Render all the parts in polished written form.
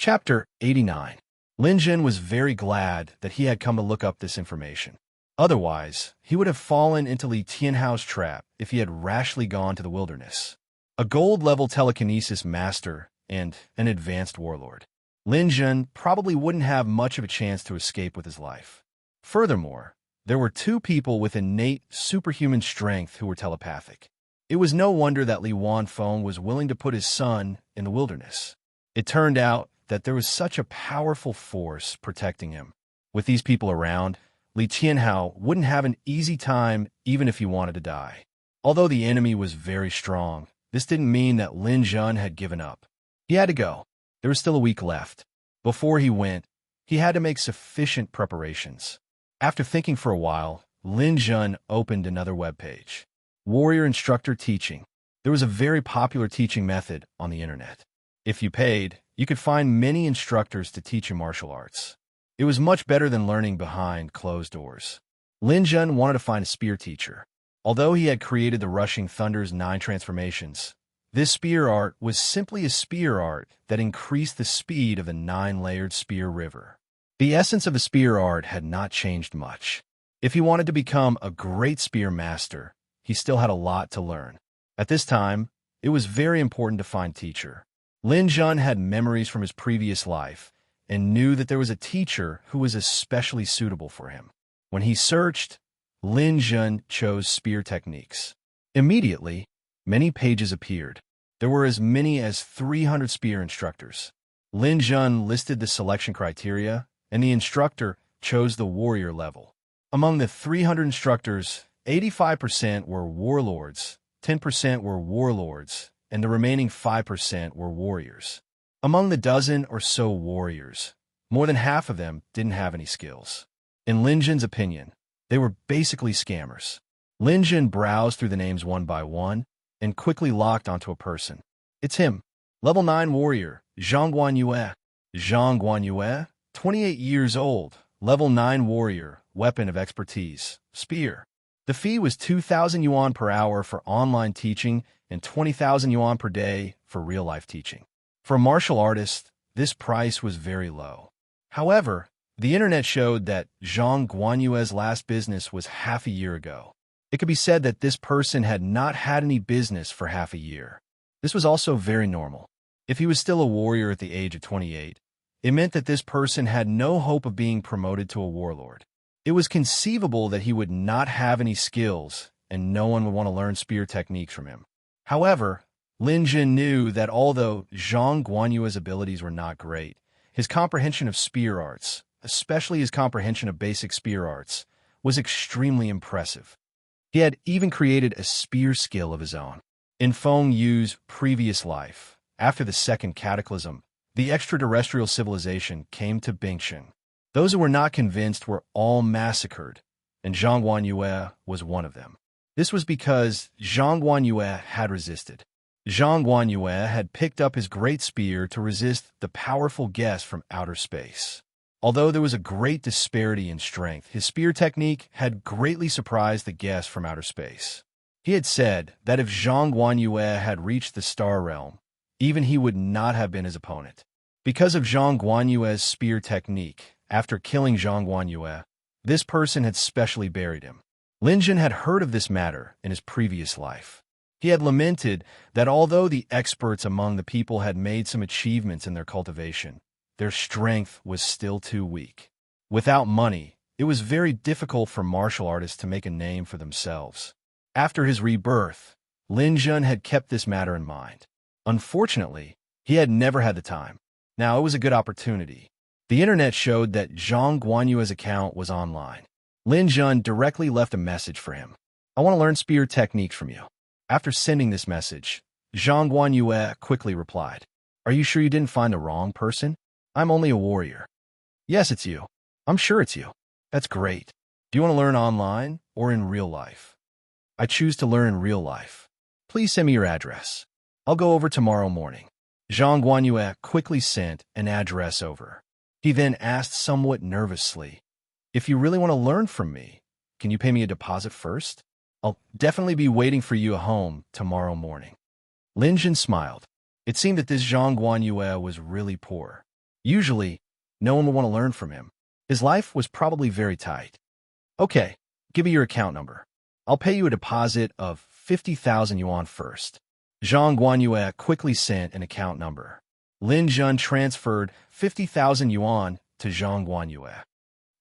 Chapter 89. Lin Jun was very glad that he had come to look up this information. Otherwise, he would have fallen into Li Tianhao's trap if he had rashly gone to the wilderness. A gold-level telekinesis master and an advanced warlord, Lin Jun probably wouldn't have much of a chance to escape with his life. Furthermore, there were two people with innate superhuman strength who were telepathic. It was no wonder that Li Wanfeng was willing to put his son in the wilderness. It turned out that there was such a powerful force protecting him. With these people around, Li Tianhao wouldn't have an easy time even if he wanted to die. Although the enemy was very strong, this didn't mean that Lin Jun had given up. He had to go. There was still a week left. Before he went, he had to make sufficient preparations. After thinking for a while, Lin Jun opened another webpage. Warrior Instructor Teaching. There was a very popular teaching method on the internet. If you paid, you could find many instructors to teach you martial arts. It was much better than learning behind closed doors. Lin Jun wanted to find a spear teacher. Although he had created the Rushing Thunder's 9 transformations, this spear art was simply a spear art that increased the speed of the 9-layered spear river. The essence of the spear art had not changed much. If he wanted to become a great spear master, he still had a lot to learn. At this time, it was very important to find a teacher. Lin Jun had memories from his previous life and knew that there was a teacher who was especially suitable for him. When he searched, Lin Jun chose spear techniques. Immediately, many pages appeared. There were as many as 300 spear instructors. Lin Jun listed the selection criteria, and the instructor chose the warrior level. Among the 300 instructors, 85% were warlords, 10% were warlords, and the remaining 5% were warriors. Among the dozen or so warriors, more than half of them didn't have any skills. In Lin Jun's opinion, they were basically scammers. Lin Jun browsed through the names one by one and quickly locked onto a person. It's him. Level 9 warrior, Zhang Guanyue. Zhang Guanyue, 28 years old. Level 9 warrior, weapon of expertise, spear. The fee was 2,000 yuan per hour for online teaching and 20,000 yuan per day for real-life teaching. For a martial artist, this price was very low. However, the internet showed that Zhang Guanyue's last business was half a year ago. It could be said that this person had not had any business for half a year. This was also very normal. If he was still a warrior at the age of 28, it meant that this person had no hope of being promoted to a warlord. It was conceivable that he would not have any skills, and no one would want to learn spear techniques from him. However, Lin Jun knew that although Zhang Guanyue's abilities were not great, his comprehension of spear arts, especially his comprehension of basic spear arts, was extremely impressive. He had even created a spear skill of his own. In Feng Yu's previous life, after the second cataclysm, the extraterrestrial civilization came to Bingxin. Those who were not convinced were all massacred, and Zhang Guanyue was one of them. This was because Zhang Guanyue had resisted. Zhang Guanyue had picked up his great spear to resist the powerful guest from outer space. Although there was a great disparity in strength, his spear technique had greatly surprised the guest from outer space. He had said that if Zhang Guanyue had reached the star realm, even he would not have been his opponent. Because of Zhang Guanyue's spear technique, after killing Zhang Guanyue, this person had specially buried him. Lin Jun had heard of this matter in his previous life. He had lamented that although the experts among the people had made some achievements in their cultivation, their strength was still too weak. Without money, it was very difficult for martial artists to make a name for themselves. After his rebirth, Lin Jun had kept this matter in mind. Unfortunately, he had never had the time. Now it was a good opportunity. The internet showed that Zhang Guanyue's account was online. Lin Jun directly left a message for him. I want to learn spear techniques from you. After sending this message, Zhang Guanyue quickly replied, Are you sure you didn't find the wrong person? I'm only a warrior. Yes, it's you. I'm sure it's you. That's great. Do you want to learn online or in real life? I choose to learn in real life. Please send me your address. I'll go over tomorrow morning. Zhang Guanyue quickly sent an address over. He then asked somewhat nervously, If you really want to learn from me, can you pay me a deposit first? I'll definitely be waiting for you at home tomorrow morning. Lin Jun smiled. It seemed that this Zhang Guanyue was really poor. Usually, no one would want to learn from him. His life was probably very tight. Okay, give me your account number. I'll pay you a deposit of 50,000 yuan first. Zhang Guanyue quickly sent an account number. Lin Jun transferred 50,000 yuan to Zhang Guanyue.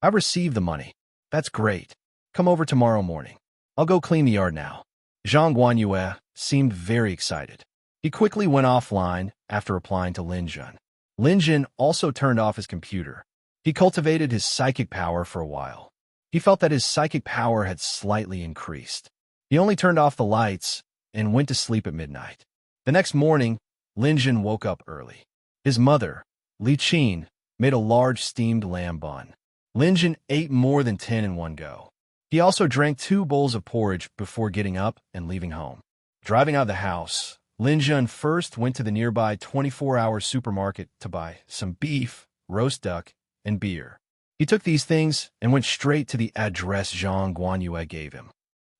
I received the money. That's great. Come over tomorrow morning. I'll go clean the yard now. Zhang Guanyue seemed very excited. He quickly went offline after replying to Lin Jun. Lin Jun also turned off his computer. He cultivated his psychic power for a while. He felt that his psychic power had slightly increased. He only turned off the lights and went to sleep at midnight. The next morning, Lin Jun woke up early. His mother, Li Qin, made a large steamed lamb bun. Lin Jun ate more than 10 in one go. He also drank 2 bowls of porridge before getting up and leaving home. Driving out of the house, Lin Jun first went to the nearby 24-hour supermarket to buy some beef, roast duck, and beer. He took these things and went straight to the address Zhang Guanyue gave him.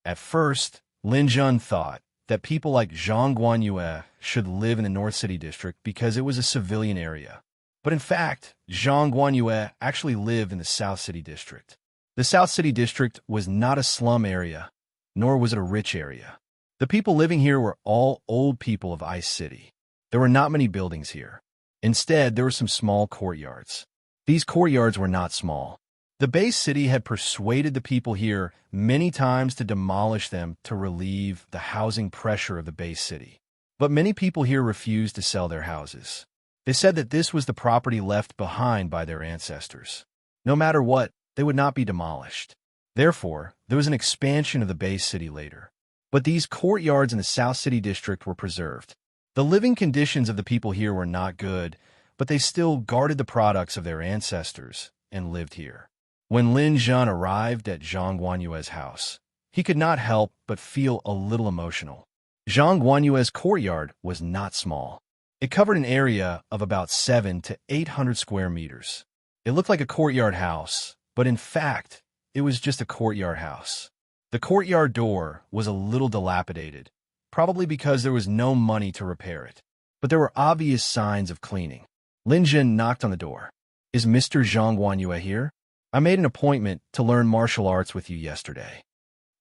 At first, Lin Jun thought that people like Zhang Guanyue should live in the North City district because it was a civilian area. But in fact, Zhang Guanyue actually lived in the South City district. The South City district was not a slum area, nor was it a rich area. The people living here were all old people of Ice City. There were not many buildings here. Instead, there were some small courtyards. These courtyards were not small. The base city had persuaded the people here many times to demolish them to relieve the housing pressure of the base city. But many people here refused to sell their houses. They said that this was the property left behind by their ancestors. No matter what, they would not be demolished. Therefore, there was an expansion of the base city later. But these courtyards in the South City district were preserved. The living conditions of the people here were not good, but they still guarded the products of their ancestors and lived here. When Lin Jun arrived at Zhang Guanyue's house, he could not help but feel a little emotional. Zhang Guanyue's courtyard was not small. It covered an area of about 700 to 800 square meters. It looked like a courtyard house, but in fact, it was just a courtyard house. The courtyard door was a little dilapidated, probably because there was no money to repair it. But there were obvious signs of cleaning. Lin Jun knocked on the door. Is Mr. Zhang Guanyue here? I made an appointment to learn martial arts with you yesterday.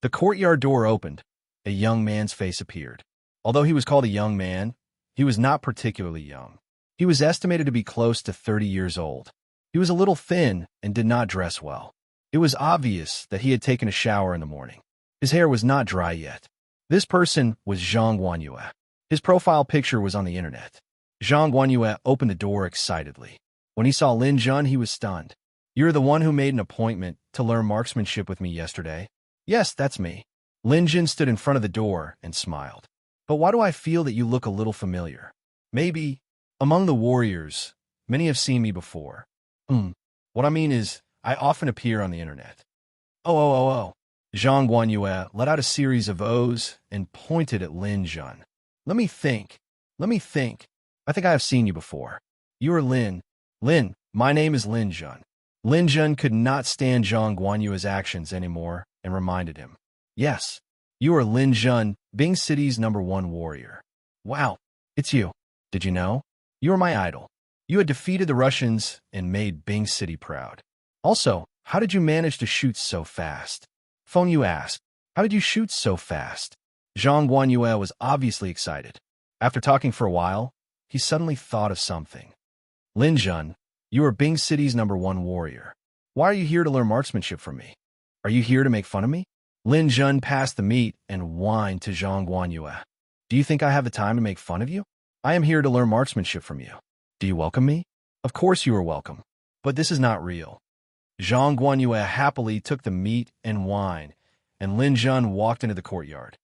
The courtyard door opened. A young man's face appeared. Although he was called a young man, he was not particularly young. He was estimated to be close to 30 years old. He was a little thin and did not dress well. It was obvious that he had taken a shower in the morning. His hair was not dry yet. This person was Zhang Guanyue. His profile picture was on the internet. Zhang Guanyue opened the door excitedly. When he saw Lin Jun, he was stunned. You're the one who made an appointment to learn marksmanship with me yesterday? Yes, that's me. Lin Jun stood in front of the door and smiled. But why do I feel that you look a little familiar? Maybe, among the warriors, many have seen me before. What I mean is, I often appear on the internet. Oh. Zhang Guanyue let out a series of O's and pointed at Lin Jun. Let me think. I think I have seen you before. You are Lin. Lin, my name is Lin Jun. Lin Jun could not stand Zhang Guanyue's actions anymore and reminded him. Yes, you are Lin Jun, Bing City's #1 warrior. Wow, it's you. Did you know? You are my idol. You had defeated the Russians and made Bing City proud. Also, how did you manage to shoot so fast? Feng Yu asked, how did you shoot so fast? Zhang Guanyue was obviously excited. After talking for a while, he suddenly thought of something. Lin Jun, you are Bing City's #1 warrior. Why are you here to learn marksmanship from me? Are you here to make fun of me? Lin Jun passed the meat and wine to Zhang Guanyue. Do you think I have the time to make fun of you? I am here to learn marksmanship from you. Do you welcome me? Of course you are welcome. But this is not real. Zhang Guanyue happily took the meat and wine, and Lin Jun walked into the courtyard.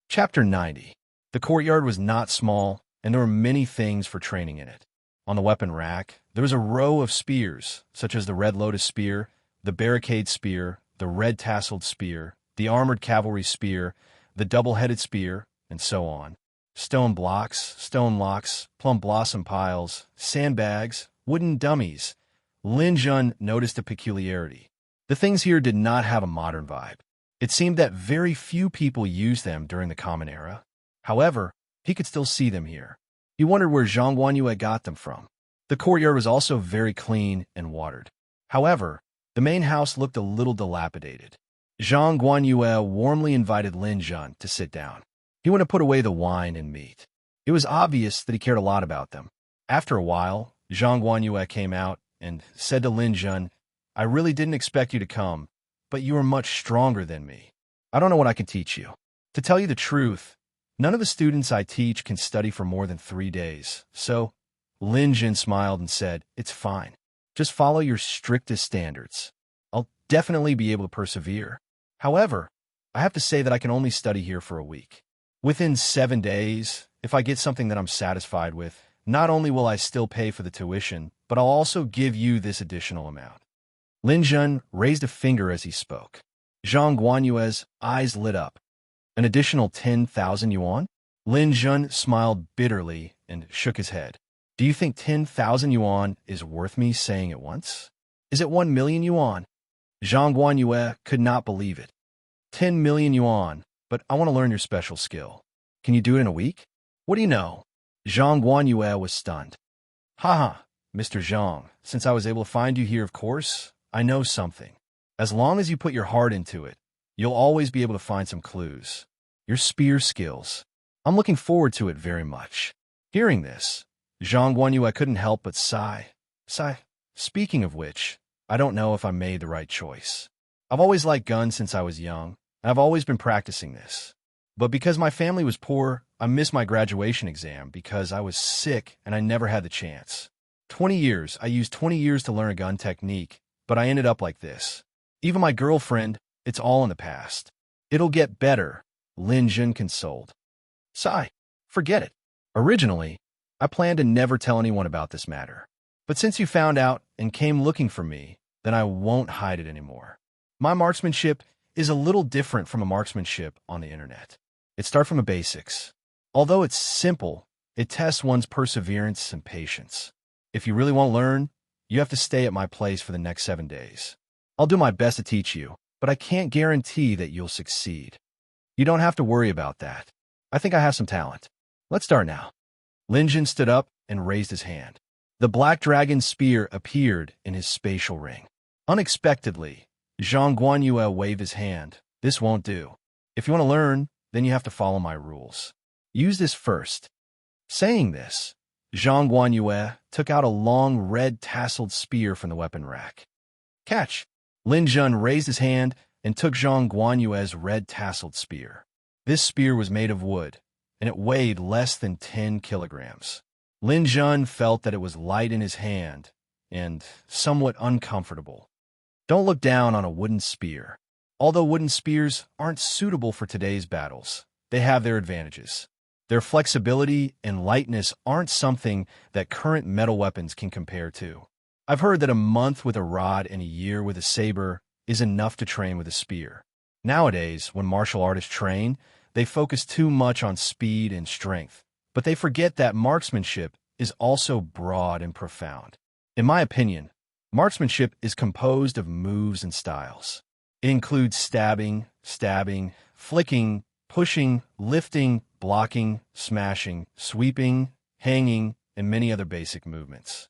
Chapter 90. The courtyard was not small, and there were many things for training in it. On the weapon rack, there was a row of spears, such as the red lotus spear, the barricade spear, the red tasseled spear, the armored cavalry spear, the double-headed spear, and so on. Stone blocks, stone locks, plum blossom piles, sandbags, wooden dummies. Lin Jun noticed a peculiarity. The things here did not have a modern vibe. It seemed that very few people used them during the Common Era. However, he could still see them here. He wondered where Zhang Guanyue got them from. The courtyard was also very clean and watered. However, the main house looked a little dilapidated. Zhang Guanyue warmly invited Lin Jun to sit down. He went to put away the wine and meat. It was obvious that he cared a lot about them. After a while, Zhang Guanyue came out and said to Lin Jun, "I really didn't expect you to come, but you are much stronger than me. I don't know what I can teach you. To tell you the truth, none of the students I teach can study for more than 3 days. So, Lin Jun smiled and said, "It's fine. Just follow your strictest standards. I'll definitely be able to persevere. However, I have to say that I can only study here for a week. Within 7 days, if I get something that I'm satisfied with, not only will I still pay for the tuition, but I'll also give you this additional amount." Lin Jun raised a finger as he spoke. Zhang Guanyue's eyes lit up. An additional 10,000 yuan? Lin Jun smiled bitterly and shook his head. Do you think 10,000 yuan is worth me saying at once? Is it 1 million yuan? Zhang Guanyue could not believe it. 10 million yuan, but I want to learn your special skill. Can you do it in a week? What do you know? Zhang Guanyue was stunned. Haha, Mr. Zhang, since I was able to find you here, of course, I know something. As long as you put your heart into it, you'll always be able to find some clues. Your spear skills. I'm looking forward to it very much. Hearing this, Zhang Guanyue couldn't help but sigh. Speaking of which, I don't know if I made the right choice. I've always liked guns since I was young, and I've always been practicing this. But because my family was poor, I missed my graduation exam because I was sick and I never had the chance. 20 years, I used 20 years to learn a gun technique, but I ended up like this. Even my girlfriend, it's all in the past. It'll get better, Lin Jun consoled. Sigh, forget it. Originally, I planned to never tell anyone about this matter. But since you found out and came looking for me, then I won't hide it anymore. My marksmanship is a little different from a marksmanship on the internet. It starts from the basics. Although it's simple, it tests one's perseverance and patience. If you really want to learn, you have to stay at my place for the next 7 days. I'll do my best to teach you, but I can't guarantee that you'll succeed. You don't have to worry about that. I think I have some talent. Let's start now. Lin Jun stood up and raised his hand. The black dragon spear appeared in his spatial ring. Unexpectedly, Zhang Guanyue waved his hand. This won't do. If you want to learn, then you have to follow my rules. Use this first. Saying this, Zhang Guanyue took out a long red tasseled spear from the weapon rack. Catch! Lin Jun raised his hand and took Zhang Guanyue's red tasseled spear. This spear was made of wood, and it weighed less than 10 kilograms. Lin Jun felt that it was light in his hand and somewhat uncomfortable. Don't look down on a wooden spear. Although wooden spears aren't suitable for today's battles, they have their advantages. Their flexibility and lightness aren't something that current metal weapons can compare to. I've heard that a month with a rod and a year with a saber is enough to train with a spear. Nowadays, when martial artists train, they focus too much on speed and strength, but they forget that marksmanship is also broad and profound. In my opinion, marksmanship is composed of moves and styles. It includes stabbing, flicking, pushing, lifting, blocking, smashing, sweeping, hanging, and many other basic movements.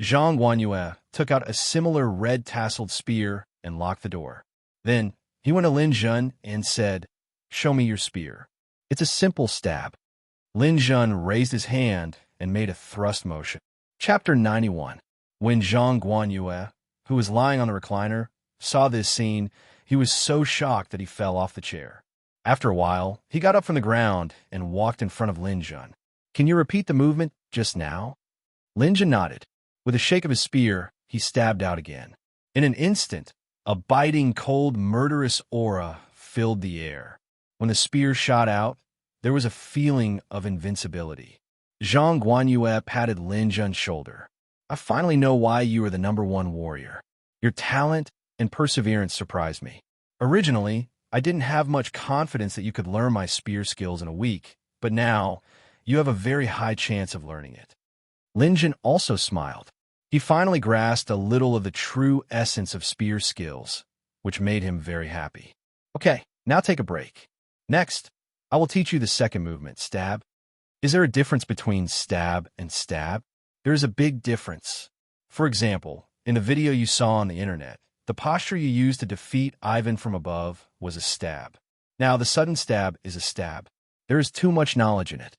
Zhang Guanyue took out a similar red tasseled spear and locked the door. Then, he went to Lin Jun and said, "Show me your spear." It's a simple stab. Lin Jun raised his hand and made a thrust motion. Chapter 91. When Zhang Guanyue, who was lying on the recliner, saw this scene, he was so shocked that he fell off the chair. After a while, he got up from the ground and walked in front of Lin Jun. "Can you repeat the movement just now?" Lin Jun nodded. With a shake of his spear, he stabbed out again. In an instant, a biting, cold, murderous aura filled the air. When the spear shot out, there was a feeling of invincibility. Zhang Guanyue patted Lin Jun's shoulder. "I finally know why you are the #1 warrior. Your talent and perseverance surprised me. Originally, I didn't have much confidence that you could learn my spear skills in a week, but now, you have a very high chance of learning it." Lin Jun also smiled. He finally grasped a little of the true essence of spear skills, which made him very happy. Okay, now take a break. Next, I will teach you the second movement, stab. Is there a difference between stab and stab? There is a big difference. For example, in the video you saw on the internet, the posture you used to defeat Ivan from above was a stab. Now, the sudden stab is a stab. There is too much knowledge in it.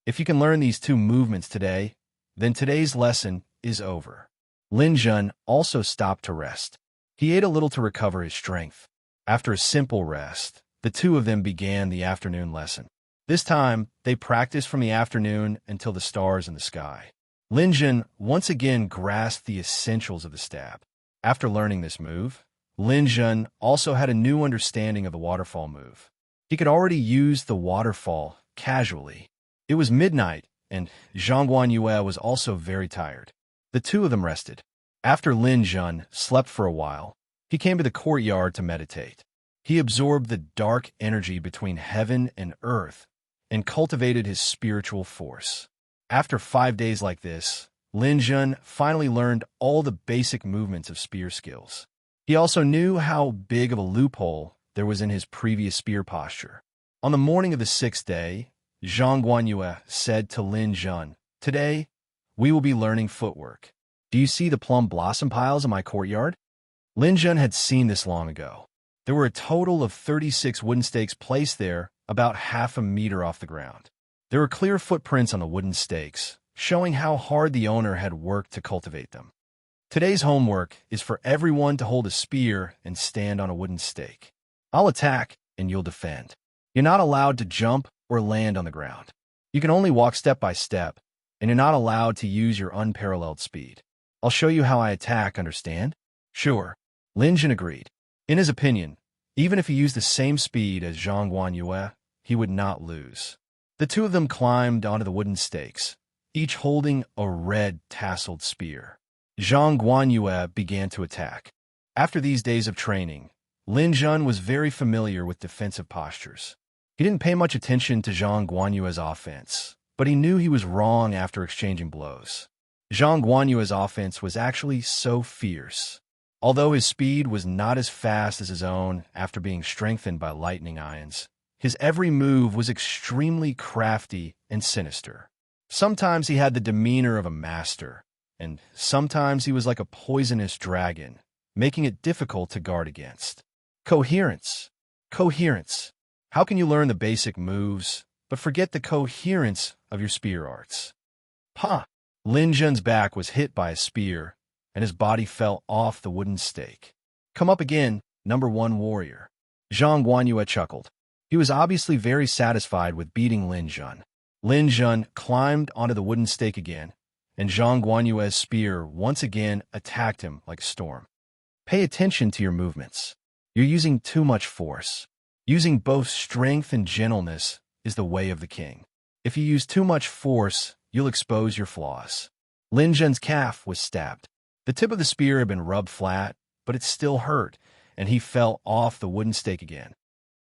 If you can learn these two movements today, then today's lesson is over. Lin Jun also stopped to rest. He ate a little to recover his strength. After a simple rest, the two of them began the afternoon lesson. This time, they practiced from the afternoon until the stars in the sky. Lin Jun once again grasped the essentials of the stab. After learning this move, Lin Jun also had a new understanding of the waterfall move. He could already use the waterfall casually. It was midnight, and Zhang Guanyue was also very tired. The two of them rested. After Lin Jun slept for a while, he came to the courtyard to meditate. He absorbed the dark energy between heaven and earth and cultivated his spiritual force. After 5 days like this, Lin Jun finally learned all the basic movements of spear skills. He also knew how big of a loophole there was in his previous spear posture. On the morning of the 6th day, Zhang Guanyue said to Lin Jun, "Today, we will be learning footwork. Do you see the plum blossom piles in my courtyard?" Lin Jun had seen this long ago. There were a total of 36 wooden stakes placed there, about half a meter off the ground. There were clear footprints on the wooden stakes, showing how hard the owner had worked to cultivate them. Today's homework is for everyone to hold a spear and stand on a wooden stake. I'll attack, and you'll defend. You're not allowed to jump or land on the ground. You can only walk step by step, and you're not allowed to use your unparalleled speed. I'll show you how I attack, understand? Sure. Lin Jun agreed. In his opinion, even if he used the same speed as Zhang Guanyue, he would not lose. The two of them climbed onto the wooden stakes, each holding a red tasseled spear. Zhang Guanyue began to attack. After these days of training, Lin Jun was very familiar with defensive postures. He didn't pay much attention to Zhang Guanyue's offense, but he knew he was wrong after exchanging blows. Zhang Guanyue's offense was actually so fierce. Although his speed was not as fast as his own after being strengthened by lightning ions, his every move was extremely crafty and sinister. Sometimes he had the demeanor of a master, and sometimes he was like a poisonous dragon, making it difficult to guard against. Coherence. Coherence. How can you learn the basic moves, but forget the coherence of your spear arts? Ha! Lin Jun's back was hit by a spear, and his body fell off the wooden stake. Come up again, number 1 warrior. Zhang Guanyue chuckled. He was obviously very satisfied with beating Lin Jun. Lin Jun climbed onto the wooden stake again, and Zhang Guanyue's spear once again attacked him like a storm. Pay attention to your movements. You're using too much force. Using both strength and gentleness is the way of the king. If you use too much force, you'll expose your flaws. Lin Jun's calf was stabbed. The tip of the spear had been rubbed flat, but it still hurt, and he fell off the wooden stake again.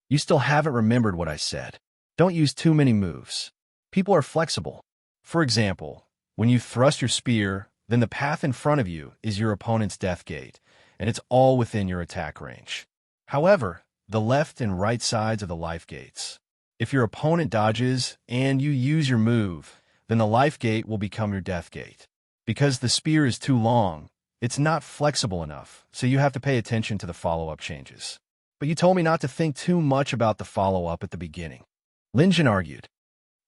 You still haven't remembered what I said. Don't use too many moves. People are flexible. For example, when you thrust your spear, then the path in front of you is your opponent's death gate, and it's all within your attack range. However, the left and right sides are the life gates. If your opponent dodges and you use your move, then the life gate will become your death gate. Because the spear is too long, it's not flexible enough, so you have to pay attention to the follow-up changes. But you told me not to think too much about the follow-up at the beginning. Lin Jun argued.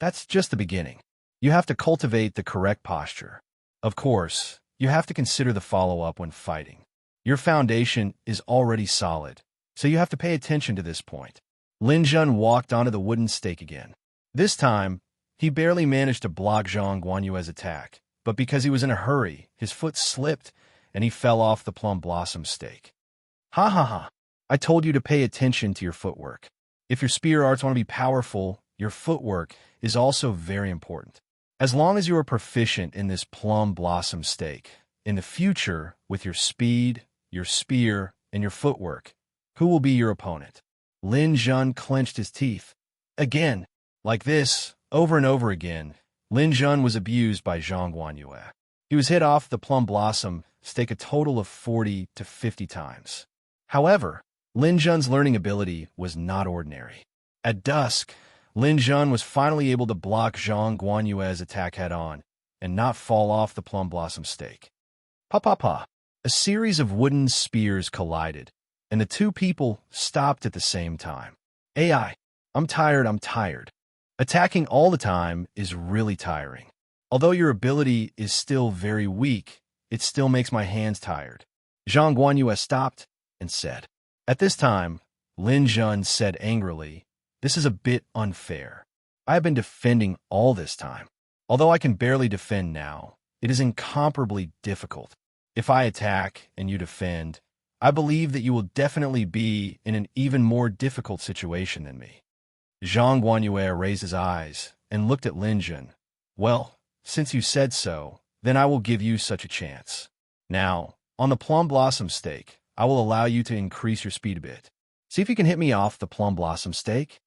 That's just the beginning. You have to cultivate the correct posture. Of course, you have to consider the follow-up when fighting. Your foundation is already solid, so you have to pay attention to this point. Lin Jun walked onto the wooden stake again. This time, he barely managed to block Zhang Guanyue's attack, but because he was in a hurry, his foot slipped and he fell off the plum blossom stake. Ha ha ha. I told you to pay attention to your footwork. If your spear arts want to be powerful, your footwork is also very important. As long as you are proficient in this plum blossom stake, in the future, with your speed, your spear, and your footwork, who will be your opponent? Lin Jun clenched his teeth. Again, like this, over and over again, Lin Jun was abused by Zhang Guanyue. He was hit off the plum blossom stake a total of 40 to 50 times. However, Lin Jun's learning ability was not ordinary. At dusk, Lin Jun was finally able to block Zhang Guanyue's attack head-on, and not fall off the plum blossom stake. Pa pa pa. A series of wooden spears collided, and the two people stopped at the same time. AI, I'm tired. Attacking all the time is really tiring. Although your ability is still very weak, it still makes my hands tired. Zhang Guanyue stopped and said. At this time, Lin Jun said angrily, this is a bit unfair. I have been defending all this time. Although I can barely defend now, it is incomparably difficult. If I attack and you defend, I believe that you will definitely be in an even more difficult situation than me. Zhang Guanyue raised his eyes and looked at Lin Jun. Well, since you said so, then I will give you such a chance. Now, on the plum blossom stake, I will allow you to increase your speed a bit. See if you can hit me off the plum blossom stake.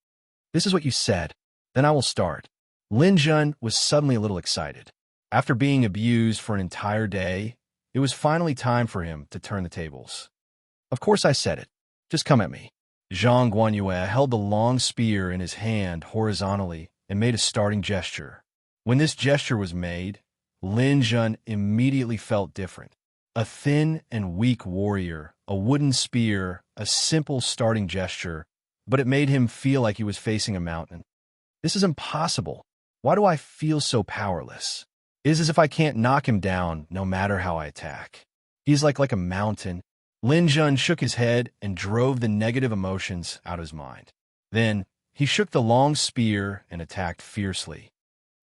This is what you said. Then I will start. Lin Jun was suddenly a little excited. After being abused for an entire day, it was finally time for him to turn the tables. Of course I said it. Just come at me. Zhang Guanyue held the long spear in his hand horizontally and made a starting gesture. When this gesture was made, Lin Jun immediately felt different. A thin and weak warrior, a wooden spear, a simple starting gesture, but it made him feel like he was facing a mountain. This is impossible. Why do I feel so powerless? It is as if I can't knock him down no matter how I attack. He's like a mountain. Lin Jun shook his head and drove the negative emotions out of his mind. Then, he shook the long spear and attacked fiercely.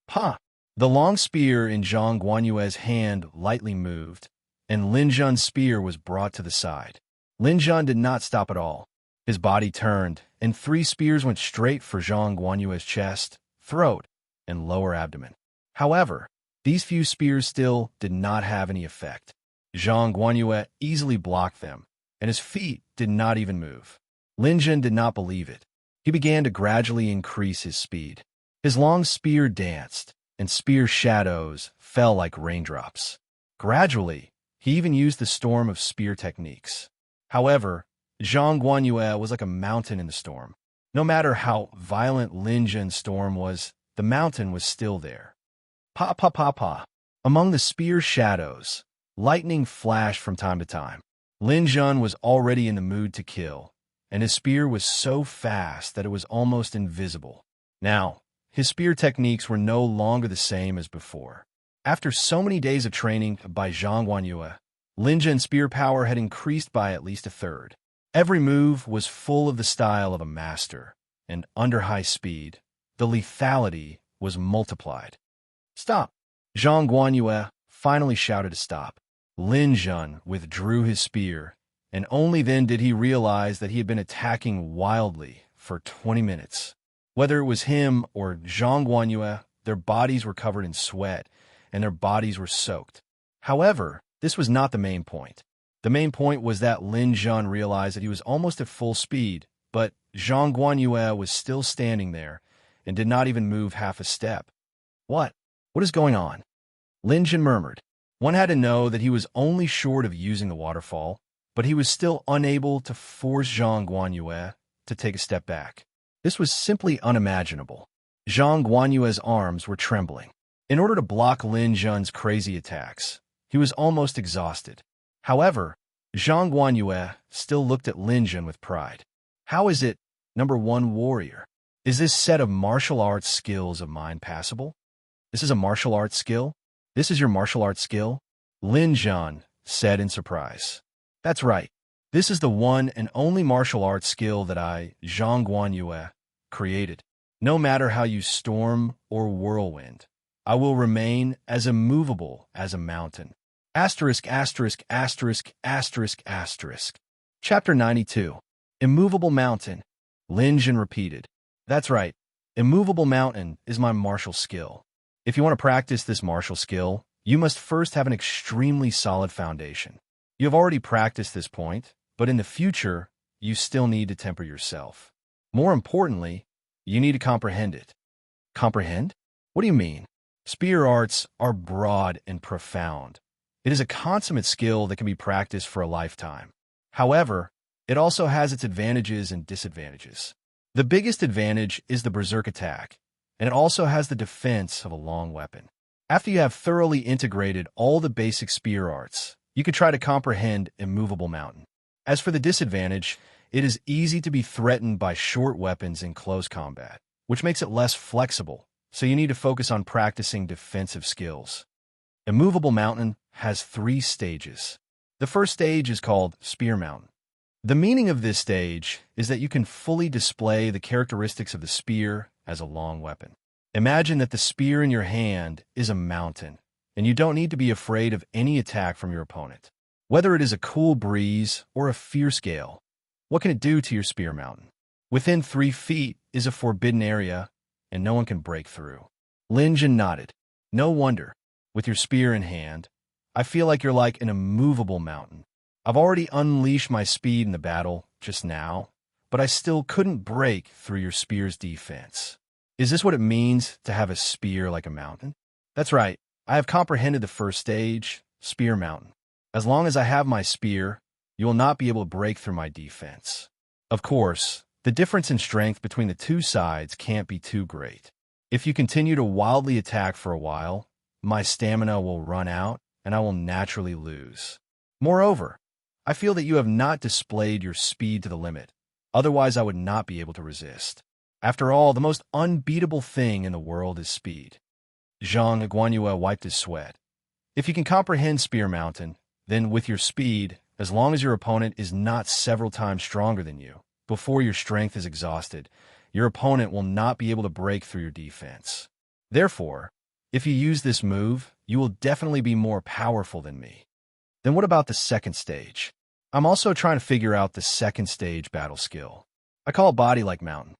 Pa! The long spear in Zhang Guanyue's hand lightly moved, and Lin Jun's spear was brought to the side. Lin Jun did not stop at all. His body turned, and 3 spears went straight for Zhang Guanyue's chest, throat, and lower abdomen. However, these few spears still did not have any effect. Zhang Guanyue easily blocked them, and his feet did not even move. Lin Jun did not believe it. He began to gradually increase his speed. His long spear danced, and spear shadows fell like raindrops. Gradually, he even used the storm of spear techniques. However, Zhang Guanyue was like a mountain in the storm. No matter how violent Lin Jun's storm was, the mountain was still there. Pa pa pa pa. Among the spear shadows, lightning flashed from time to time. Lin Jun was already in the mood to kill, and his spear was so fast that it was almost invisible. Now, his spear techniques were no longer the same as before. After so many days of training by Zhang Guanyue, Lin Jun's spear power had increased by at least a third. Every move was full of the style of a master, and under high speed, the lethality was multiplied. Stop! Zhang Guanyue finally shouted to stop. Lin Jun withdrew his spear, and only then did he realize that he had been attacking wildly for 20 minutes. Whether it was him or Zhang Guanyue, their bodies were covered in sweat, and their bodies were soaked. However, this was not the main point. The main point was that Lin Jun realized that he was almost at full speed, but Zhang Guanyue was still standing there and did not even move half a step. What? What is going on? Lin Jun murmured. One had to know that he was only short of using the waterfall, but he was still unable to force Zhang Guanyue to take a step back. This was simply unimaginable. Zhang Guanyue's arms were trembling. In order to block Lin Jun's crazy attacks, he was almost exhausted. However, Zhang Guanyue still looked at Lin Jun with pride. How is it, #1 warrior? Is this set of martial arts skills of mine passable? This is a martial arts skill? This is your martial arts skill? Lin Jun said in surprise. That's right. This is the one and only martial arts skill that I, Zhang Guanyue, created. No matter how you storm or whirlwind, I will remain as immovable as a mountain. Asterisk, asterisk, asterisk, asterisk, asterisk. Chapter 92. Immovable Mountain. Lin Jun repeated. That's right. Immovable Mountain is my martial skill. If you want to practice this martial skill, you must first have an extremely solid foundation. You have already practiced this point, but in the future, you still need to temper yourself. More importantly, you need to comprehend it. Comprehend? What do you mean? Spear arts are broad and profound. It is a consummate skill that can be practiced for a lifetime. However, it also has its advantages and disadvantages. The biggest advantage is the berserk attack, and it also has the defense of a long weapon. After you have thoroughly integrated all the basic spear arts, you could try to comprehend Immovable Mountain. As for the disadvantage, it is easy to be threatened by short weapons in close combat, which makes it less flexible, so you need to focus on practicing defensive skills. Immovable Mountain has 3 stages. The first stage is called Spear Mountain. The meaning of this stage is that you can fully display the characteristics of the spear as a long weapon. Imagine that the spear in your hand is a mountain, and you don't need to be afraid of any attack from your opponent. Whether it is a cool breeze or a fierce gale, what can it do to your spear mountain? Within 3 feet is a forbidden area, and no one can break through. Lin Jun nodded. No wonder. With your spear in hand, I feel like you're like an immovable mountain. I've already unleashed my speed in the battle just now, but I still couldn't break through your spear's defense. Is this what it means to have a spear like a mountain? That's right. I have comprehended the first stage, Spear Mountain. As long as I have my spear, you will not be able to break through my defense. Of course, the difference in strength between the 2 sides can't be too great. If you continue to wildly attack for a while, my stamina will run out and I will naturally lose. Moreover, I feel that you have not displayed your speed to the limit. Otherwise, I would not be able to resist. After all, the most unbeatable thing in the world is speed. Zhang Guanyue wiped his sweat. If you can comprehend Spear Mountain, then with your speed, as long as your opponent is not several times stronger than you, before your strength is exhausted, your opponent will not be able to break through your defense. Therefore, if you use this move, you will definitely be more powerful than me. Then what about the second stage? I'm also trying to figure out the second stage battle skill. I call it Body Like Mountain.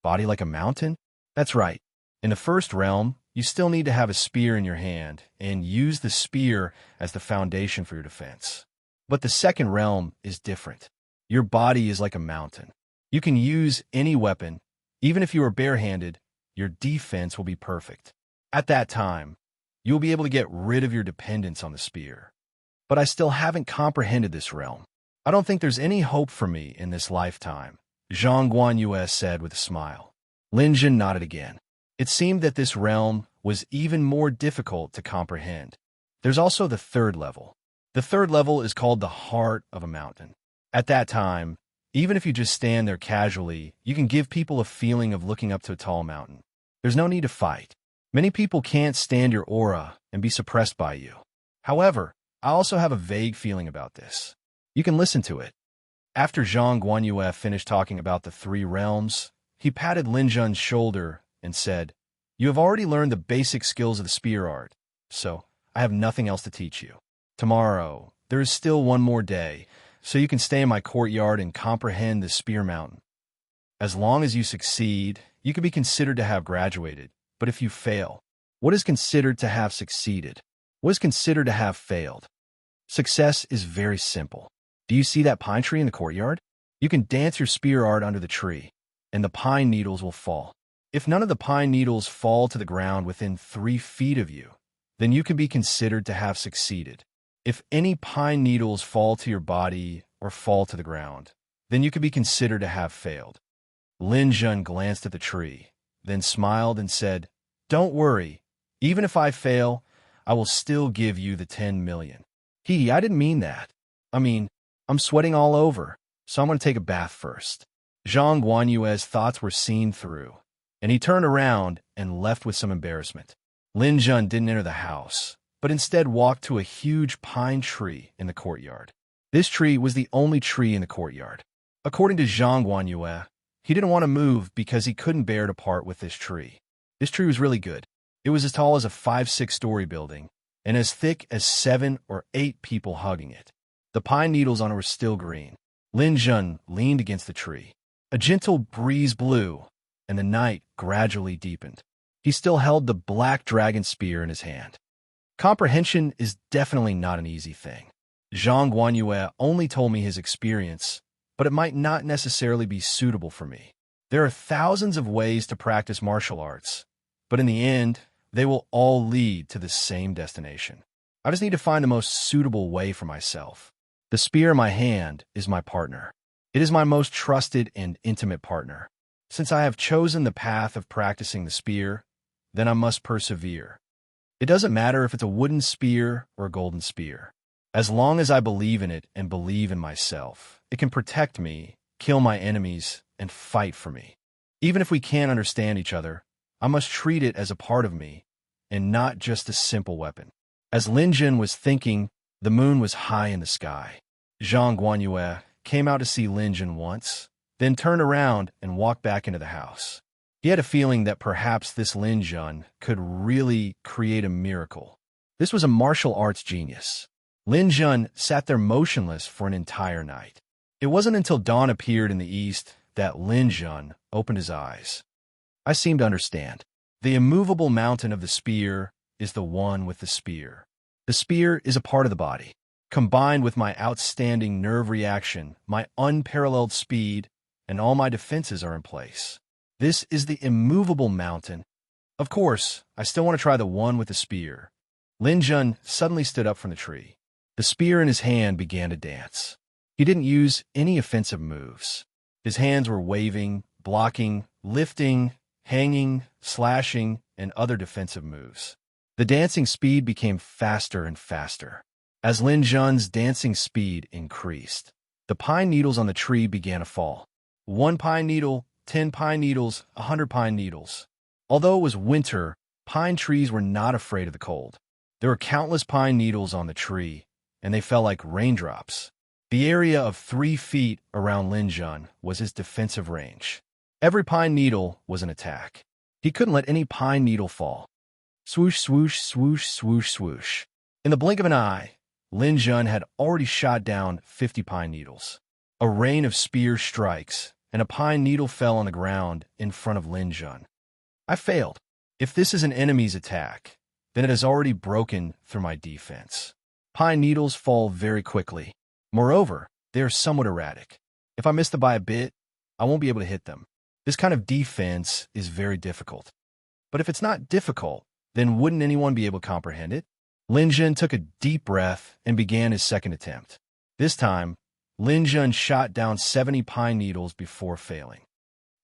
Body like a mountain? That's right. In the first realm, you still need to have a spear in your hand and use the spear as the foundation for your defense. But the second realm is different. Your body is like a mountain. You can use any weapon. Even if you are barehanded, your defense will be perfect. At that time, you will be able to get rid of your dependence on the spear. But I still haven't comprehended this realm. I don't think there's any hope for me in this lifetime, Zhang Guanyue said with a smile. Lin Jun nodded again. It seemed that this realm was even more difficult to comprehend. There's also the third level. The third level is called the heart of a mountain. At that time, even if you just stand there casually, you can give people a feeling of looking up to a tall mountain. There's no need to fight. Many people can't stand your aura and be suppressed by you. However, I also have a vague feeling about this. You can listen to it. After Zhang Guanyue finished talking about the 3 realms, he patted Lin Jun's shoulder and said, "You have already learned the basic skills of the spear art, so I have nothing else to teach you. Tomorrow, there is still one more day, so you can stay in my courtyard and comprehend the Spear Mountain. As long as you succeed, you can be considered to have graduated, but if you fail, what is considered to have succeeded? What is considered to have failed? Success is very simple. Do you see that pine tree in the courtyard? You can dance your spear art under the tree, and the pine needles will fall. If none of the pine needles fall to the ground within 3 feet of you, then you can be considered to have succeeded. If any pine needles fall to your body or fall to the ground, then you can be considered to have failed." Lin Jun glanced at the tree, then smiled and said, "Don't worry. Even if I fail, I will still give you the 10 million. I didn't mean that. I'm sweating all over, so I'm going to take a bath first." Zhang Guanyue's thoughts were seen through, and he turned around and left with some embarrassment. Lin Jun didn't enter the house, but instead walked to a huge pine tree in the courtyard. This tree was the only tree in the courtyard. According to Zhang Guanyue, he didn't want to move because he couldn't bear to part with this tree. This tree was really good. It was as tall as a 5-6-story building, and as thick as 7 or 8 people hugging it. The pine needles on it were still green. Lin Jun leaned against the tree. A gentle breeze blew, and the night gradually deepened. He still held the black dragon spear in his hand. Comprehension is definitely not an easy thing. Zhang Guanyue only told me his experience, but it might not necessarily be suitable for me. There are thousands of ways to practice martial arts, but in the end, they will all lead to the same destination. I just need to find the most suitable way for myself. The spear in my hand is my partner. It is my most trusted and intimate partner. Since I have chosen the path of practicing the spear, then I must persevere. It doesn't matter if it's a wooden spear or a golden spear. As long as I believe in it and believe in myself, it can protect me, kill my enemies, and fight for me. Even if we can't understand each other, I must treat it as a part of me and not just a simple weapon. As Lin Jun was thinking, the moon was high in the sky. Zhang Guanyue came out to see Lin Jun once, then turned around and walked back into the house. He had a feeling that perhaps this Lin Jun could really create a miracle. This was a martial arts genius. Lin Jun sat there motionless for an entire night. It wasn't until dawn appeared in the east that Lin Jun opened his eyes. I seem to understand. The immovable mountain of the spear is the one with the spear. The spear is a part of the body. Combined with my outstanding nerve reaction, my unparalleled speed, and all my defenses are in place. This is the immovable mountain. Of course, I still want to try the one with the spear. Lin Jun suddenly stood up from the tree. The spear in his hand began to dance. He didn't use any offensive moves. His hands were waving, blocking, lifting, hanging, slashing, and other defensive moves. The dancing speed became faster and faster. As Lin Jun's dancing speed increased, the pine needles on the tree began to fall. 1 pine needle, 10 pine needles, 100 pine needles. Although it was winter, pine trees were not afraid of the cold. There were countless pine needles on the tree, and they fell like raindrops. The area of 3 feet around Lin Jun was his defensive range. Every pine needle was an attack. He couldn't let any pine needle fall. Swoosh, swoosh, swoosh, swoosh, swoosh. In the blink of an eye, Lin Jun had already shot down 50 pine needles. A rain of spear strikes, and a pine needle fell on the ground in front of Lin Jun. I failed. If this is an enemy's attack, then it has already broken through my defense. Pine needles fall very quickly. Moreover, they are somewhat erratic. If I miss them by a bit, I won't be able to hit them. This kind of defense is very difficult. But if it's not difficult, then wouldn't anyone be able to comprehend it? Lin Jun took a deep breath and began his second attempt. This time, Lin Jun shot down 70 pine needles before failing.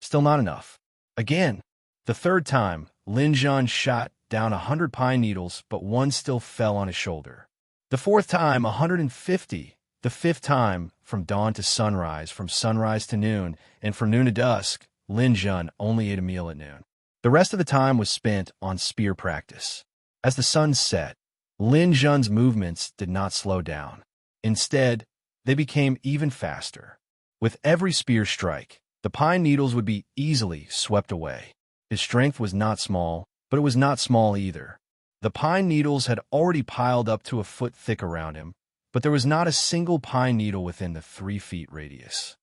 Still not enough. Again, the third time, Lin Jun shot down 100 pine needles, but one still fell on his shoulder. The fourth time, 150. The fifth time, from dawn to sunrise, from sunrise to noon, and from noon to dusk, Lin Jun only ate a meal at noon. The rest of the time was spent on spear practice. As the sun set, Lin Jun's movements did not slow down. Instead, they became even faster. With every spear strike, the pine needles would be easily swept away. His strength was not small, but it was not small either. The pine needles had already piled up to a foot thick around him, but there was not a single pine needle within the 3 feet radius.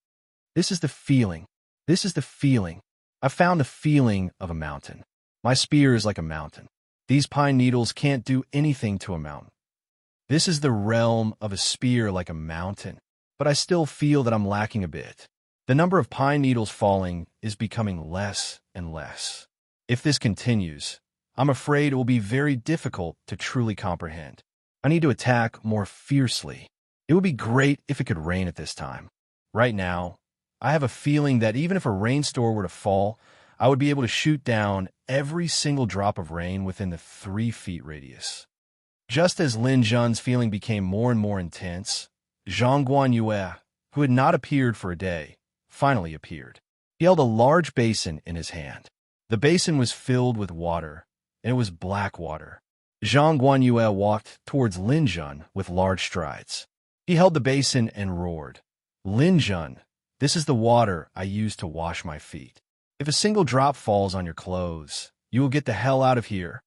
This is the feeling. This is the feeling. I found the feeling of a mountain. My spear is like a mountain. These pine needles can't do anything to a mountain. This is the realm of a spear like a mountain, but I still feel that I'm lacking a bit. The number of pine needles falling is becoming less and less. If this continues, I'm afraid it will be very difficult to truly comprehend. I need to attack more fiercely. It would be great if it could rain at this time. Right now, I have a feeling that even if a rainstorm were to fall, I would be able to shoot down every single drop of rain within the 3 feet radius. Just as Lin Jun's feeling became more and more intense, Zhang Guanyue, who had not appeared for a day, finally appeared. He held a large basin in his hand. The basin was filled with water, and it was black water. Zhang Guanyue walked towards Lin Jun with large strides. He held the basin and roared, "Lin Jun, this is the water I use to wash my feet. If a single drop falls on your clothes, you will get the hell out of here."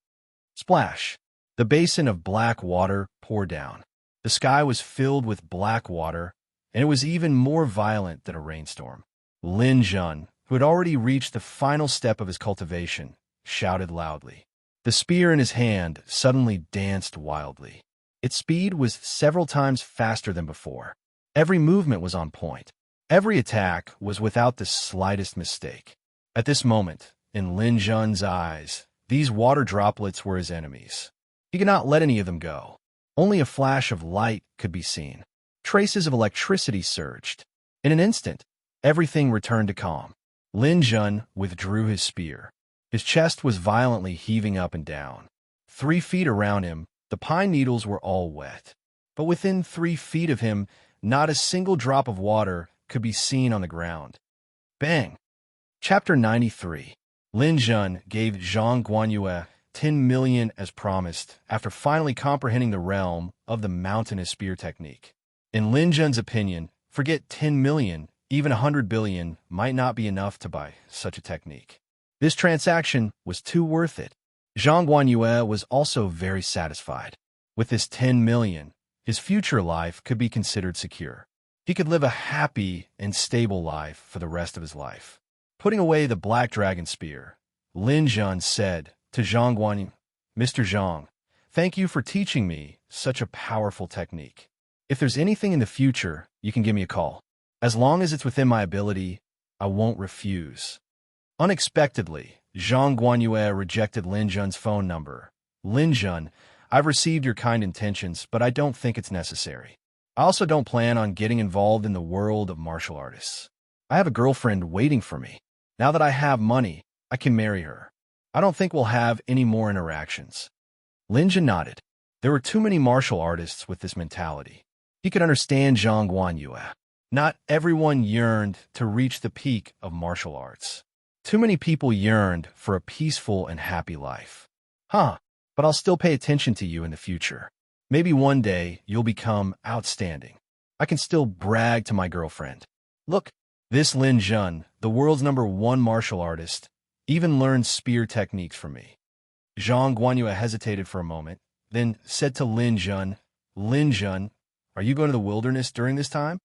Splash! The basin of black water poured down. The sky was filled with black water, and it was even more violent than a rainstorm. Lin Jun, who had already reached the final step of his cultivation, shouted loudly. The spear in his hand suddenly danced wildly. Its speed was several times faster than before. Every movement was on point. Every attack was without the slightest mistake. At this moment, in Lin Jun's eyes, these water droplets were his enemies. He could not let any of them go. Only a flash of light could be seen. Traces of electricity surged. In an instant, everything returned to calm. Lin Jun withdrew his spear. His chest was violently heaving up and down. 3 feet around him, the pine needles were all wet. But within 3 feet of him, not a single drop of water could be seen on the ground. Bang! Chapter 93. Lin Jun gave Zhang Guanyue 10 million as promised after finally comprehending the realm of the mountainous spear technique. In Lin Jun's opinion, forget 10 million, even 100 billion might not be enough to buy such a technique. This transaction was too worth it. Zhang Guanyue was also very satisfied. With this 10 million, his future life could be considered secure. He could live a happy and stable life for the rest of his life. Putting away the black dragon spear, Lin Jun said to Zhang Guanyue, "Mr. Zhang, thank you for teaching me such a powerful technique. If there's anything in the future, you can give me a call. As long as it's within my ability, I won't refuse." Unexpectedly, Zhang Guanyue rejected Lin Jun's phone number. "Lin Jun, I've received your kind intentions, but I don't think it's necessary. I also don't plan on getting involved in the world of martial artists. I have a girlfriend waiting for me. Now that I have money, I can marry her. I don't think we'll have any more interactions." Lin Jun nodded. There were too many martial artists with this mentality. He could understand Zhang Guanyue. Not everyone yearned to reach the peak of martial arts. Too many people yearned for a peaceful and happy life. But I'll still pay attention to you in the future. Maybe one day you'll become outstanding. I can still brag to my girlfriend. Look, this Lin Jun, the world's #1 martial artist, even learned spear techniques from me. Zhang Guanyue hesitated for a moment, then said to Lin Jun, "Lin Jun, are you going to the wilderness during this time?"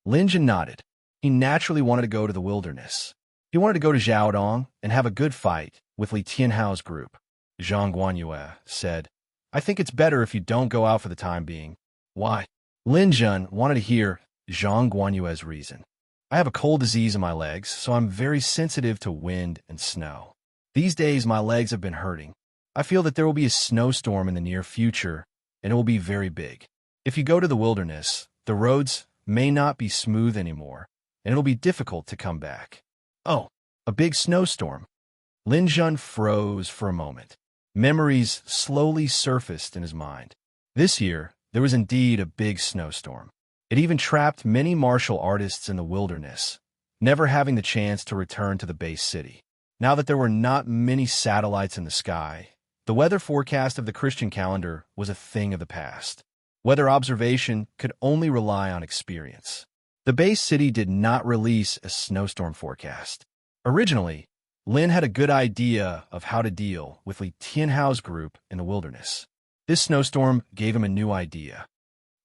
Lin Jun nodded. He naturally wanted to go to the wilderness. He wanted to go to Jiaodong and have a good fight with Li Tianhao's group. Zhang Guanyue said, "I think it's better if you don't go out for the time being." "Why?" Lin Jun wanted to hear Zhang Guanyue's reason. "I have a cold disease in my legs, so I'm very sensitive to wind and snow. These days my legs have been hurting. I feel that there will be a snowstorm in the near future, and it will be very big. If you go to the wilderness, the roads may not be smooth anymore, and it'll be difficult to come back." "Oh, a big snowstorm." Lin Jun froze for a moment. Memories slowly surfaced in his mind. This year, there was indeed a big snowstorm. It even trapped many martial artists in the wilderness, never having the chance to return to the base city. Now that there were not many satellites in the sky, the weather forecast of the Christian calendar was a thing of the past. Weather observation could only rely on experience. The base city did not release a snowstorm forecast. Originally, Lin had a good idea of how to deal with Li Tianhao's group in the wilderness. This snowstorm gave him a new idea.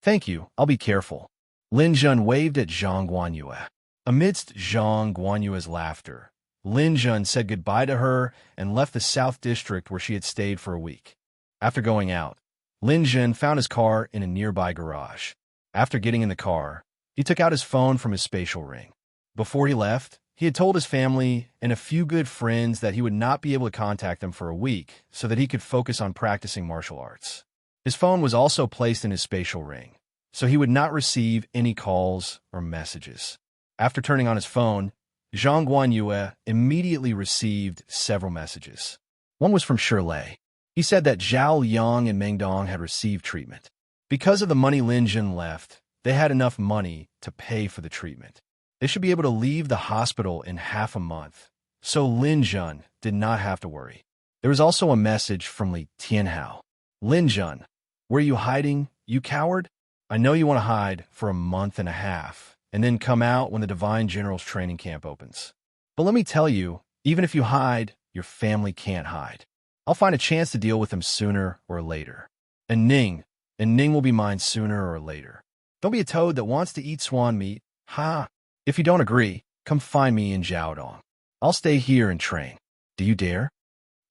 "Thank you, I'll be careful." Lin Jun waved at Zhang Guanyue. Amidst Zhang Guanyue's laughter, Lin Jun said goodbye to her and left the South District where she had stayed for a week. After going out, Lin Jun found his car in a nearby garage. After getting in the car, he took out his phone from his spatial ring. Before he left, he had told his family and a few good friends that he would not be able to contact them for a week so that he could focus on practicing martial arts. His phone was also placed in his spatial ring, so he would not receive any calls or messages. After turning on his phone, Zhang Guanyue immediately received several messages. One was from Shirley. He said that Zhao Yang and Meng Dong had received treatment. Because of the money Lin Jun left, they had enough money to pay for the treatment. They should be able to leave the hospital in half a month, so Lin Jun did not have to worry. There was also a message from Li Tianhao. "Lin Jun, where are you hiding, you coward? I know you want to hide for a month and a half, and then come out when the Divine General's training camp opens. But let me tell you, even if you hide, your family can't hide. I'll find a chance to deal with them sooner or later. And Ning will be mine sooner or later. Don't be a toad that wants to eat swan meat. Ha! If you don't agree, come find me in Jiaodong. I'll stay here and train. Do you dare?"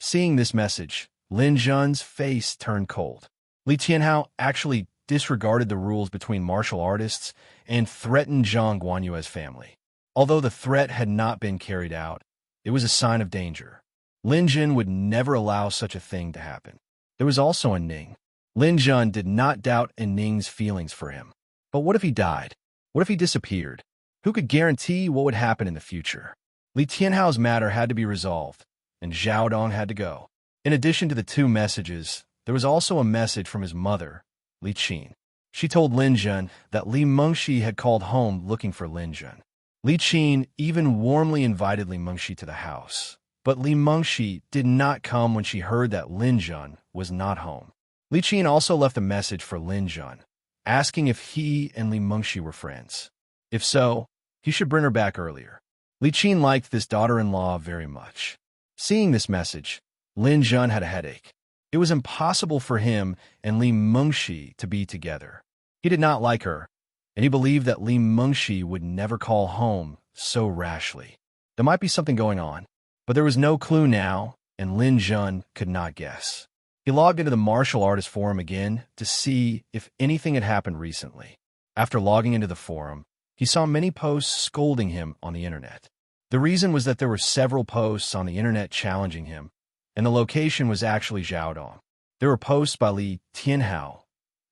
Seeing this message, Lin Jun's face turned cold. Li Tianhao actually disregarded the rules between martial artists and threatened Zhang Guanyue's family. Although the threat had not been carried out, it was a sign of danger. Lin Jun would never allow such a thing to happen. There was also a Ning. Lin Jun did not doubt Ning's feelings for him. But what if he died? What if he disappeared? Who could guarantee what would happen in the future? Li Tianhao's matter had to be resolved, and Jiaodong had to go. In addition to the two messages, there was also a message from his mother, Li Qin. She told Lin Jun that Li Mengxi had called home looking for Lin Jun. Li Qin even warmly invited Li Mengxi to the house, but Li Mengxi did not come when she heard that Lin Jun was not home. Li Qin also left a message for Lin Jun, asking if he and Li Mengxi were friends. If so, he should bring her back earlier. Li Qin liked this daughter-in-law very much. Seeing this message, Lin Jun had a headache. It was impossible for him and Li Mengxi to be together. He did not like her, and he believed that Li Mengxi would never call home so rashly. There might be something going on, but there was no clue now, and Lin Jun could not guess. He logged into the martial artist forum again to see if anything had happened recently. After logging into the forum, he saw many posts scolding him on the internet. The reason was that there were several posts on the internet challenging him, and the location was actually Jiaodong. There were posts by Li Tianhao,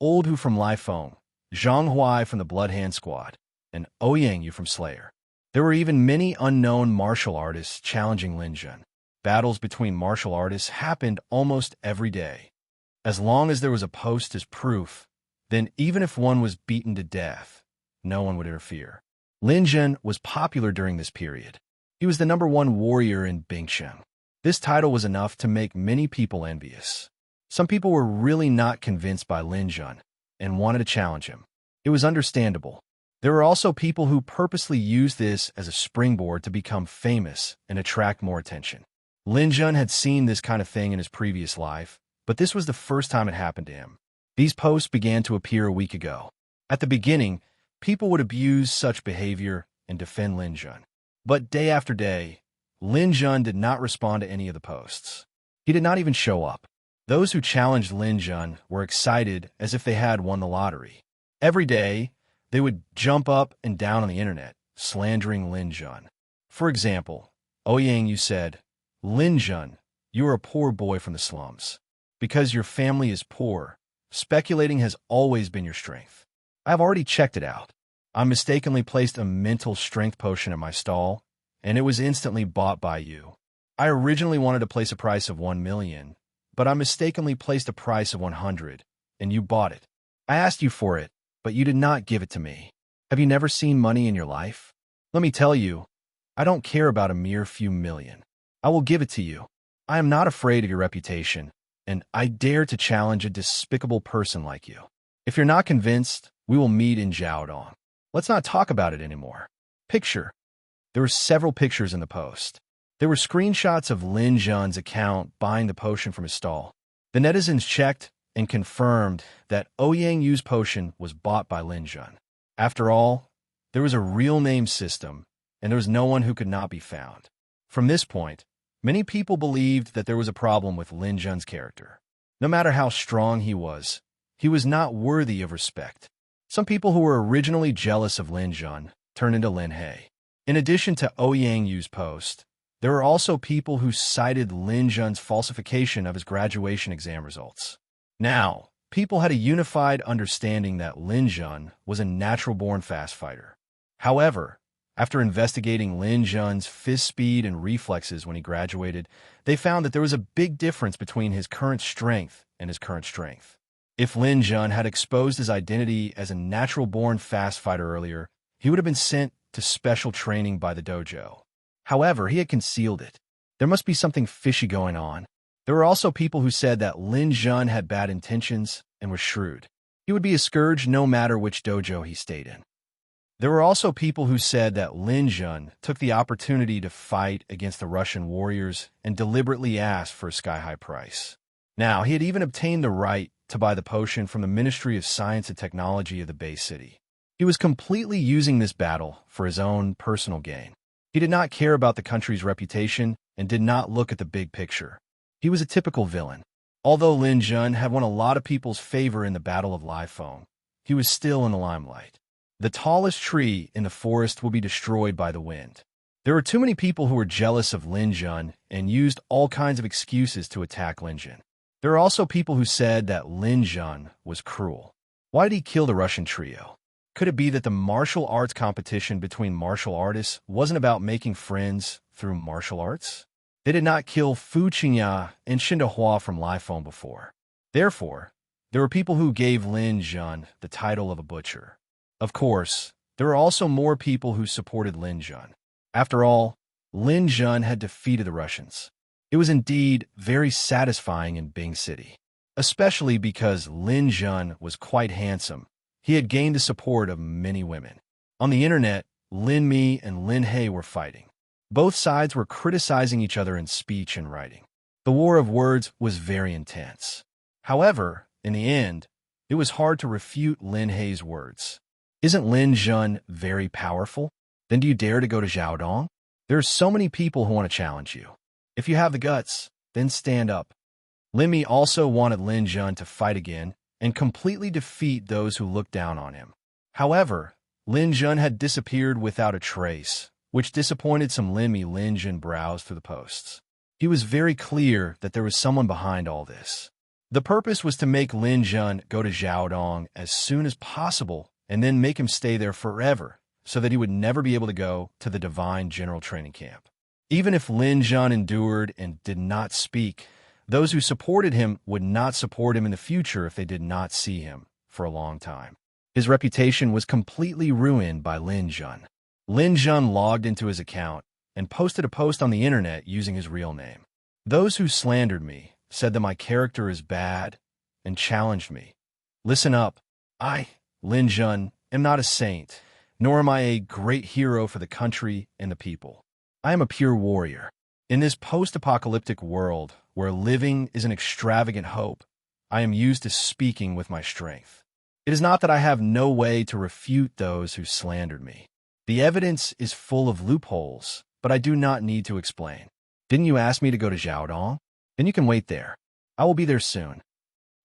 Old Hu from Lifeng, Zhang Huai from the Bloodhand Squad, and Ouyang Yu from Slayer. There were even many unknown martial artists challenging Lin Jun. Battles between martial artists happened almost every day. As long as there was a post as proof, then even if one was beaten to death, no one would interfere. Lin Jun was popular during this period. He was the #1 warrior in Bingsheng. This title was enough to make many people envious. Some people were really not convinced by Lin Jun and wanted to challenge him. It was understandable. There were also people who purposely used this as a springboard to become famous and attract more attention. Lin Jun had seen this kind of thing in his previous life, but this was the first time it happened to him. These posts began to appear a week ago. At the beginning, people would abuse such behavior and defend Lin Jun. But day after day, Lin Jun did not respond to any of the posts. He did not even show up. Those who challenged Lin Jun were excited as if they had won the lottery. Every day, they would jump up and down on the internet, slandering Lin Jun. For example, Ouyang Yu said, "Lin Jun, you are a poor boy from the slums. Because your family is poor, speculating has always been your strength. I've already checked it out. I mistakenly placed a mental strength potion at my stall, and it was instantly bought by you. I originally wanted to place a price of 1 million, but I mistakenly placed a price of 100, and you bought it. I asked you for it, but you did not give it to me. Have you never seen money in your life? Let me tell you, I don't care about a mere few million. I will give it to you. I am not afraid of your reputation, and I dare to challenge a despicable person like you. If you're not convinced, we will meet in Jiaodong. Let's not talk about it anymore." Picture. There were several pictures in the post. There were screenshots of Lin Jun's account buying the potion from his stall. The netizens checked and confirmed that Ouyang Yu's potion was bought by Lin Jun. After all, there was a real name system, and there was no one who could not be found. From this point, many people believed that there was a problem with Lin Jun's character. No matter how strong he was not worthy of respect. Some people who were originally jealous of Lin Jun turned into Lin He. In addition to Ouyang Yu's post, there were also people who cited Lin Jun's falsification of his graduation exam results. Now, people had a unified understanding that Lin Jun was a natural-born fast fighter. However, after investigating Lin Jun's fist speed and reflexes when he graduated, they found that there was a big difference between his current strength and his current strength. If Lin Jun had exposed his identity as a natural-born fast fighter earlier, he would have been sent to special training by the dojo. However, he had concealed it. There must be something fishy going on. There were also people who said that Lin Jun had bad intentions and was shrewd. He would be a scourge no matter which dojo he stayed in. There were also people who said that Lin Jun took the opportunity to fight against the Russian warriors and deliberately asked for a sky-high price. Now, he had even obtained the right to buy the potion from the Ministry of Science and Technology of the Bay City. He was completely using this battle for his own personal gain. He did not care about the country's reputation and did not look at the big picture. He was a typical villain. Although Lin Jun had won a lot of people's favor in the Battle of Lifeng, he was still in the limelight. The tallest tree in the forest will be destroyed by the wind. There were too many people who were jealous of Lin Jun and used all kinds of excuses to attack Lin Jun. There are also people who said that Lin Jun was cruel. Why did he kill the Russian trio? Could it be that the martial arts competition between martial artists wasn't about making friends through martial arts? They did not kill Fu Qingya and Shinda Hua from Lifeng before. Therefore, there were people who gave Lin Jun the title of a butcher. Of course, there were also more people who supported Lin Jun. After all, Lin Jun had defeated the Russians. It was indeed very satisfying in Bing City, especially because Lin Jun was quite handsome. He had gained the support of many women. On the internet, Lin Mi and Lin He were fighting. Both sides were criticizing each other in speech and writing. The war of words was very intense. However, in the end, it was hard to refute Lin He's words. Isn't Lin Jun very powerful? Then do you dare to go to Xiaodong? There are so many people who want to challenge you. If you have the guts, then stand up. Lin Mi also wanted Lin Jun to fight again and completely defeat those who looked down on him. However, Lin Jun had disappeared without a trace, which disappointed some Lin Mi. Lin Jun browsed through the posts. He was very clear that there was someone behind all this. The purpose was to make Lin Jun go to Xiaodong as soon as possible and then make him stay there forever so that he would never be able to go to the Divine General Training Camp. Even if Lin Jun endured and did not speak, those who supported him would not support him in the future if they did not see him for a long time. His reputation was completely ruined by Lin Jun. Lin Jun logged into his account and posted a post on the internet using his real name. Those who slandered me said that my character is bad and challenged me. Listen up. I, Lin Jun, am not a saint, nor am I a great hero for the country and the people. I am a pure warrior. In this post-apocalyptic world where living is an extravagant hope, I am used to speaking with my strength. It is not that I have no way to refute those who slandered me. The evidence is full of loopholes, but I do not need to explain. Didn't you ask me to go to Xiaodong? Then you can wait there. I will be there soon.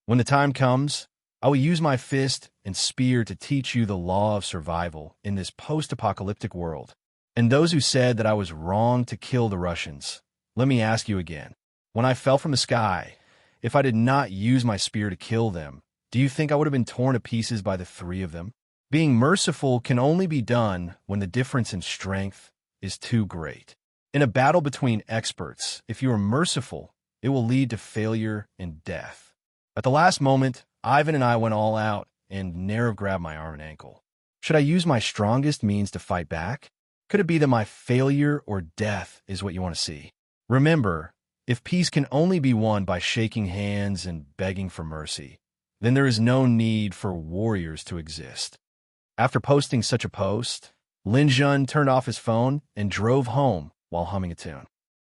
When the time comes, I will use my fist and spear to teach you the law of survival in this post-apocalyptic world. And those who said that I was wrong to kill the Russians, let me ask you again. When I fell from the sky, if I did not use my spear to kill them, do you think I would have been torn to pieces by the three of them? Being merciful can only be done when the difference in strength is too great. In a battle between experts, if you are merciful, it will lead to failure and death. At the last moment, Ivan and I went all out, and Nerv grabbed my arm and ankle. Should I use my strongest means to fight back? Could it be that my failure or death is what you want to see? Remember, if peace can only be won by shaking hands and begging for mercy, then there is no need for warriors to exist. After posting such a post, Lin Jun turned off his phone and drove home while humming a tune.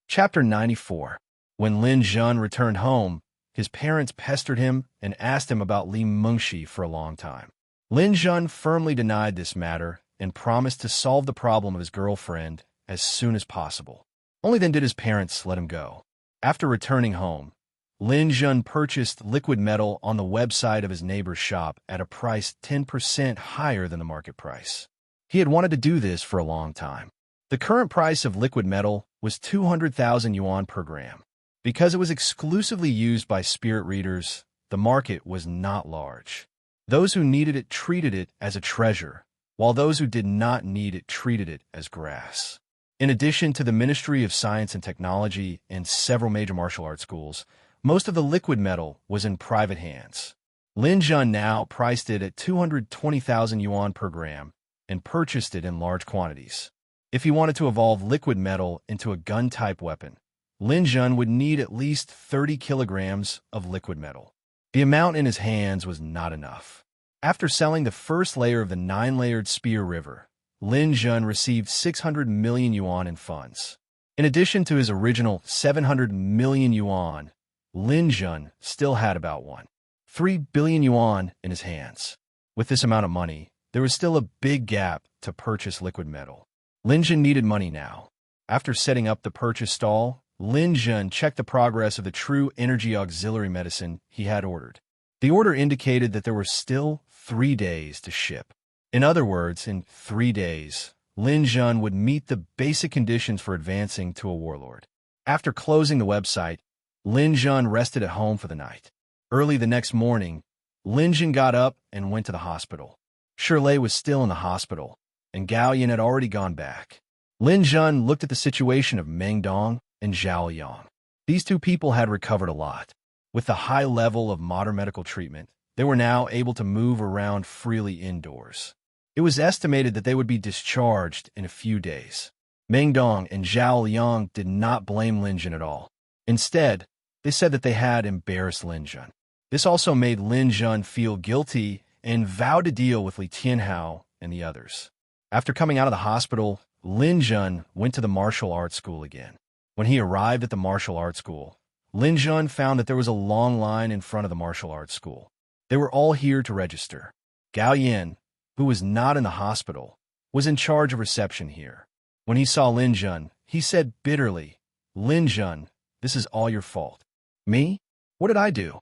Chapter 94. When Lin Jun returned home, his parents pestered him and asked him about Li Mengxi for a long time. Lin Jun firmly denied this matter and promised to solve the problem of his girlfriend as soon as possible. Only then did his parents let him go. After returning home, Lin Jun purchased liquid metal on the website of his neighbor's shop at a price 10% higher than the market price. He had wanted to do this for a long time. The current price of liquid metal was 200,000 yuan per gram. Because it was exclusively used by spirit readers, the market was not large. Those who needed it treated it as a treasure, while those who did not need it treated it as grass. In addition to the Ministry of Science and Technology and several major martial arts schools, most of the liquid metal was in private hands. Lin Jun now priced it at 220,000 yuan per gram and purchased it in large quantities. If he wanted to evolve liquid metal into a gun-type weapon, Lin Jun would need at least 30 kilograms of liquid metal. The amount in his hands was not enough. After selling the first layer of the 9-layered spear river, Lin Jun received 600 million yuan in funds. In addition to his original 700 million yuan, Lin Jun still had about 1.3 billion yuan in his hands. With this amount of money, there was still a big gap to purchase liquid metal. Lin Jun needed money now. After setting up the purchase stall, Lin Jun checked the progress of the true energy auxiliary medicine he had ordered. The order indicated that there were still 3 days to ship. In other words, in 3 days, Lin Jun would meet the basic conditions for advancing to a warlord. After closing the website, Lin Jun rested at home for the night. Early the next morning, Lin Jun got up and went to the hospital. Shirley was still in the hospital, and Gao Yin had already gone back. Lin Jun looked at the situation of Meng Dong and Zhao Yang. These two people had recovered a lot. With the high level of modern medical treatment, they were now able to move around freely indoors. It was estimated that they would be discharged in a few days. Meng Dong and Zhao Liang did not blame Lin Jun at all. Instead, they said that they had embarrassed Lin Jun. This also made Lin Jun feel guilty and vowed to deal with Li Tianhao and the others. After coming out of the hospital, Lin Jun went to the martial arts school again. When he arrived at the martial arts school, Lin Jun found that there was a long line in front of the martial arts school. They were all here to register. Gao Yin, who was not in the hospital, was in charge of reception here. When he saw Lin Jun, he said bitterly, "Lin Jun, this is all your fault." "Me? What did I do?"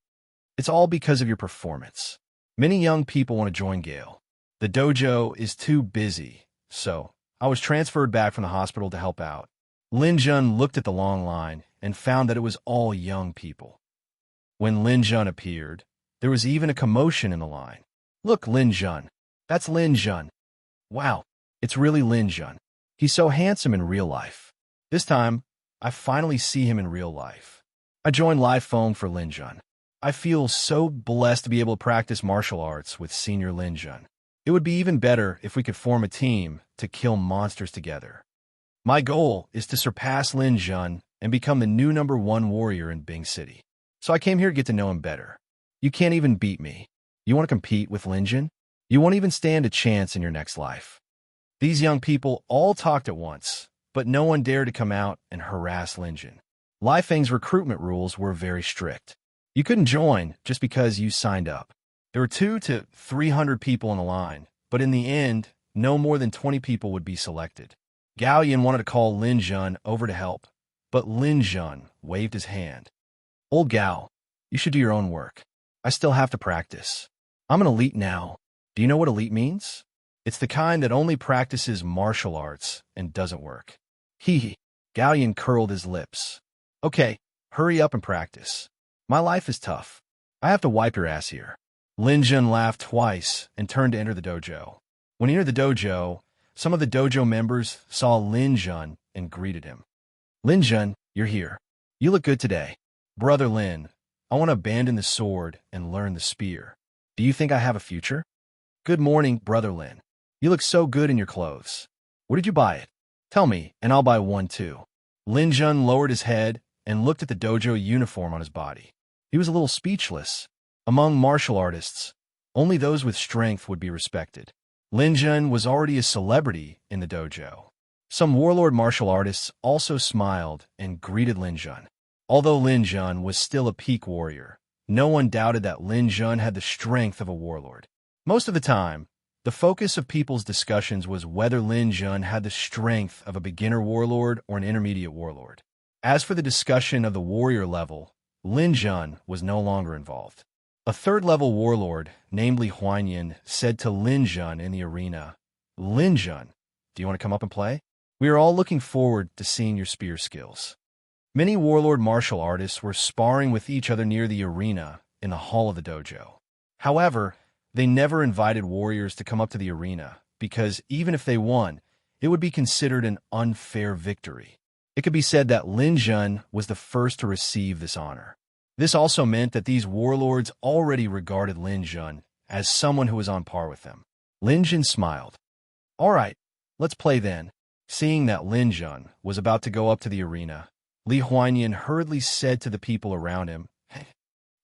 "It's all because of your performance. Many young people want to join Gale. The dojo is too busy, so I was transferred back from the hospital to help out." Lin Jun looked at the long line and found that it was all young people. When Lin Jun appeared, there was even a commotion in the line. "Look, Lin Jun. That's Lin Jun. Wow, it's really Lin Jun. He's so handsome in real life. This time, I finally see him in real life." I joined live phone for Lin Jun. I feel so blessed to be able to practice martial arts with senior Lin Jun. It would be even better if we could form a team to kill monsters together. My goal is to surpass Lin Jun and become the new #1 warrior in Bing City. So I came here to get to know him better. You can't even beat me. You want to compete with Lin Jun? You won't even stand a chance in your next life. These young people all talked at once, but no one dared to come out and harass Lin Jun. Lai Feng's recruitment rules were very strict. You couldn't join just because you signed up. There were 200 to 300 people in the line, but in the end, no more than 20 people would be selected. Gao Yin wanted to call Lin Jun over to help, but Lin Jun waved his hand. "Old Gao, you should do your own work. I still have to practice. I'm an elite now. Do you know what elite means? It's the kind that only practices martial arts and doesn't work." Hee. Gao Yin curled his lips. "Okay, hurry up and practice. My life is tough. I have to wipe your ass here." Lin Jun laughed twice and turned to enter the dojo. When he entered the dojo, some of the dojo members saw Lin Jun and greeted him. "Lin Jun, you're here. You look good today. Brother Lin, I want to abandon the sword and learn the spear. Do you think I have a future?" "Good morning, Brother Lin. You look so good in your clothes. Where did you buy it? Tell me, and I'll buy one too." Lin Jun lowered his head and looked at the dojo uniform on his body. He was a little speechless. Among martial artists, only those with strength would be respected. Lin Jun was already a celebrity in the dojo. Some warlord martial artists also smiled and greeted Lin Jun. Although Lin Jun was still a peak warrior, no one doubted that Lin Jun had the strength of a warlord. Most of the time, the focus of people's discussions was whether Lin Jun had the strength of a beginner warlord or an intermediate warlord. As for the discussion of the warrior level, Lin Jun was no longer involved. A third-level warlord, named Li Huanyan, said to Lin Jun in the arena, "Lin Jun, do you want to come up and play? We are all looking forward to seeing your spear skills." Many warlord martial artists were sparring with each other near the arena in the hall of the dojo. However, they never invited warriors to come up to the arena because even if they won, it would be considered an unfair victory. It could be said that Lin Jun was the first to receive this honor. This also meant that these warlords already regarded Lin Jun as someone who was on par with them. Lin Jun smiled. "All right, let's play then." Seeing that Lin Jun was about to go up to the arena, Li Huanyan hurriedly said to the people around him, "Hey,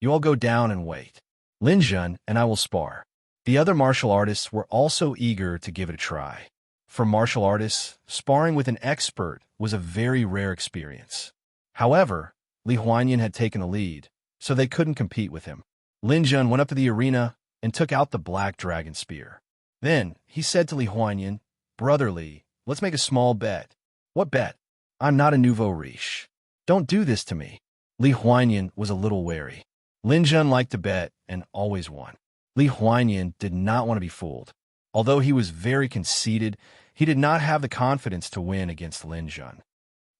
you all go down and wait. Lin Jun and I will spar." The other martial artists were also eager to give it a try. For martial artists, sparring with an expert was a very rare experience. However, Li Huanyan had taken the lead, so they couldn't compete with him. Lin Jun went up to the arena and took out the black dragon spear. Then he said to Li Huanyan, "Brother Li, let's make a small bet." "What bet?" "I'm not a nouveau riche. Don't do this to me." Li Huanyan was a little wary. Lin Jun liked to bet and always won. Li Huanyan did not want to be fooled. Although he was very conceited, he did not have the confidence to win against Lin Jun.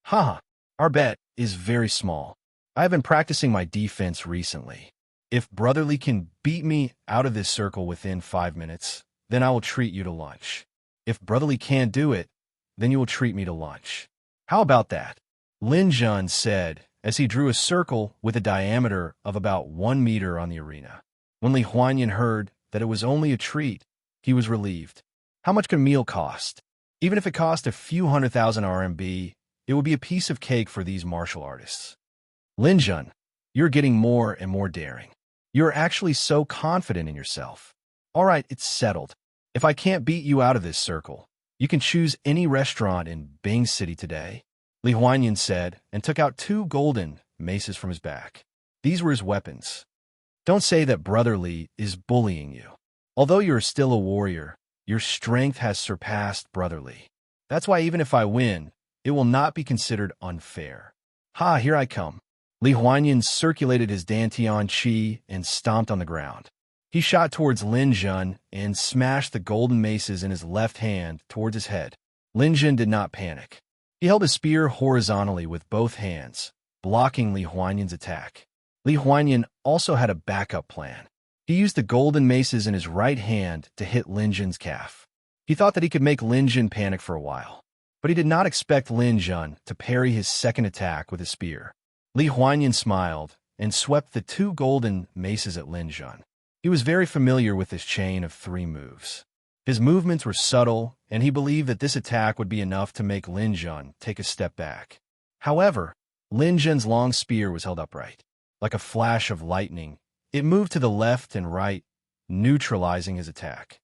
"Haha, our bet is very small. I have been practicing my defense recently. If Brother Li can beat me out of this circle within 5 minutes, then I will treat you to lunch. If Brother Li can't do it, then you will treat me to lunch. How about that?" Lin Jun said as he drew a circle with a diameter of about 1 meter on the arena. When Li Huanyan heard that it was only a treat, he was relieved. How much could a meal cost? Even if it cost a few 100,000 RMB, it would be a piece of cake for these martial artists. Lin Jun, you're getting more and more daring. You're actually so confident in yourself. All right, it's settled. If I can't beat you out of this circle, you can choose any restaurant in Bing City today, Li Huanyan said, and took out 2 golden maces from his back. These were his weapons. Don't say that Brother Li is bullying you. Although you're still a warrior, your strength has surpassed Brother Li. That's why even if I win, it will not be considered unfair. Ha, here I come. Li Huanyan circulated his Dantian Qi and stomped on the ground. He shot towards Lin Jun and smashed the golden maces in his left hand towards his head. Lin Jun did not panic. He held his spear horizontally with both hands, blocking Li Huanyan's attack. Li Huanyan also had a backup plan. He used the golden maces in his right hand to hit Lin Jun's calf. He thought that he could make Lin Jun panic for a while, but he did not expect Lin Jun to parry his second attack with a spear. Li Huanyan smiled and swept the 2 golden maces at Lin Jun. He was very familiar with this chain of 3 moves. His movements were subtle, and he believed that this attack would be enough to make Lin Jun take a step back. However, Lin Jun's long spear was held upright. Like a flash of lightning, it moved to the left and right, neutralizing his attack.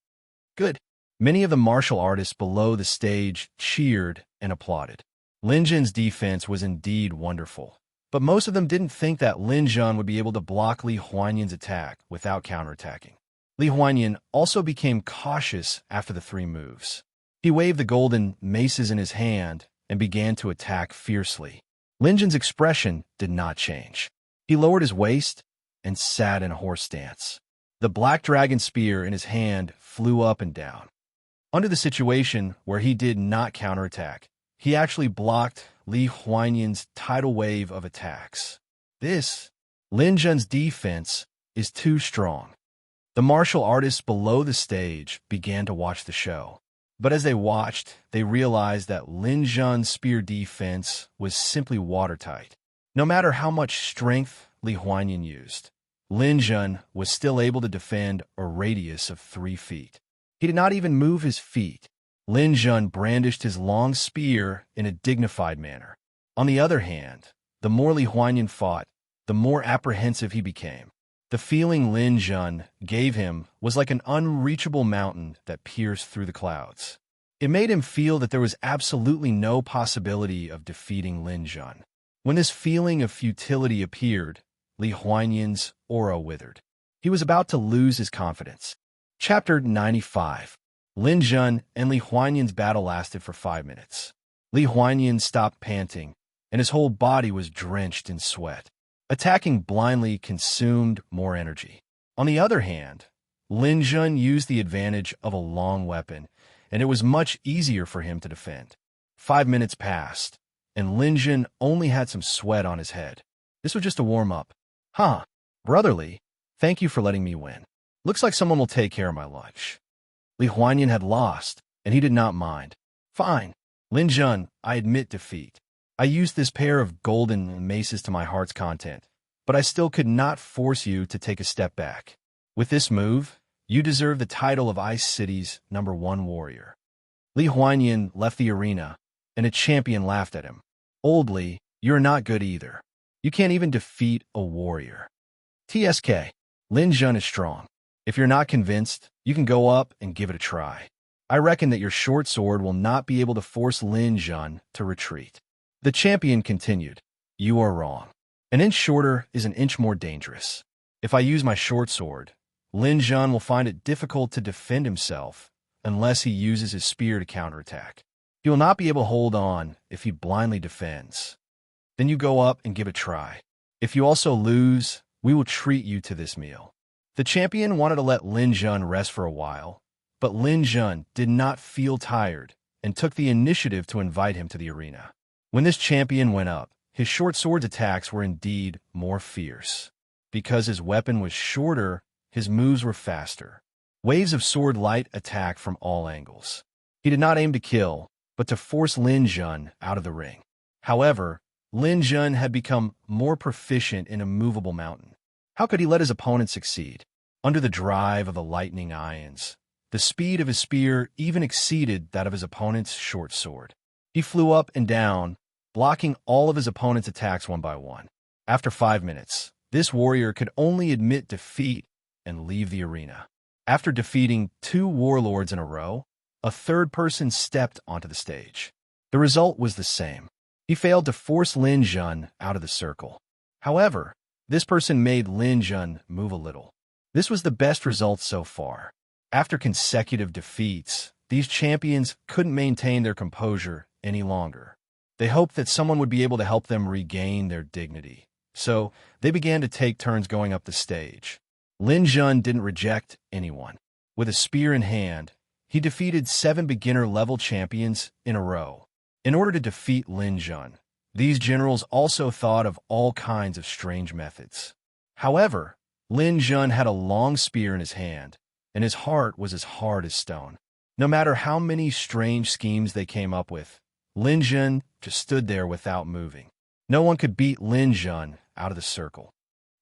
Good. Many of the martial artists below the stage cheered and applauded. Lin Jun's defense was indeed wonderful, but most of them didn't think that Lin Jun would be able to block Li Huanyan's attack without counterattacking. Li Huanyan also became cautious after the 3 moves. He waved the golden maces in his hand and began to attack fiercely. Lin Jun's expression did not change. He lowered his waist and sat in a horse stance. The black dragon spear in his hand flew up and down. Under the situation where he did not counterattack, he actually blocked Li Huanyan's tidal wave of attacks. Lin Jun's defense is too strong. The martial artists below the stage began to watch the show. But as they watched, they realized that Lin Jun's spear defense was simply watertight. No matter how much strength Li Huanyan used, Lin Jun was still able to defend a radius of 3 feet. He did not even move his feet. Lin Jun brandished his long spear in a dignified manner. On the other hand, the more Li Huanyan fought, the more apprehensive he became. The feeling Lin Jun gave him was like an unreachable mountain that pierced through the clouds. It made him feel that there was absolutely no possibility of defeating Lin Jun. When this feeling of futility appeared, Li Huanyan's aura withered. He was about to lose his confidence. Chapter 95. Lin Jun and Li Huanyan's battle lasted for 5 minutes. Li Huanyan stopped panting, and his whole body was drenched in sweat. Attacking blindly consumed more energy. On the other hand, Lin Jun used the advantage of a long weapon, and it was much easier for him to defend. 5 minutes passed, and Lin Jun only had some sweat on his head. This was just a warm-up. Huh, Brother Li, thank you for letting me win. Looks like someone will take care of my lunch. Li Huanyan had lost, and he did not mind. Fine. Lin Jun, I admit defeat. I used this pair of golden maces to my heart's content, but I still could not force you to take a step back. With this move, you deserve the title of Ice City's #1 warrior. Li Huanyan left the arena, and a champion laughed at him. Old Li, you're not good either. You can't even defeat a warrior. TSK, Lin Jun is strong. If you're not convinced, you can go up and give it a try. I reckon that your short sword will not be able to force Lin Jun to retreat. The champion continued. You are wrong. An inch shorter is an inch more dangerous. If I use my short sword, Lin Jun will find it difficult to defend himself unless he uses his spear to counterattack. He will not be able to hold on if he blindly defends. Then you go up and give it a try. If you also lose, we will treat you to this meal. The champion wanted to let Lin Jun rest for a while, but Lin Jun did not feel tired and took the initiative to invite him to the arena. When this champion went up, his short sword's attacks were indeed more fierce. Because his weapon was shorter, his moves were faster. Waves of sword light attack from all angles. He did not aim to kill, but to force Lin Jun out of the ring. However, Lin Jun had become more proficient in a movable mountain. How could he let his opponent succeed? Under the drive of the lightning ions, the speed of his spear even exceeded that of his opponent's short sword. He flew up and down, blocking all of his opponent's attacks one by one. After 5 minutes, this warrior could only admit defeat and leave the arena. After defeating 2 warlords in a row, a third person stepped onto the stage. The result was the same. He failed to force Lin Jun out of the circle. However, this person made Lin Jun move a little. This was the best result so far. After consecutive defeats, these champions couldn't maintain their composure any longer. They hoped that someone would be able to help them regain their dignity. So, they began to take turns going up the stage. Lin Jun didn't reject anyone. With a spear in hand, he defeated 7 beginner-level champions in a row. In order to defeat Lin Jun, these generals also thought of all kinds of strange methods. However, Lin Jun had a long spear in his hand, and his heart was as hard as stone. No matter how many strange schemes they came up with, Lin Jun just stood there without moving. No one could beat Lin Jun out of the circle.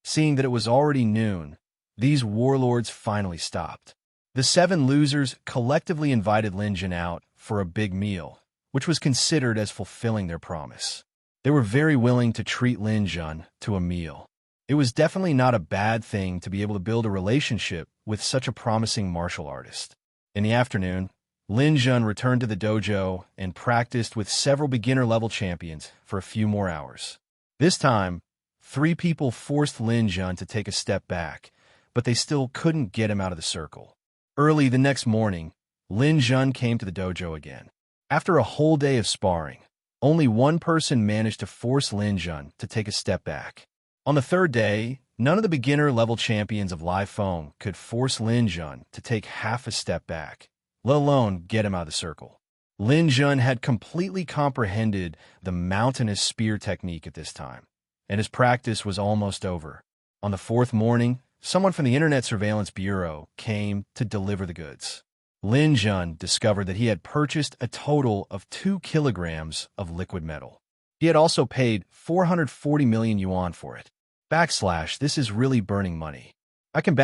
Seeing that it was already noon, these warlords finally stopped. The 7 losers collectively invited Lin Jun out for a big meal, which was considered as fulfilling their promise. They were very willing to treat Lin Jun to a meal. It was definitely not a bad thing to be able to build a relationship with such a promising martial artist. In the afternoon, Lin Jun returned to the dojo and practiced with several beginner-level champions for a few more hours. This time, 3 people forced Lin Jun to take a step back, but they still couldn't get him out of the circle. Early the next morning, Lin Jun came to the dojo again. After a whole day of sparring, only one person managed to force Lin Jun to take a step back. On the 3rd day, none of the beginner-level champions of Live Phone could force Lin Jun to take half a step back, let alone get him out of the circle. Lin Jun had completely comprehended the mountainous spear technique at this time, and his practice was almost over. On the 4th morning, someone from the Internet Surveillance Bureau came to deliver the goods. Lin Jun discovered that he had purchased a total of 2 kilograms of liquid metal. He had also paid 440 million yuan for it. This is really burning money. I can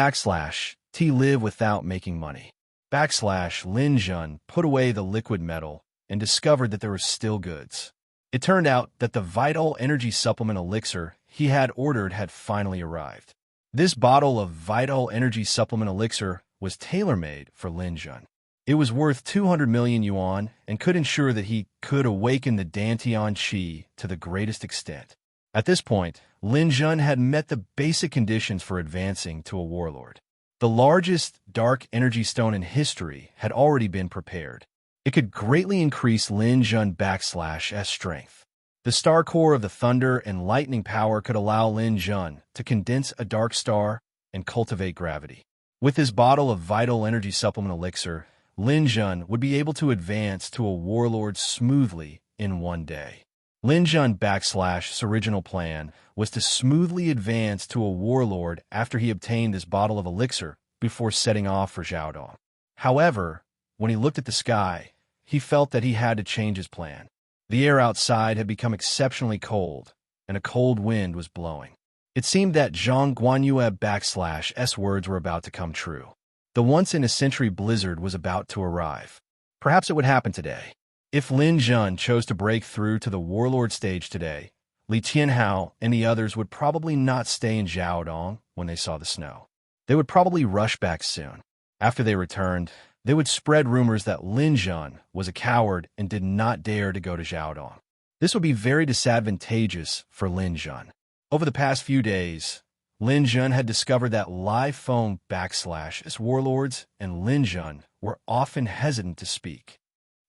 T live without making money. Lin Jun put away the liquid metal and discovered that there were still goods. It turned out that the vital energy supplement elixir he had ordered had finally arrived. This bottle of vital energy supplement elixir was tailor-made for Lin Jun. It was worth 200 million yuan and could ensure that he could awaken the Dantian Qi to the greatest extent. At this point, Lin Jun had met the basic conditions for advancing to a warlord. The largest dark energy stone in history had already been prepared. It could greatly increase Lin Jun /S strength. The star core of the thunder and lightning power could allow Lin Jun to condense a dark star and cultivate gravity. With his bottle of vital energy supplement elixir, Lin Jun would be able to advance to a warlord smoothly in one day. Lin Jun /'s original plan was to smoothly advance to a warlord after he obtained this bottle of elixir before setting off for Jiaodong. However, when he looked at the sky, he felt that he had to change his plan. The air outside had become exceptionally cold, and a cold wind was blowing. It seemed that Zhang Guanyue /'s words were about to come true. The once-in-a-century blizzard was about to arrive. Perhaps it would happen today. If Lin Jun chose to break through to the warlord stage today, Li Tianhao and the others would probably not stay in Jiaodong when they saw the snow. They would probably rush back soon. After they returned, they would spread rumors that Lin Jun was a coward and did not dare to go to Jiaodong. This would be very disadvantageous for Lin Jun. Over the past few days, Lin Jun had discovered that Live Phone /s warlords and Lin Jun were often hesitant to speak.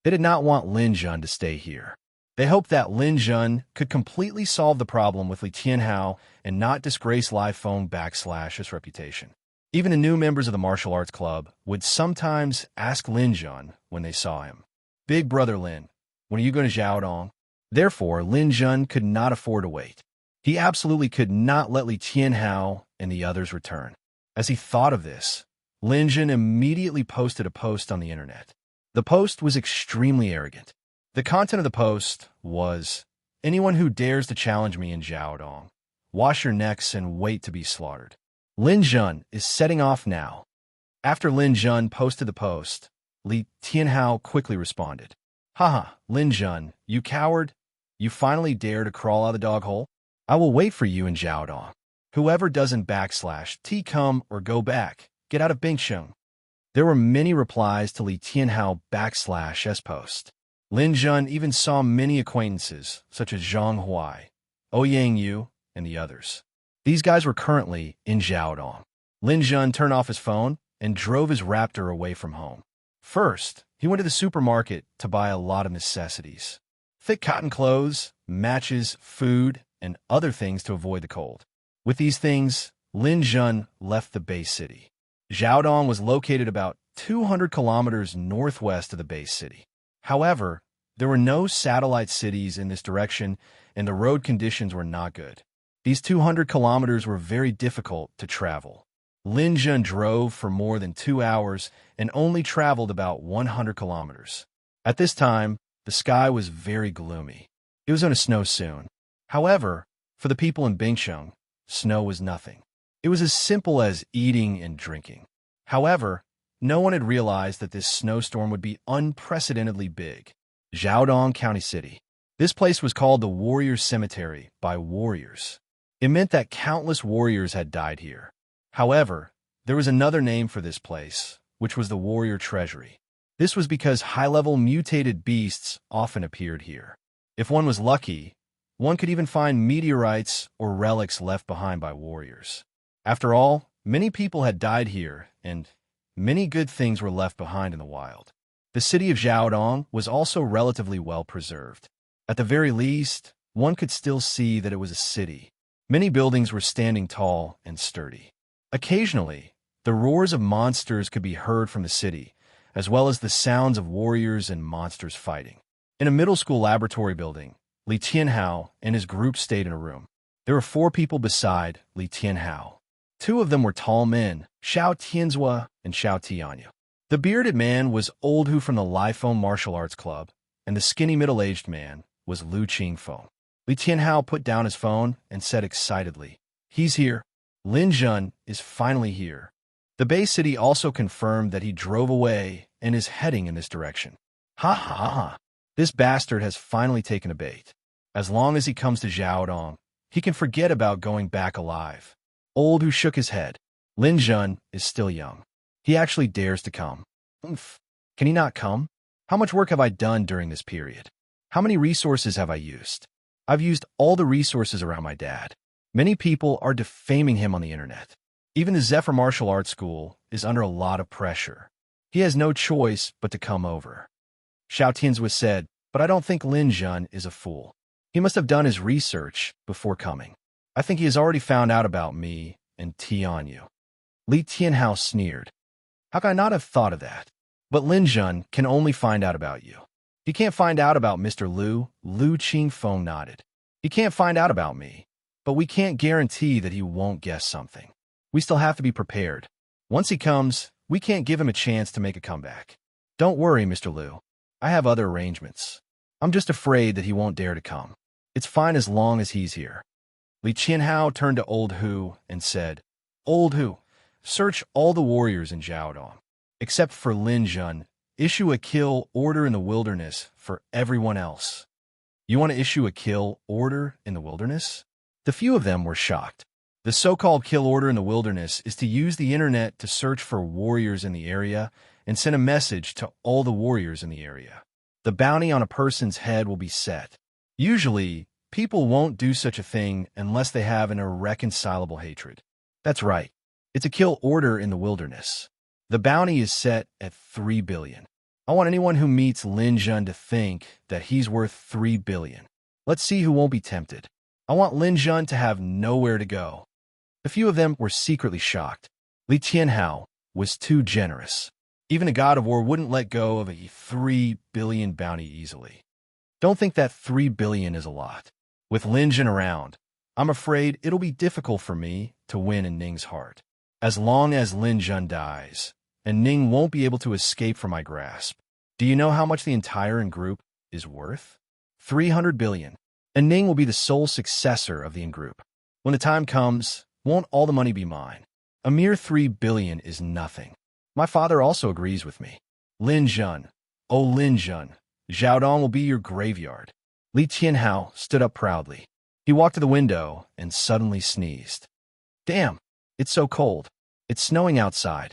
They did not want Lin Jun to stay here. They hoped that Lin Jun could completely solve the problem with Li Tianhao and not disgrace Live Phone /s reputation. Even the new members of the martial arts club would sometimes ask Lin Jun when they saw him, "Big brother Lin, when are you going to Jiaodong?" Therefore, Lin Jun could not afford to wait. He absolutely could not let Li Tianhao and the others return. As he thought of this, Lin Jun immediately posted a post on the internet. The post was extremely arrogant. The content of the post was, anyone who dares to challenge me in Jiaodong, wash your necks and wait to be slaughtered. Lin Jun is setting off now. After Lin Jun posted the post, Li Tianhao quickly responded. Haha, Lin Jun, you coward. You finally dare to crawl out of the dog hole? I will wait for you in Jiaodong. Whoever doesn't /T come or go back, get out of Bingsheng. There were many replies to Li Tianhao /S post. Lin Jun even saw many acquaintances, such as Zhang Huai, Ouyang Yu, and the others. These guys were currently in Jiaodong. Lin Jun turned off his phone and drove his Raptor away from home. First, he went to the supermarket to buy a lot of necessities. Thick cotton clothes, matches, food, and other things to avoid the cold. With these things, Lin Jun left the base city. Jiaodong was located about 200 kilometers northwest of the base city. However, there were no satellite cities in this direction, and the road conditions were not good. These 200 kilometers were very difficult to travel. Lin Jun drove for more than 2 hours and only traveled about 100 kilometers. At this time, the sky was very gloomy. It was going to snow soon. However, for the people in Bingsheng, snow was nothing. It was as simple as eating and drinking. However, no one had realized that this snowstorm would be unprecedentedly big. Jiaodong County City. This place was called the Warriors Cemetery by warriors. It meant that countless warriors had died here. However, there was another name for this place, which was the Warrior Treasury. This was because high-level mutated beasts often appeared here. If one was lucky, one could even find meteorites or relics left behind by warriors. After all, many people had died here, and many good things were left behind in the wild. The city of Jiaodong was also relatively well preserved. At the very least, one could still see that it was a city. Many buildings were standing tall and sturdy. Occasionally, the roars of monsters could be heard from the city, as well as the sounds of warriors and monsters fighting. In a middle school laboratory building, Li Tianhao and his group stayed in a room. There were 4 people beside Li Tianhao. 2 of them were tall men, Xiao Tianzhua and Xiao Tianyu. The bearded man was Old Hu from the Lifeng Martial Arts Club, and the skinny middle-aged man was Lu Qingfeng. Li Tianhao put down his phone and said excitedly, "He's here. Lin Jun is finally here." The Bay City also confirmed that he drove away and is heading in this direction. Ha ha ha. This bastard has finally taken a bait. As long as he comes to Jiaodong, he can forget about going back alive. Old Hu shook his head. Lin Jun is still young. He actually dares to come. Oomph. Can he not come? How much work have I done during this period? How many resources have I used? I've used all the resources around my dad. Many people are defaming him on the internet. Even the Zephyr Martial Arts School is under a lot of pressure. He has no choice but to come over. Xiao Tianzhua said, but I don't think Lin Jun is a fool. He must have done his research before coming. I think he has already found out about me and Tianyu. Li Tianhao sneered. How could I not have thought of that? But Lin Jun can only find out about you. He can't find out about Mr. Lu Qingfeng nodded. He can't find out about me, but we can't guarantee that he won't guess something. We still have to be prepared. Once he comes, we can't give him a chance to make a comeback. Don't worry, Mr. Lu. I have other arrangements. I'm just afraid that he won't dare to come. It's fine as long as he's here. Li Tianhao turned to Old Hu and said, Old Hu, search all the warriors in Jiaodong. Except for Lin Jun, issue a kill order in the wilderness for everyone else. You want to issue a kill order in the wilderness? The few of them were shocked. The so-called kill order in the wilderness is to use the internet to search for warriors in the area and send a message to all the warriors in the area. The bounty on a person's head will be set. Usually, people won't do such a thing unless they have an irreconcilable hatred. That's right. It's a kill order in the wilderness. The bounty is set at 3 billion. I want anyone who meets Lin Jun to think that he's worth 3 billion. Let's see who won't be tempted. I want Lin Jun to have nowhere to go. A few of them were secretly shocked. Li Tianhao was too generous. Even a god of war wouldn't let go of a 3 billion bounty easily. Don't think that 3 billion is a lot. With Lin Jun around, I'm afraid it'll be difficult for me to win in Ning's heart. As long as Lin Jun dies, and Ning won't be able to escape from my grasp. Do you know how much the entire group is worth? 300 billion. and Ning will be the sole successor of the In group. When the time comes, won't all the money be mine? A mere 3 billion is nothing. My father also agrees with me. Lin Jun, oh Lin Jun, Xiaodong will be your graveyard. Li Tianhao stood up proudly. He walked to the window and suddenly sneezed. Damn, it's so cold. It's snowing outside.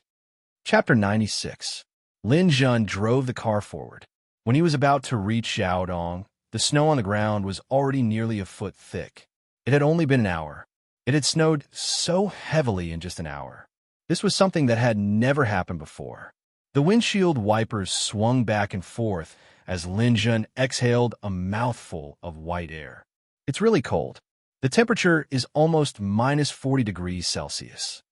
Chapter 96. Lin Jun drove the car forward. When he was about to reach Xiaodong, the snow on the ground was already nearly a foot thick. It had only been an hour. It had snowed so heavily in just an hour. This was something that had never happened before. The windshield wipers swung back and forth as Lin Jun exhaled a mouthful of white air. It's really cold. The temperature is almost minus 40 degrees Celsius.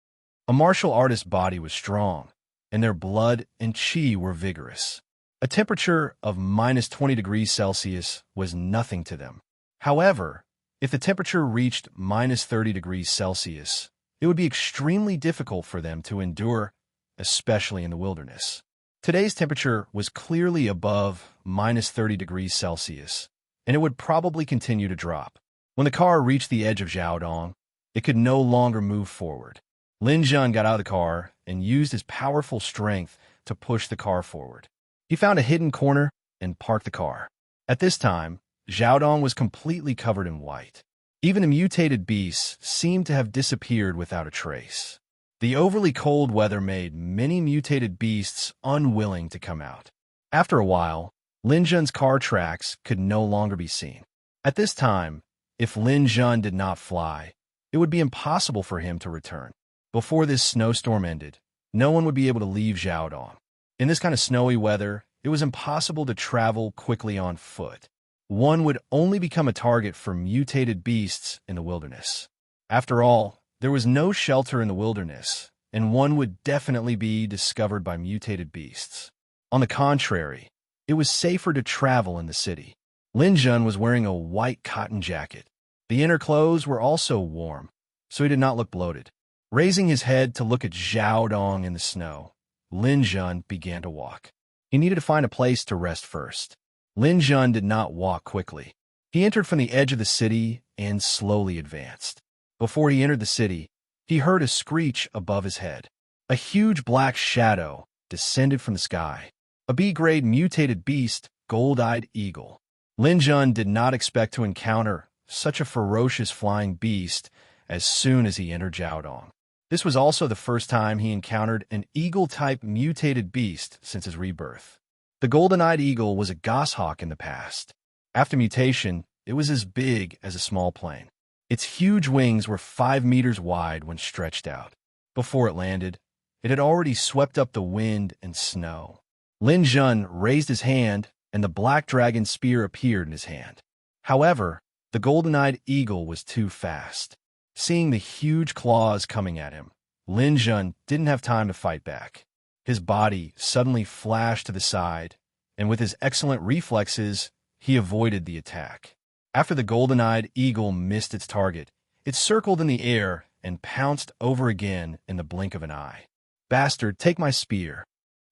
A martial artist's body was strong, and their blood and qi were vigorous. A temperature of minus 20 degrees Celsius was nothing to them. However, if the temperature reached minus 30 degrees Celsius, it would be extremely difficult for them to endure, especially in the wilderness. Today's temperature was clearly above minus 30 degrees Celsius, and it would probably continue to drop. When the car reached the edge of Xiaodong, it could no longer move forward. Lin Jun got out of the car and used his powerful strength to push the car forward. He found a hidden corner and parked the car. At this time, Xiaodong was completely covered in white. Even the mutated beasts seemed to have disappeared without a trace. The overly cold weather made many mutated beasts unwilling to come out. After a while, Lin Jun's car tracks could no longer be seen. At this time, if Lin Jun did not fly, it would be impossible for him to return. Before this snowstorm ended, no one would be able to leave Xiaodong. In this kind of snowy weather, it was impossible to travel quickly on foot. One would only become a target for mutated beasts in the wilderness. After all, there was no shelter in the wilderness, and one would definitely be discovered by mutated beasts. On the contrary, it was safer to travel in the city. Lin Jun was wearing a white cotton jacket. The inner clothes were also warm, so he did not look bloated. Raising his head to look at Xiaodong in the snow, Lin Jun began to walk. He needed to find a place to rest first. Lin Jun did not walk quickly. He entered from the edge of the city and slowly advanced. Before he entered the city, he heard a screech above his head. A huge black shadow descended from the sky. A B-grade mutated beast, gold-eyed eagle. Lin Jun did not expect to encounter such a ferocious flying beast as soon as he entered Xiaodong. This was also the first time he encountered an eagle-type mutated beast since his rebirth. The golden-eyed eagle was a goshawk in the past. After mutation, it was as big as a small plane. Its huge wings were 5 meters wide when stretched out. Before it landed, it had already swept up the wind and snow. Lin Jun raised his hand, and the black dragon spear appeared in his hand. However, the golden-eyed eagle was too fast. Seeing the huge claws coming at him, Lin Jun didn't have time to fight back. His body suddenly flashed to the side, and with his excellent reflexes, he avoided the attack. After the golden-eyed eagle missed its target, it circled in the air and pounced over again in the blink of an eye. Bastard, take my spear.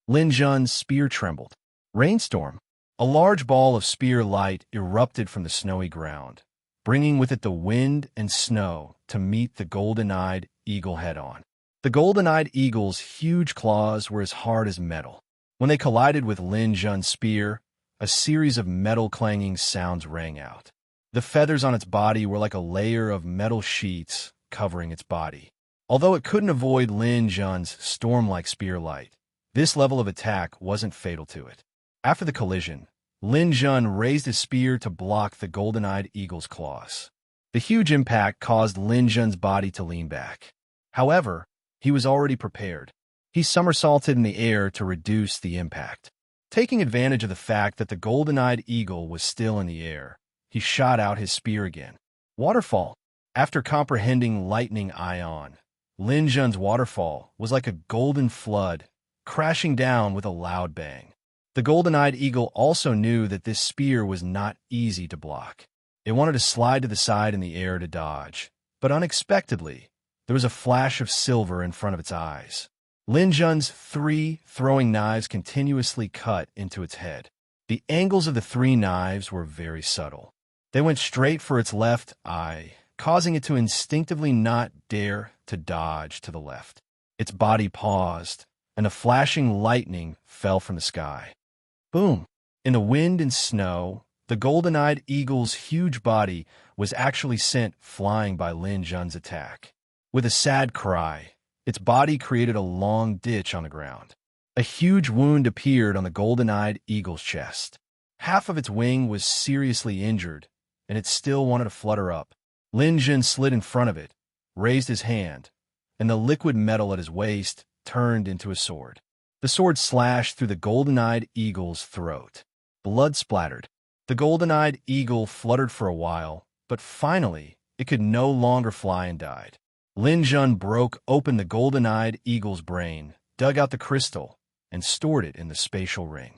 Lin Jun's spear trembled. Rainstorm. A large ball of spear light erupted from the snowy ground, bringing with it the wind and snow to meet the golden-eyed eagle head-on. The golden-eyed eagle's huge claws were as hard as metal. When they collided with Lin Jun's spear, a series of metal-clanging sounds rang out. The feathers on its body were like a layer of metal sheets covering its body. Although it couldn't avoid Lin Jun's storm-like spear light, this level of attack wasn't fatal to it. After the collision, Lin Jun raised his spear to block the golden-eyed eagle's claws. The huge impact caused Lin Jun's body to lean back. However, he was already prepared. He somersaulted in the air to reduce the impact. Taking advantage of the fact that the golden-eyed eagle was still in the air, he shot out his spear again. Waterfall. After comprehending lightning ion, Lin Jun's waterfall was like a golden flood, crashing down with a loud bang. The golden-eyed eagle also knew that this spear was not easy to block. It wanted to slide to the side in the air to dodge, but unexpectedly, there was a flash of silver in front of its eyes. Lin Jun's 3 throwing knives continuously cut into its head. The angles of the 3 knives were very subtle. They went straight for its left eye, causing it to instinctively not dare to dodge to the left. Its body paused, and a flashing lightning fell from the sky. Boom! In the wind and snow, the golden-eyed eagle's huge body was actually sent flying by Lin Jun's attack. With a sad cry, its body created a long ditch on the ground. A huge wound appeared on the golden-eyed eagle's chest. Half of its wing was seriously injured, and it still wanted to flutter up. Lin Jun slid in front of it, raised his hand, and the liquid metal at his waist turned into a sword. The sword slashed through the golden-eyed eagle's throat. Blood splattered. The golden-eyed eagle fluttered for a while, but finally it could no longer fly and died. Lin Jun broke open the golden-eyed eagle's brain, dug out the crystal, and stored it in the spatial ring.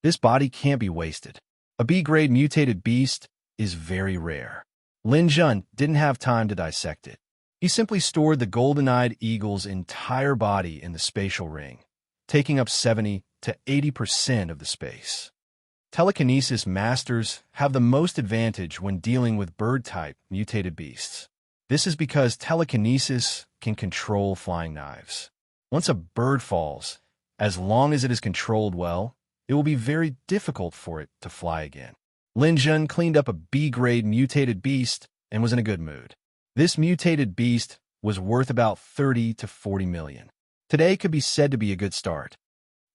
This body can't be wasted. A B-grade mutated beast is very rare. Lin Jun didn't have time to dissect it. He simply stored the golden-eyed eagle's entire body in the spatial ring, taking up 70 to 80% of the space. Telekinesis masters have the most advantage when dealing with bird-type mutated beasts. This is because telekinesis can control flying knives. Once a bird falls, as long as it is controlled well, it will be very difficult for it to fly again. Lin Jun cleaned up a B-grade mutated beast and was in a good mood. This mutated beast was worth about 30 to 40 million. Today could be said to be a good start.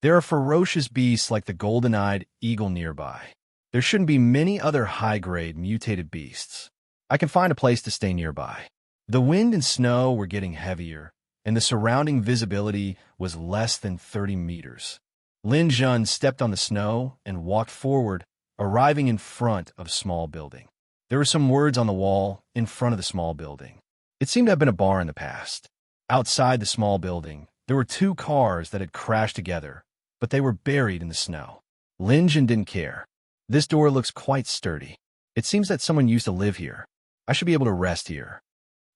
There are ferocious beasts like the golden-eyed eagle nearby. There shouldn't be many other high-grade mutated beasts. I can find a place to stay nearby. The wind and snow were getting heavier, and the surrounding visibility was less than 30 meters. Lin Jun stepped on the snow and walked forward, arriving in front of a small building. There were some words on the wall in front of the small building. It seemed to have been a bar in the past. Outside the small building, there were two cars that had crashed together, but they were buried in the snow. Lin Jun didn't care. This door looks quite sturdy. It seems that someone used to live here. I should be able to rest here.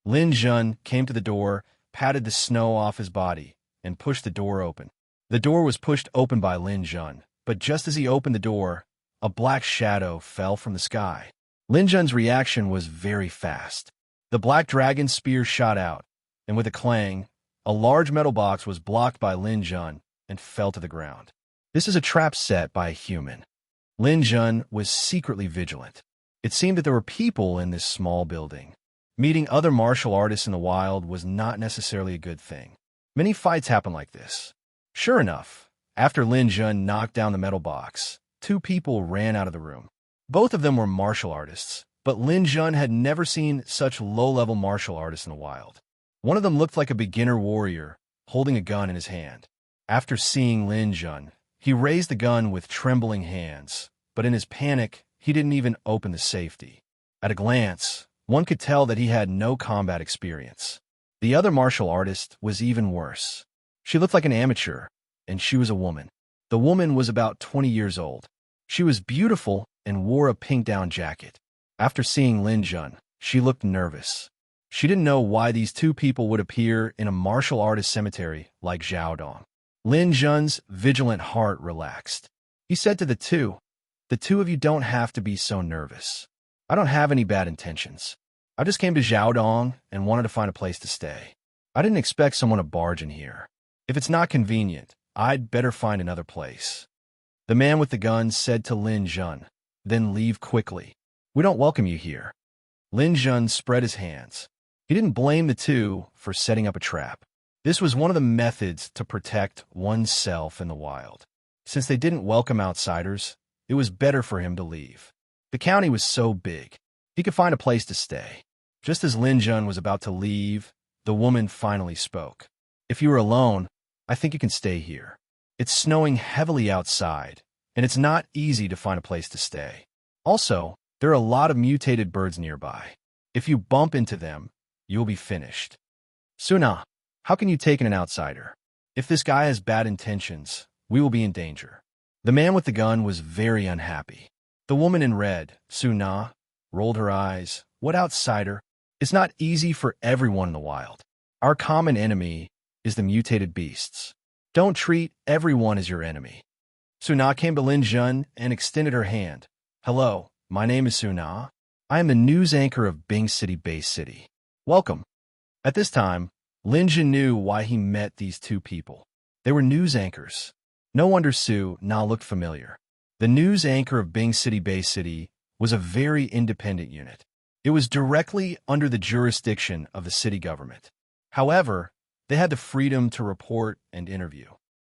Lin Jun came to the door, patted the snow off his body, and pushed the door open. The door was pushed open by Lin Jun, but just as he opened the door, a black shadow fell from the sky. Lin Jun's reaction was very fast. The black dragon spear shot out, and with a clang, a large metal box was blocked by Lin Jun and fell to the ground. This is a trap set by a human. Lin Jun was secretly vigilant. It seemed that there were people in this small building. Meeting other martial artists in the wild was not necessarily a good thing. Many fights happen like this. Sure enough, after Lin Jun knocked down the metal box, two people ran out of the room. Both of them were martial artists, but Lin Jun had never seen such low-level martial artists in the wild. One of them looked like a beginner warrior, holding a gun in his hand. After seeing Lin Jun, he raised the gun with trembling hands, but in his panic, he didn't even open the safety. At a glance, one could tell that he had no combat experience. The other martial artist was even worse. She looked like an amateur, and she was a woman. The woman was about 20 years old. She was beautiful and wore a pink down jacket. After seeing Lin Jun, she looked nervous. She didn't know why these two people would appear in a martial artist cemetery like Xiaodong. Lin Jun's vigilant heart relaxed. He said to the two of you don't have to be so nervous. I don't have any bad intentions. I just came to Xiaodong and wanted to find a place to stay. I didn't expect someone to barge in here. If it's not convenient, I'd better find another place. The man with the gun said to Lin Jun, then leave quickly. We don't welcome you here. Lin Jun spread his hands. He didn't blame the two for setting up a trap. This was one of the methods to protect oneself in the wild. Since they didn't welcome outsiders, it was better for him to leave. The county was so big, he could find a place to stay. Just as Lin Jun was about to leave, the woman finally spoke. If you are alone, I think you can stay here. It's snowing heavily outside, and it's not easy to find a place to stay. Also, there are a lot of mutated birds nearby. If you bump into them, you'll be finished. Suna, how can you take in an outsider? If this guy has bad intentions, we will be in danger. The man with the gun was very unhappy. The woman in red, Suna, rolled her eyes. What outsider? It's not easy for everyone in the wild. Our common enemy is the mutated beasts. Don't treat everyone as your enemy. Suna came to Lin Jun and extended her hand. Hello, my name is Suna. I am the news anchor of Bing City Bay City. Welcome. At this time, Lin Jun knew why he met these two people. They were news anchors. No wonder Su Na looked familiar. The news anchor of Bing City Bay City was a very independent unit. It was directly under the jurisdiction of the city government. However, they had the freedom to report and interview.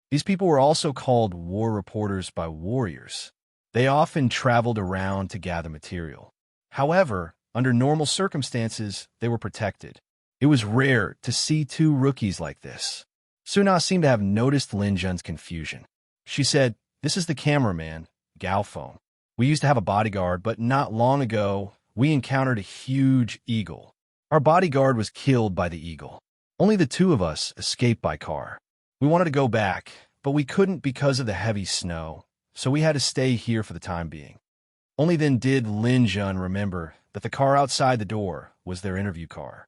These people were also called war reporters by warriors. They often traveled around to gather material. However, under normal circumstances, they were protected. It was rare to see two rookies like this. Suna seemed to have noticed Lin Jun's confusion. She said, "This is the cameraman, Gao Feng. We used to have a bodyguard, but not long ago, we encountered a huge eagle. Our bodyguard was killed by the eagle. Only the two of us escaped by car. We wanted to go back, but we couldn't because of the heavy snow, so we had to stay here for the time being." Only then did Lin Jun remember that the car outside the door was their interview car.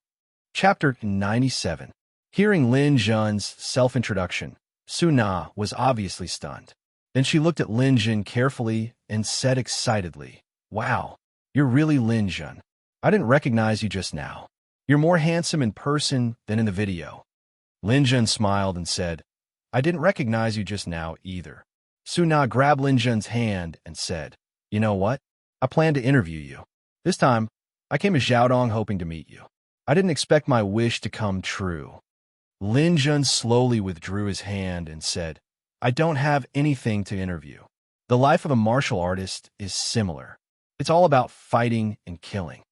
Chapter 97. Hearing Lin Jun's self-introduction, Su Na was obviously stunned. Then she looked at Lin Jun carefully and said excitedly, "Wow, you're really Lin Jun. I didn't recognize you just now. You're more handsome in person than in the video." Lin Jun smiled and said, "I didn't recognize you just now either." Su Na grabbed Lin Jun's hand and said, "You know what? I plan to interview you. This time, I came to Xiaodong hoping to meet you. I didn't expect my wish to come true." Lin Jun slowly withdrew his hand and said, "I don't have anything to interview. The life of a martial artist is similar. It's all about fighting and killing."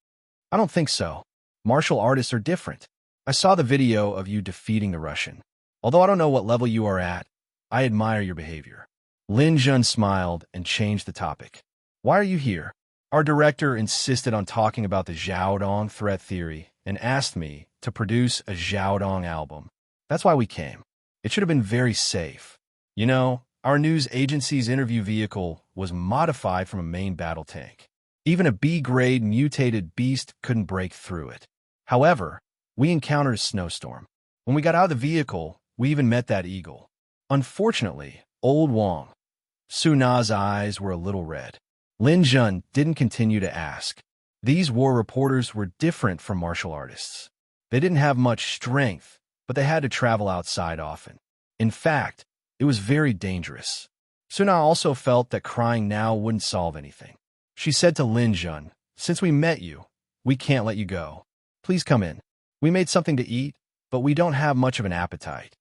"I don't think so. Martial artists are different. I saw the video of you defeating the Russian. Although I don't know what level you are at, I admire your behavior." Lin Jun smiled and changed the topic. "Why are you here?" "Our director insisted on talking about the Xiaodong threat theory and asked me to produce a Xiaodong album. That's why we came. It should have been very safe. You know, our news agency's interview vehicle was modified from a main battle tank. Even a B-grade mutated beast couldn't break through it. However, we encountered a snowstorm. When we got out of the vehicle, we even met that eagle. Unfortunately, Old Wang." Su Na's eyes were a little red. Lin Jun didn't continue to ask. These war reporters were different from martial artists. They didn't have much strength, but they had to travel outside often. In fact, it was very dangerous. Su Na also felt that crying now wouldn't solve anything. She said to Lin Jun, "Since we met you, we can't let you go. Please come in. We made something to eat, but we don't have much of an appetite."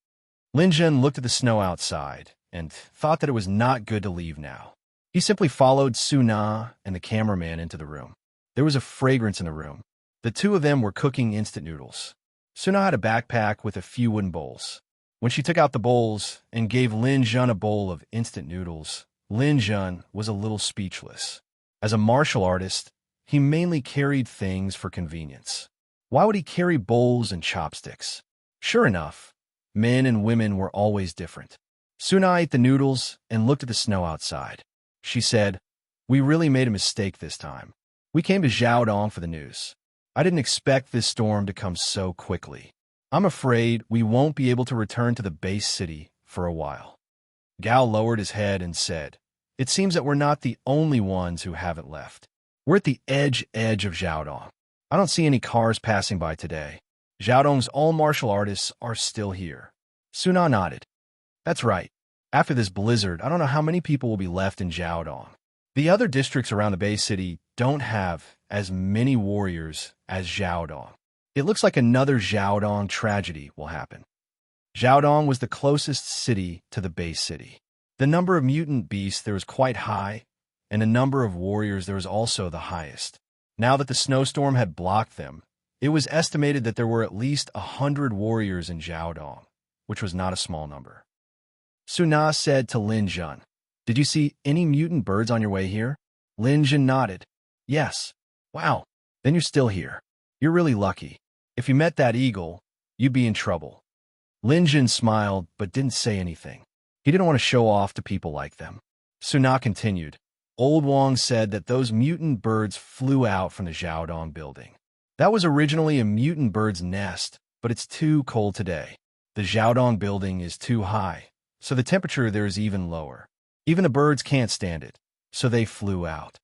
Lin Jun looked at the snow outside and thought that it was not good to leave now. He simply followed Su Na and the cameraman into the room. There was a fragrance in the room. The two of them were cooking instant noodles. Su Na had a backpack with a few wooden bowls. When she took out the bowls and gave Lin Jun a bowl of instant noodles, Lin Jun was a little speechless. As a martial artist, he mainly carried things for convenience. Why would he carry bowls and chopsticks? Sure enough, men and women were always different. Su Na ate the noodles and looked at the snow outside. She said, "We really made a mistake this time. We came to Xiaodong for the news. I didn't expect this storm to come so quickly. I'm afraid we won't be able to return to the base city for a while." Gao lowered his head and said, "It seems that we're not the only ones who haven't left. We're at the edge of Xiaodong. I don't see any cars passing by today. Xiaodong's all martial artists are still here." Su Na nodded. "That's right. After this blizzard, I don't know how many people will be left in Xiaodong. The other districts around the Bay City don't have as many warriors as Xiaodong. It looks like another Xiaodong tragedy will happen." Xiaodong was the closest city to the Bay City. The number of mutant beasts there was quite high, and the number of warriors there was also the highest. Now that the snowstorm had blocked them, it was estimated that there were at least 100 warriors in Xiaodong, which was not a small number. Su Na said to Lin Jun, "Did you see any mutant birds on your way here?" Lin Jun nodded. "Yes." "Wow, then you're still here. You're really lucky. If you met that eagle, you'd be in trouble." Lin Jun smiled but didn't say anything. He didn't want to show off to people like them. Su Na continued, "Old Wang said that those mutant birds flew out from the Xiaodong building. That was originally a mutant bird's nest, but it's too cold today. The Xiaodong building is too high, so the temperature there is even lower. Even the birds can't stand it, so they flew out."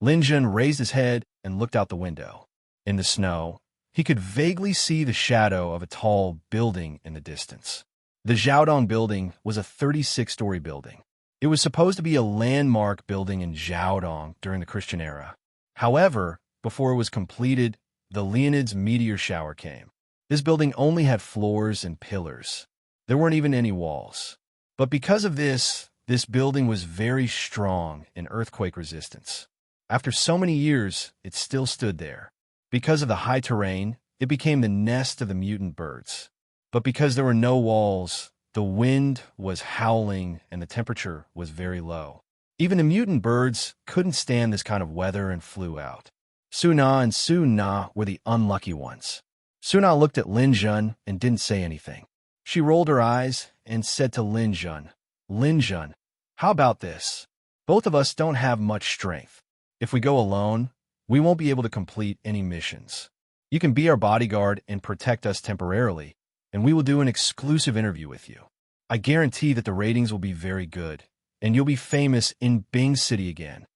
Lin Jun raised his head and looked out the window. In the snow, he could vaguely see the shadow of a tall building in the distance. The Jiaodong building was a 36-story building. It was supposed to be a landmark building in Jiaodong during the Christian era. However, before it was completed, the Leonids meteor shower came. This building only had floors and pillars. There weren't even any walls. But because of this building was very strong in earthquake resistance. After so many years, it still stood there. Because of the high terrain, it became the nest of the mutant birds. But because there were no walls, the wind was howling and the temperature was very low. Even the mutant birds couldn't stand this kind of weather and flew out. Suna and Su-na were the unlucky ones. Suna looked at Lin Jun and didn't say anything. She rolled her eyes and said to Lin Jun, "Lin Jun, how about this? Both of us don't have much strength. If we go alone, we won't be able to complete any missions. You can be our bodyguard and protect us temporarily, and we will do an exclusive interview with you. I guarantee that the ratings will be very good, and you'll be famous in Bing City again."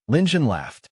Lin Jun laughed.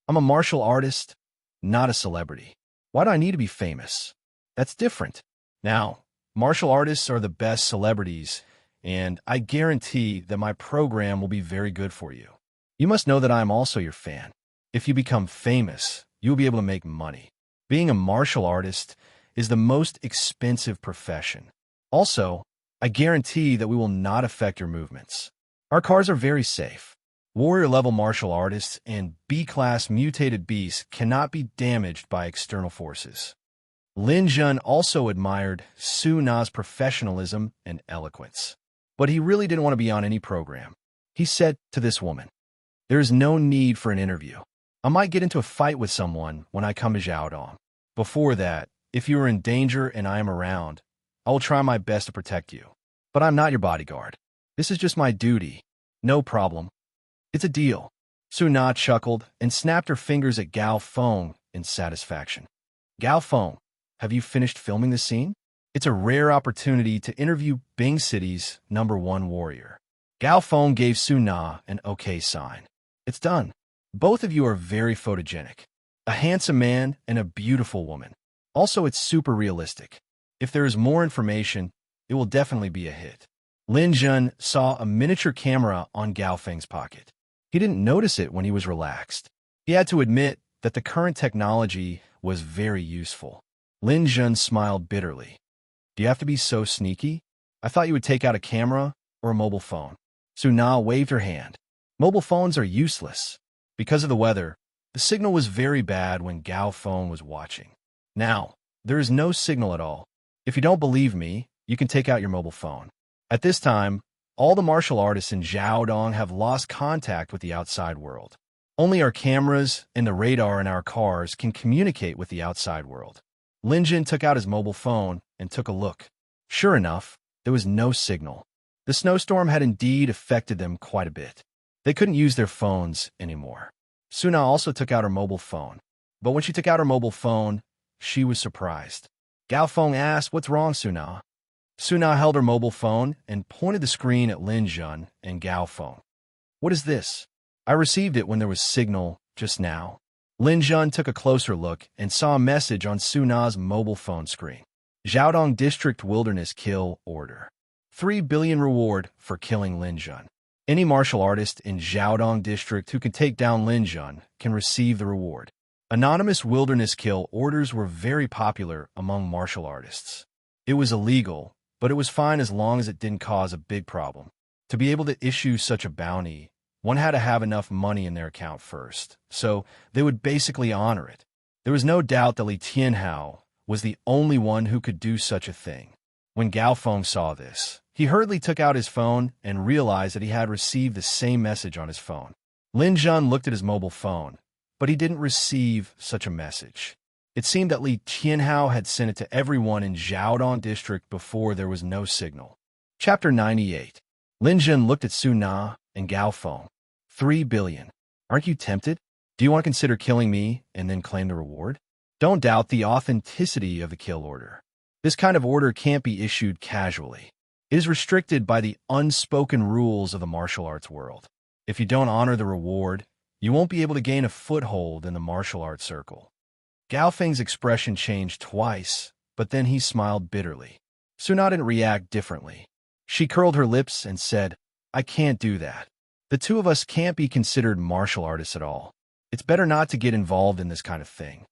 "I'm a martial artist, not a celebrity. Why do I need to be famous? That's different. Now, martial artists are the best celebrities, and I guarantee that my program will be very good for you. You must know that I am also your fan. If you become famous, you will be able to make money. Being a martial artist is the most expensive profession. Also, I guarantee that we will not affect your movements. Our cars are very safe. Warrior-level martial artists and B-class mutated beasts cannot be damaged by external forces." Lin Jun also admired Su-na's professionalism and eloquence. But he really didn't want to be on any program. He said to this woman, "There is no need for an interview. I might get into a fight with someone when I come to Jiaodong. Before that, if you are in danger and I am around, I will try my best to protect you. But I'm not your bodyguard. This is just my duty. No problem. It's a deal." Su-na chuckled and snapped her fingers at Gao Feng in satisfaction. "Gao Feng, have you finished filming the scene? It's a rare opportunity to interview Bing City's #1 warrior." Gao Feng gave Su-na an okay sign. "It's done. Both of you are very photogenic. A handsome man and a beautiful woman. Also, it's super realistic. If there is more information, it will definitely be a hit." Lin Jun saw a miniature camera on Gao Feng's pocket. He didn't notice it when he was relaxed. He had to admit that the current technology was very useful. Lin Jun smiled bitterly. "Do you have to be so sneaky? I thought you would take out a camera or a mobile phone." Su-na waved her hand. "Mobile phones are useless. Because of the weather, the signal was very bad when Gao Feng was watching. Now, there is no signal at all. If you don't believe me, you can take out your mobile phone. At this time, all the martial artists in Jiaodong have lost contact with the outside world. Only our cameras and the radar in our cars can communicate with the outside world." Lin Jun took out his mobile phone and took a look. Sure enough, there was no signal. The snowstorm had indeed affected them quite a bit. They couldn't use their phones anymore. Suna also took out her mobile phone. But when she took out her mobile phone, she was surprised. Gao Feng asked, "What's wrong, Suna?" Suna held her mobile phone and pointed the screen at Lin Jun and Gao Feng. "What is this? I received it when there was signal just now." Lin Jun took a closer look and saw a message on Suna's mobile phone screen. "Jiaodong District Wilderness Kill Order. 3 billion reward for killing Lin Jun. Any martial artist in Jiaodong District who can take down Lin Jun can receive the reward." Anonymous wilderness kill orders were very popular among martial artists. It was illegal, but it was fine as long as it didn't cause a big problem. To be able to issue such a bounty, one had to have enough money in their account first, so they would basically honor it. There was no doubt that Li Tianhao was the only one who could do such a thing. When Gao Feng saw this, he hurriedly took out his phone and realized that he had received the same message on his phone. Lin Jun looked at his mobile phone, but he didn't receive such a message. It seemed that Li Tianhao had sent it to everyone in Jiaodong District before there was no signal. Chapter 98. Lin Jun looked at Su Na and Gao Feng. 3 billion. Aren't you tempted? Do you want to consider killing me and then claim the reward? Don't doubt the authenticity of the kill order. This kind of order can't be issued casually. It is restricted by the unspoken rules of the martial arts world. If you don't honor the reward, You won't be able to gain a foothold in the martial arts circle. Gao Feng's expression changed twice, but then he smiled bitterly. Suna didn't react differently. She curled her lips and said, I can't do that. The two of us can't be considered martial artists at all. It's better not to get involved in this kind of thing.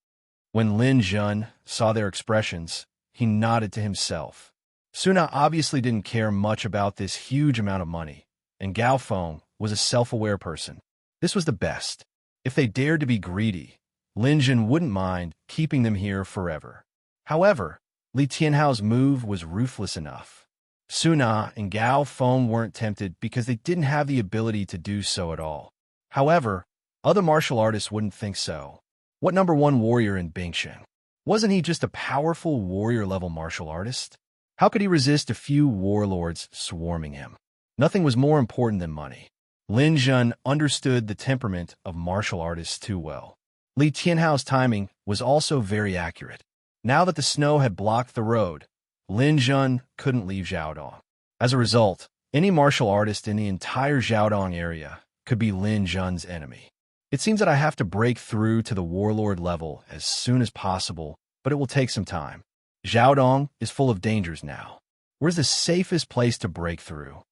When Lin Jun saw their expressions, he nodded to himself. Suna obviously didn't care much about this huge amount of money, and Gao Feng was a self-aware person. This was the best. If they dared to be greedy, Lin Jun wouldn't mind keeping them here forever. However, Li Tianhao's move was ruthless enough. Suna and Gao Feng weren't tempted because they didn't have the ability to do so at all. However, other martial artists wouldn't think so. What #1 warrior in Bingsheng? Wasn't he just a powerful warrior-level martial artist? How could he resist a few warlords swarming him? Nothing was more important than money. Lin Jun understood the temperament of martial artists too well. Li Tianhao's timing was also very accurate. Now that the snow had blocked the road, Lin Jun couldn't leave Jiaodong. As a result, any martial artist in the entire Jiaodong area could be Lin Jun's enemy. It seems that I have to break through to the warlord level as soon as possible, but it will take some time. Jiaodong is full of dangers now. Where's the safest place to break through?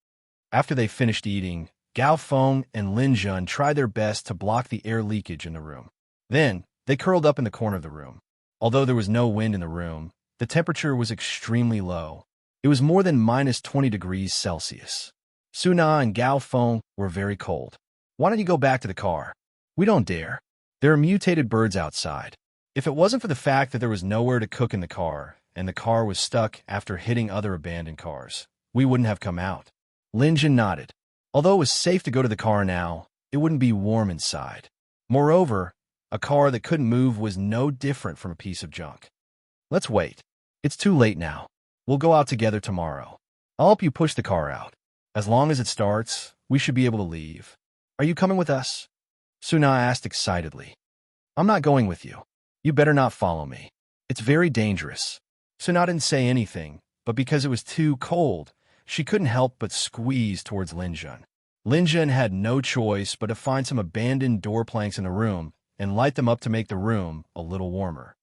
After they finished eating, Gao Feng and Lin Jun tried their best to block the air leakage in the room. Then, they curled up in the corner of the room. Although there was no wind in the room, the temperature was extremely low. It was more than -20 degrees Celsius. Suna and Gao Feng were very cold. Why don't you go back to the car? We don't dare. There are mutated birds outside. If it wasn't for the fact that there was nowhere to cook in the car, and the car was stuck after hitting other abandoned cars, we wouldn't have come out. Lin Jun nodded. Although it was safe to go to the car now, it wouldn't be warm inside. Moreover, a car that couldn't move was no different from a piece of junk. Let's wait. It's too late now. We'll go out together tomorrow. I'll help you push the car out. As long as it starts, we should be able to leave. Are you coming with us? Suna asked excitedly. I'm not going with you. You better not follow me. It's very dangerous. Suna didn't say anything, but because it was too cold, she couldn't help but squeeze towards Lin Jun. Lin Jun had no choice but to find some abandoned door planks in the room and light them up to make the room a little warmer.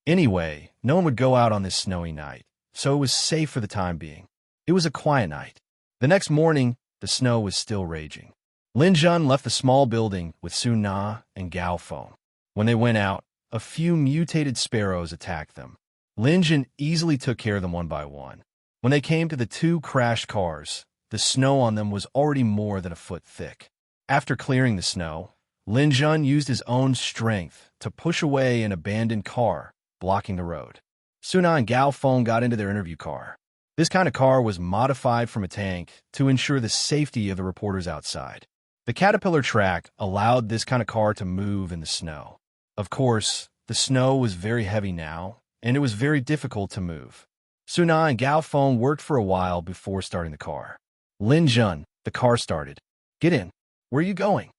Anyway, no one would go out on this snowy night, so it was safe for the time being. It was a quiet night. The next morning, the snow was still raging. Lin Jun left the small building with Suna and Gao Feng. When they went out, a few mutated sparrows attacked them. Lin Jun easily took care of them one by one. When they came to the two crashed cars, the snow on them was already more than a foot thick. After clearing the snow, Lin Jun used his own strength to push away an abandoned car, blocking the road. Suna and Gao Feng got into their interview car. This kind of car was modified from a tank to ensure the safety of the reporters outside. The caterpillar track allowed this kind of car to move in the snow. Of course, the snow was very heavy now, and it was very difficult to move. Suna and Gao Feng worked for a while before starting the car. Lin Jun, the car started. Get in. Where are you going?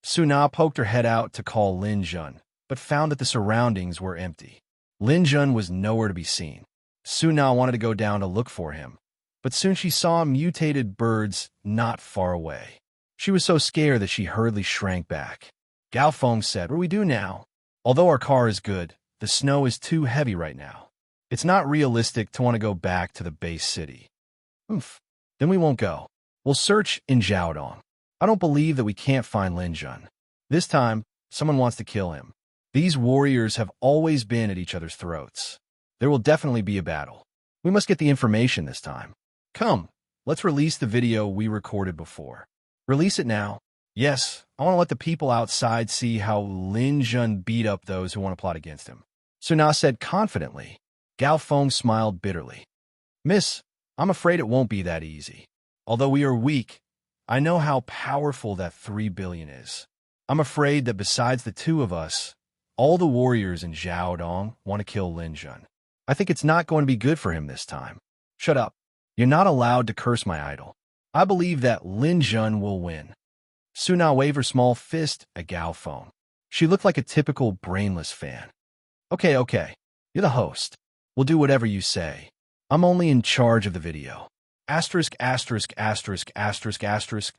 Suna poked her head out to call Lin Jun, but found that the surroundings were empty. Lin Jun was nowhere to be seen. Suna wanted to go down to look for him, but soon she saw mutated birds not far away. She was so scared that she hurriedly shrank back. Gao Feng said, What do we do now? Although our car is good, the snow is too heavy right now. It's not realistic to want to go back to the base city. Then we won't go. We'll search in Jiaodong. I don't believe that we can't find Lin Jun. This time, someone wants to kill him. These warriors have always been at each other's throats. There will definitely be a battle. We must get the information this time. Come, let's release the video we recorded before. Release it now. Yes, I want to let the people outside see how Lin Jun beat up those who want to plot against him. Suna said confidently. Gao Feng smiled bitterly. Miss, I'm afraid it won't be that easy. Although we are weak, I know how powerful that 3 billion is. I'm afraid that besides the two of us, all the warriors in Jiaodong want to kill Lin Jun. I think it's not going to be good for him this time. Shut up. You're not allowed to curse my idol. I believe that Lin Jun will win. Suna waved her small fist at Gao Feng. She looked like a typical brainless fan. Okay. You're the host. We'll do whatever you say. I'm only in charge of the video. Asterisk.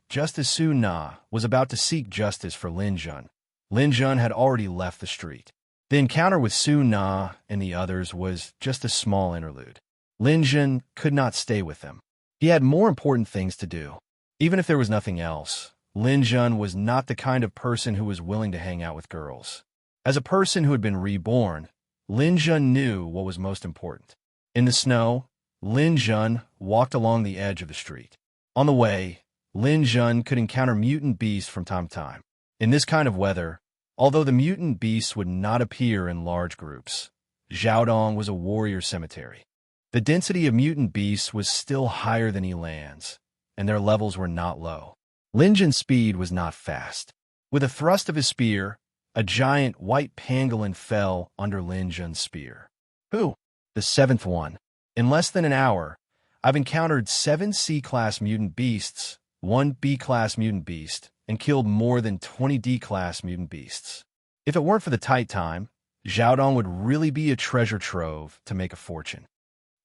Just as Suna was about to seek justice for Lin Jun, Lin Jun had already left the street. The encounter with Su Na and the others was just a small interlude. Lin Jun could not stay with them. He had more important things to do. Even if there was nothing else, Lin Jun was not the kind of person who was willing to hang out with girls. As a person who had been reborn, Lin Jun knew what was most important. In the snow, Lin Jun walked along the edge of the street. On the way, Lin Jun could encounter mutant beasts from time to time. In this kind of weather, although the mutant beasts would not appear in large groups, Xiaodong was a warrior cemetery. The density of mutant beasts was still higher than Elan's, and their levels were not low. Lin Jun's speed was not fast. With a thrust of his spear, a giant white pangolin fell under Lin Jun's spear. Who? The seventh one. In less than an hour, I've encountered 7 C-class mutant beasts, 1 B-class mutant beast, and killed more than 20 D-class mutant beasts. If it weren't for the tight time, Xiaodong would really be a treasure trove to make a fortune.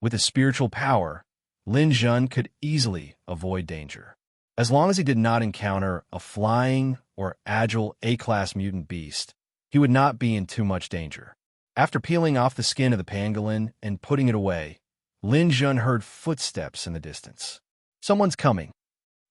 With his spiritual power, Lin Jun could easily avoid danger. As long as he did not encounter a flying or agile A-class mutant beast, he would not be in too much danger. After peeling off the skin of the pangolin and putting it away, Lin Jun heard footsteps in the distance. Someone's coming.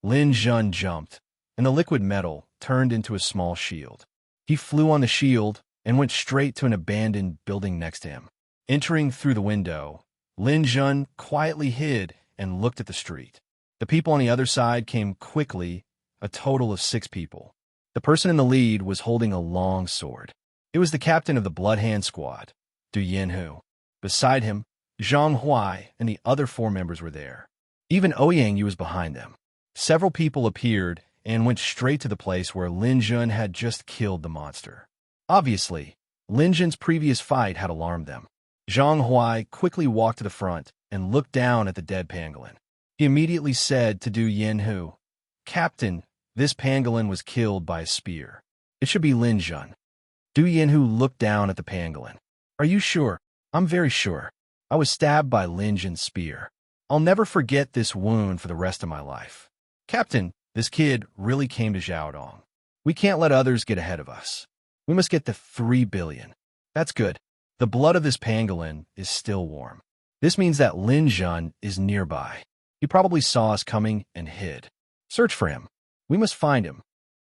Lin Jun jumped, and the liquid metal turned into a small shield. He flew on the shield and went straight to an abandoned building next to him. Entering through the window, Lin Jun quietly hid and looked at the street. The people on the other side came quickly, a total of 6 people. The person in the lead was holding a long sword. It was the captain of the Bloodhand Squad, Du Yanhu. Beside him, Zhang Huai and the other 4 members were there. Even Ouyang was behind them. Several people appeared and went straight to the place where Lin Jun had just killed the monster. Obviously, Lin Jun's previous fight had alarmed them. Zhang Huai quickly walked to the front and looked down at the dead pangolin. He immediately said to Du Yanhu, "Captain, this pangolin was killed by a spear. It should be Lin Jun." Du Yanhu looked down at the pangolin. "Are you sure?" "I'm very sure. I was stabbed by Lin Jun's spear. I'll never forget this wound for the rest of my life." "Captain, this kid really came to Xiaodong. We can't let others get ahead of us. We must get to 3 billion. That's good. The blood of this pangolin is still warm. This means that Lin Jun is nearby. He probably saw us coming and hid. Search for him. We must find him."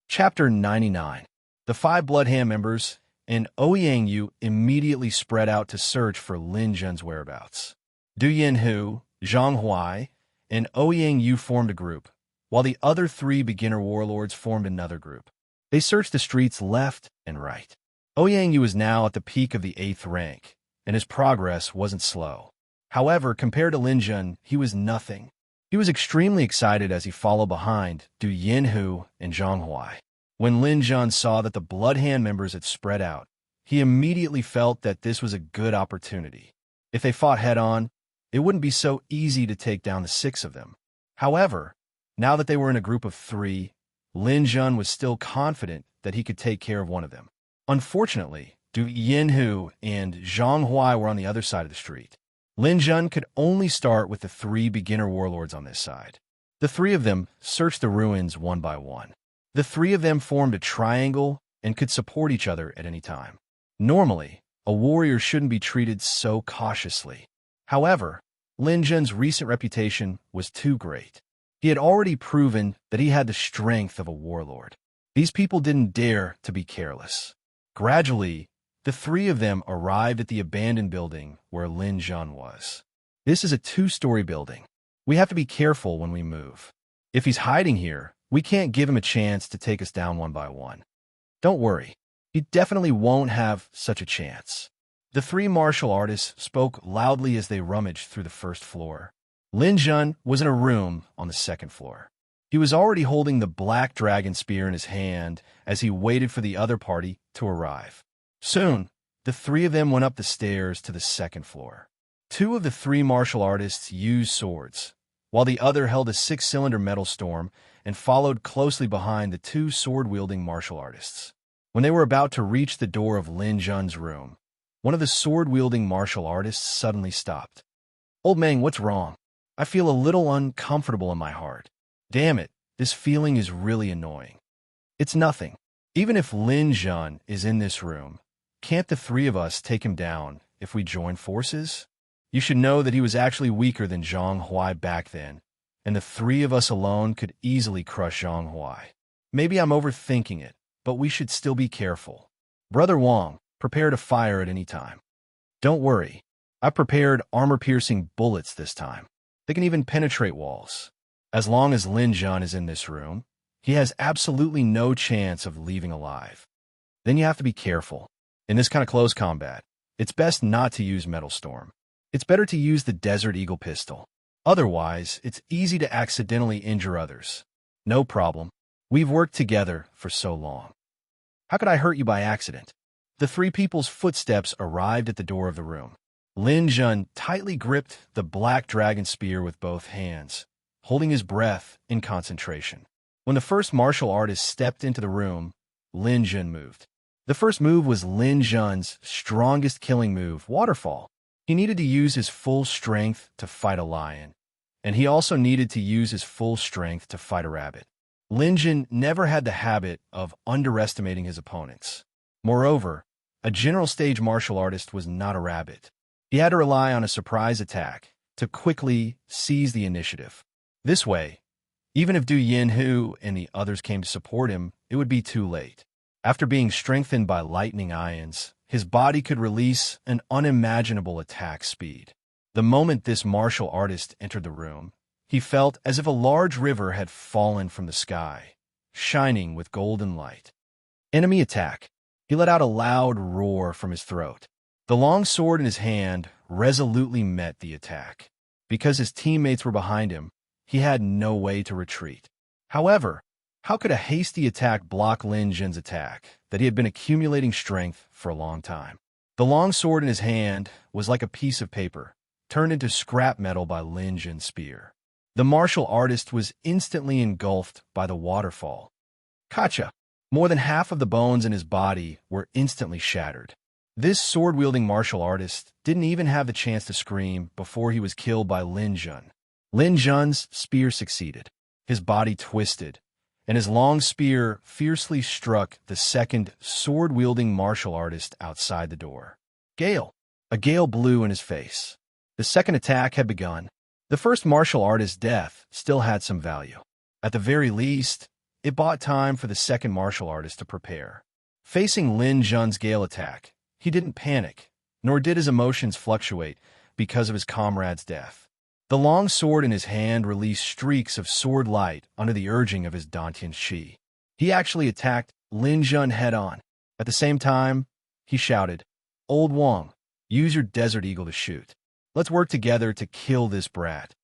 Chapter 99. The 5 Bloodhand members and Ouyang immediately spread out to search for Lin Jun's whereabouts. Du Yanhu, Zhang Huai, and Ouyang formed a group, while the other 3 beginner warlords formed another group. They searched the streets left and right. Ouyang was now at the peak of the 8th rank, and his progress wasn't slow. However, compared to Lin Jun, he was nothing. He was extremely excited as he followed behind Du Yanhu and Zhang Huai. When Lin Jun saw that the Bloodhand members had spread out, he immediately felt that this was a good opportunity. If they fought head-on, it wouldn't be so easy to take down the 6 of them. However, now that they were in a group of 3, Lin Jun was still confident that he could take care of one of them. Unfortunately, Du Yanhu and Zhang Huai were on the other side of the street. Lin Jun could only start with the 3 beginner warlords on this side. The 3 of them searched the ruins one by one. The 3 of them formed a triangle and could support each other at any time. Normally, a warrior shouldn't be treated so cautiously. However, Lin Jun's recent reputation was too great. He had already proven that he had the strength of a warlord. These people didn't dare to be careless. Gradually, the 3 of them arrived at the abandoned building where Lin Jun was. This is a 2-story building. We have to be careful when we move. If he's hiding here, we can't give him a chance to take us down one by one. Don't worry, he definitely won't have such a chance. The 3 martial artists spoke loudly as they rummaged through the first floor. Lin Jun was in a room on the 2nd floor. He was already holding the black dragon spear in his hand as he waited for the other party to arrive. Soon, the 3 of them went up the stairs to the 2nd floor. 2 of the 3 martial artists used swords, while the other held a 6-cylinder metal storm and followed closely behind the 2 sword-wielding martial artists. When they were about to reach the door of Lin Jun's room, one of the sword-wielding martial artists suddenly stopped. "Old man, what's wrong? I feel a little uncomfortable in my heart. Damn it, this feeling is really annoying." "It's nothing. Even if Lin Jun is in this room, can't the three of us take him down if we join forces? You should know that he was actually weaker than Zhang Huai back then, and the three of us alone could easily crush Zhang Huai. Maybe I'm overthinking it, but we should still be careful. Brother Wang, prepare to fire at any time. Don't worry, I prepared armor-piercing bullets this time. They can even penetrate walls. As long as Lin Jun is in this room, he has absolutely no chance of leaving alive. Then you have to be careful. In this kind of close combat, it's best not to use Metal Storm. It's better to use the Desert Eagle pistol. Otherwise, it's easy to accidentally injure others. No problem. We've worked together for so long. How could I hurt you by accident? The three people's footsteps arrived at the door of the room. Lin Jun tightly gripped the black dragon spear with both hands, holding his breath in concentration. When the first martial artist stepped into the room, Lin Jun moved. The first move was Lin Jun's strongest killing move, Waterfall. He needed to use his full strength to fight a lion, and he also needed to use his full strength to fight a rabbit. Lin Jun never had the habit of underestimating his opponents. Moreover, a general stage martial artist was not a rabbit. He had to rely on a surprise attack to quickly seize the initiative. This way, even if Du Yinhu and the others came to support him, it would be too late. After being strengthened by lightning ions, his body could release an unimaginable attack speed. The moment this martial artist entered the room, he felt as if a large river had fallen from the sky, shining with golden light. Enemy attack. He let out a loud roar from his throat. The long sword in his hand resolutely met the attack. Because his teammates were behind him, he had no way to retreat. However, how could a hasty attack block Lin Jun's attack that he had been accumulating strength for a long time? The long sword in his hand was like a piece of paper, turned into scrap metal by Lin Jun's spear. The martial artist was instantly engulfed by the waterfall. Kacha! More than half of the bones in his body were instantly shattered. This sword-wielding martial artist didn't even have the chance to scream before he was killed by Lin Jun. Lin Jun's spear succeeded. His body twisted, and his long spear fiercely struck the second sword-wielding martial artist outside the door. Gale! A gale blew in his face. The second attack had begun. The first martial artist's death still had some value. At the very least, it bought time for the second martial artist to prepare. Facing Lin Jun's gale attack, he didn't panic, nor did his emotions fluctuate because of his comrade's death. The long sword in his hand released streaks of sword light under the urging of his Dantian Qi. He actually attacked Lin Jun head-on. At the same time, he shouted, "Old Wang, use your Desert Eagle to shoot. Let's work together to kill this brat."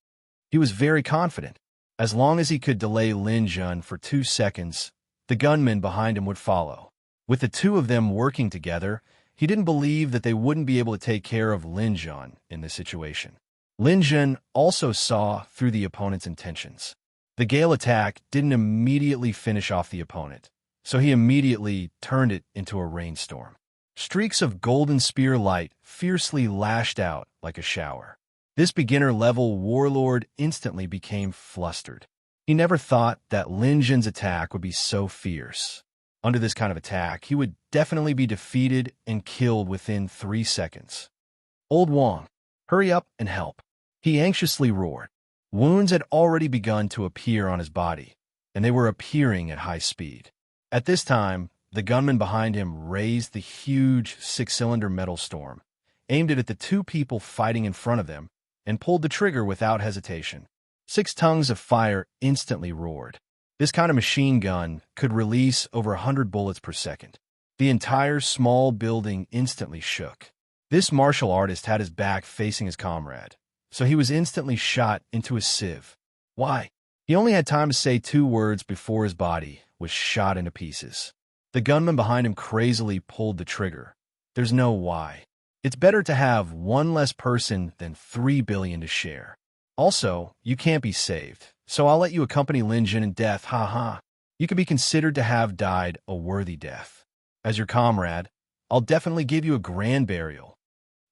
He was very confident. As long as he could delay Lin Jun for 2 seconds, the gunmen behind him would follow. With the two of them working together, he didn't believe that they wouldn't be able to take care of Lin Jun in this situation. Lin Jun also saw through the opponent's intentions. The gale attack didn't immediately finish off the opponent, so he immediately turned it into a rainstorm. Streaks of golden spear light fiercely lashed out like a shower. This beginner-level warlord instantly became flustered. He never thought that Lin Jun's attack would be so fierce. Under this kind of attack, he would definitely be defeated and killed within 3 seconds. Old Wang, hurry up and help. He anxiously roared. Wounds had already begun to appear on his body, and they were appearing at high speed. At this time, the gunman behind him raised the huge 6-cylinder metal storm, aimed it at the two people fighting in front of them, and pulled the trigger without hesitation. 6 tongues of fire instantly roared. This kind of machine gun could release over 100 bullets per second. The entire small building instantly shook. This martial artist had his back facing his comrade, so he was instantly shot into a sieve. Why? He only had time to say 2 words before his body was shot into pieces. The gunman behind him crazily pulled the trigger. There's no why. It's better to have 1 less person than 3 billion to share. Also, you can't be saved, so I'll let you accompany Lin Jun in death, ha. You could be considered to have died a worthy death. As your comrade, I'll definitely give you a grand burial.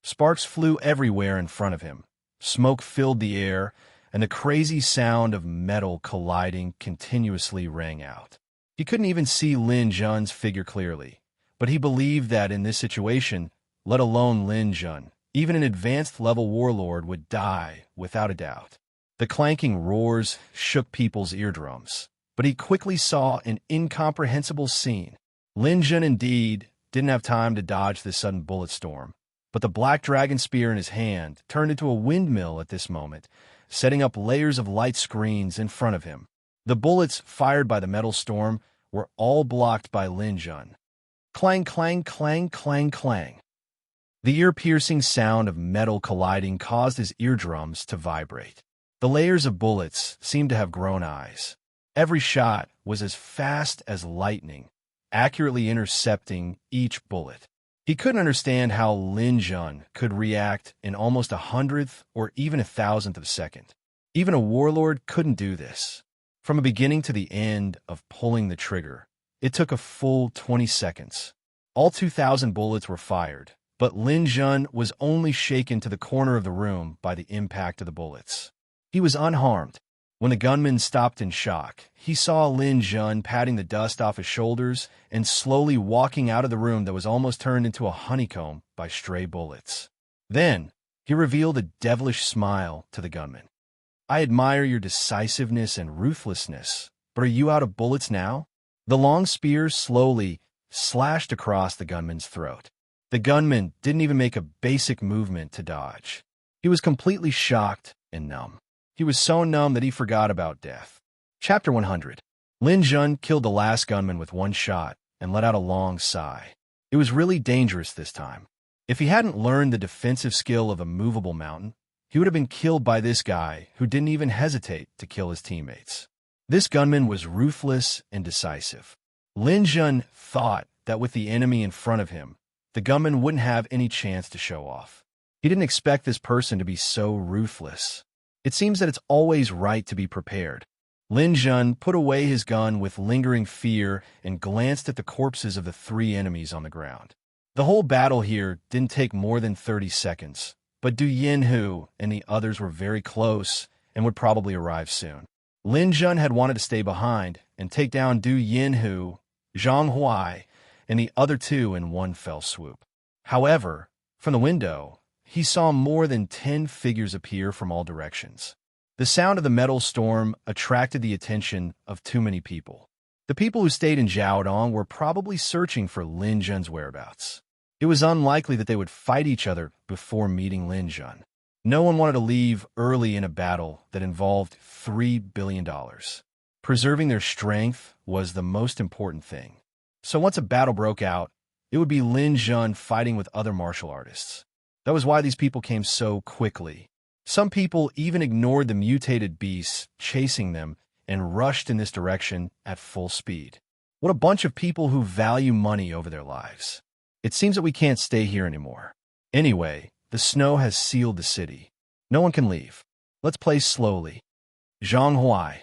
Sparks flew everywhere in front of him. Smoke filled the air, and the crazy sound of metal colliding continuously rang out. He couldn't even see Lin Jun's figure clearly, but he believed that in this situation, let alone Lin Jun, even an advanced-level warlord would die without a doubt. The clanking roars shook people's eardrums, but he quickly saw an incomprehensible scene. Lin Jun indeed didn't have time to dodge this sudden bullet storm, but the black dragon spear in his hand turned into a windmill at this moment, setting up layers of light screens in front of him. The bullets fired by the metal storm were all blocked by Lin Jun. Clang, clang, clang, clang, clang. The ear-piercing sound of metal colliding caused his eardrums to vibrate. The layers of bullets seemed to have grown eyes. Every shot was as fast as lightning, accurately intercepting each bullet. He couldn't understand how Lin Jun could react in almost 100th or even 1,000th of a second. Even a warlord couldn't do this. From the beginning to the end of pulling the trigger, it took a full 20 seconds. All 2,000 bullets were fired, but Lin Jun was only shaken to the corner of the room by the impact of the bullets. He was unharmed. When the gunman stopped in shock, he saw Lin Jun patting the dust off his shoulders and slowly walking out of the room that was almost turned into a honeycomb by stray bullets. Then, he revealed a devilish smile to the gunman. "I admire your decisiveness and ruthlessness, but are you out of bullets now?" The long spear slowly slashed across the gunman's throat. The gunman didn't even make a basic movement to dodge. He was completely shocked and numb. He was so numb that he forgot about death. Chapter 100. Lin Jun killed the last gunman with one shot and let out a long sigh. It was really dangerous this time. If he hadn't learned the defensive skill of a movable mountain, he would have been killed by this guy who didn't even hesitate to kill his teammates. This gunman was ruthless and decisive. Lin Jun thought that with the enemy in front of him, the gunman wouldn't have any chance to show off. He didn't expect this person to be so ruthless. It seems that it's always right to be prepared. Lin Jun put away his gun with lingering fear and glanced at the corpses of the 3 enemies on the ground. The whole battle here didn't take more than 30 seconds, but Du Yanhu and the others were very close and would probably arrive soon. Lin Jun had wanted to stay behind and take down Du Yanhu, Zhang Huai, and the other 2 in one fell swoop. However, from the window, he saw more than 10 figures appear from all directions. The sound of the metal storm attracted the attention of too many people. The people who stayed in Jiaodong were probably searching for Lin Jun's whereabouts. It was unlikely that they would fight each other before meeting Lin Jun. No one wanted to leave early in a battle that involved $3 billion. Preserving their strength was the most important thing. So once a battle broke out, it would be Lin Jun fighting with other martial artists. That was why these people came so quickly. Some people even ignored the mutated beasts chasing them and rushed in this direction at full speed. What a bunch of people who value money over their lives. It seems that we can't stay here anymore. Anyway, the snow has sealed the city. No one can leave. Let's play slowly. Zhang Huai.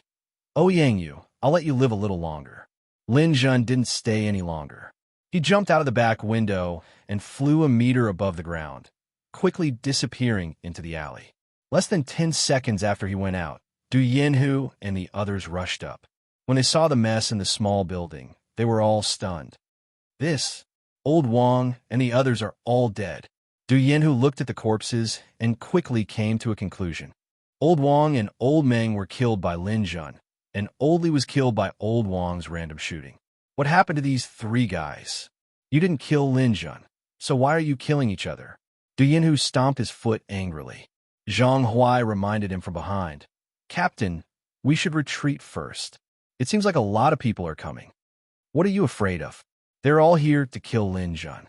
Oh Yangyu, I'll let you live a little longer. Lin Jun didn't stay any longer. He jumped out of the back window and flew a meter above the ground, quickly disappearing into the alley. Less than 10 seconds after he went out, Du Yanhu and the others rushed up. When they saw the mess in the small building, they were all stunned. This, Old Wang and the others are all dead. Du Yanhu looked at the corpses and quickly came to a conclusion. Old Wang and Old Meng were killed by Lin Jun, and Old Li was killed by Old Wang's random shooting. What happened to these 3 guys? You didn't kill Lin Jun, so why are you killing each other? Du Yanhu stomped his foot angrily. Zhang Huai reminded him from behind. Captain, we should retreat first. It seems like a lot of people are coming. What are you afraid of? They're all here to kill Lin Jun.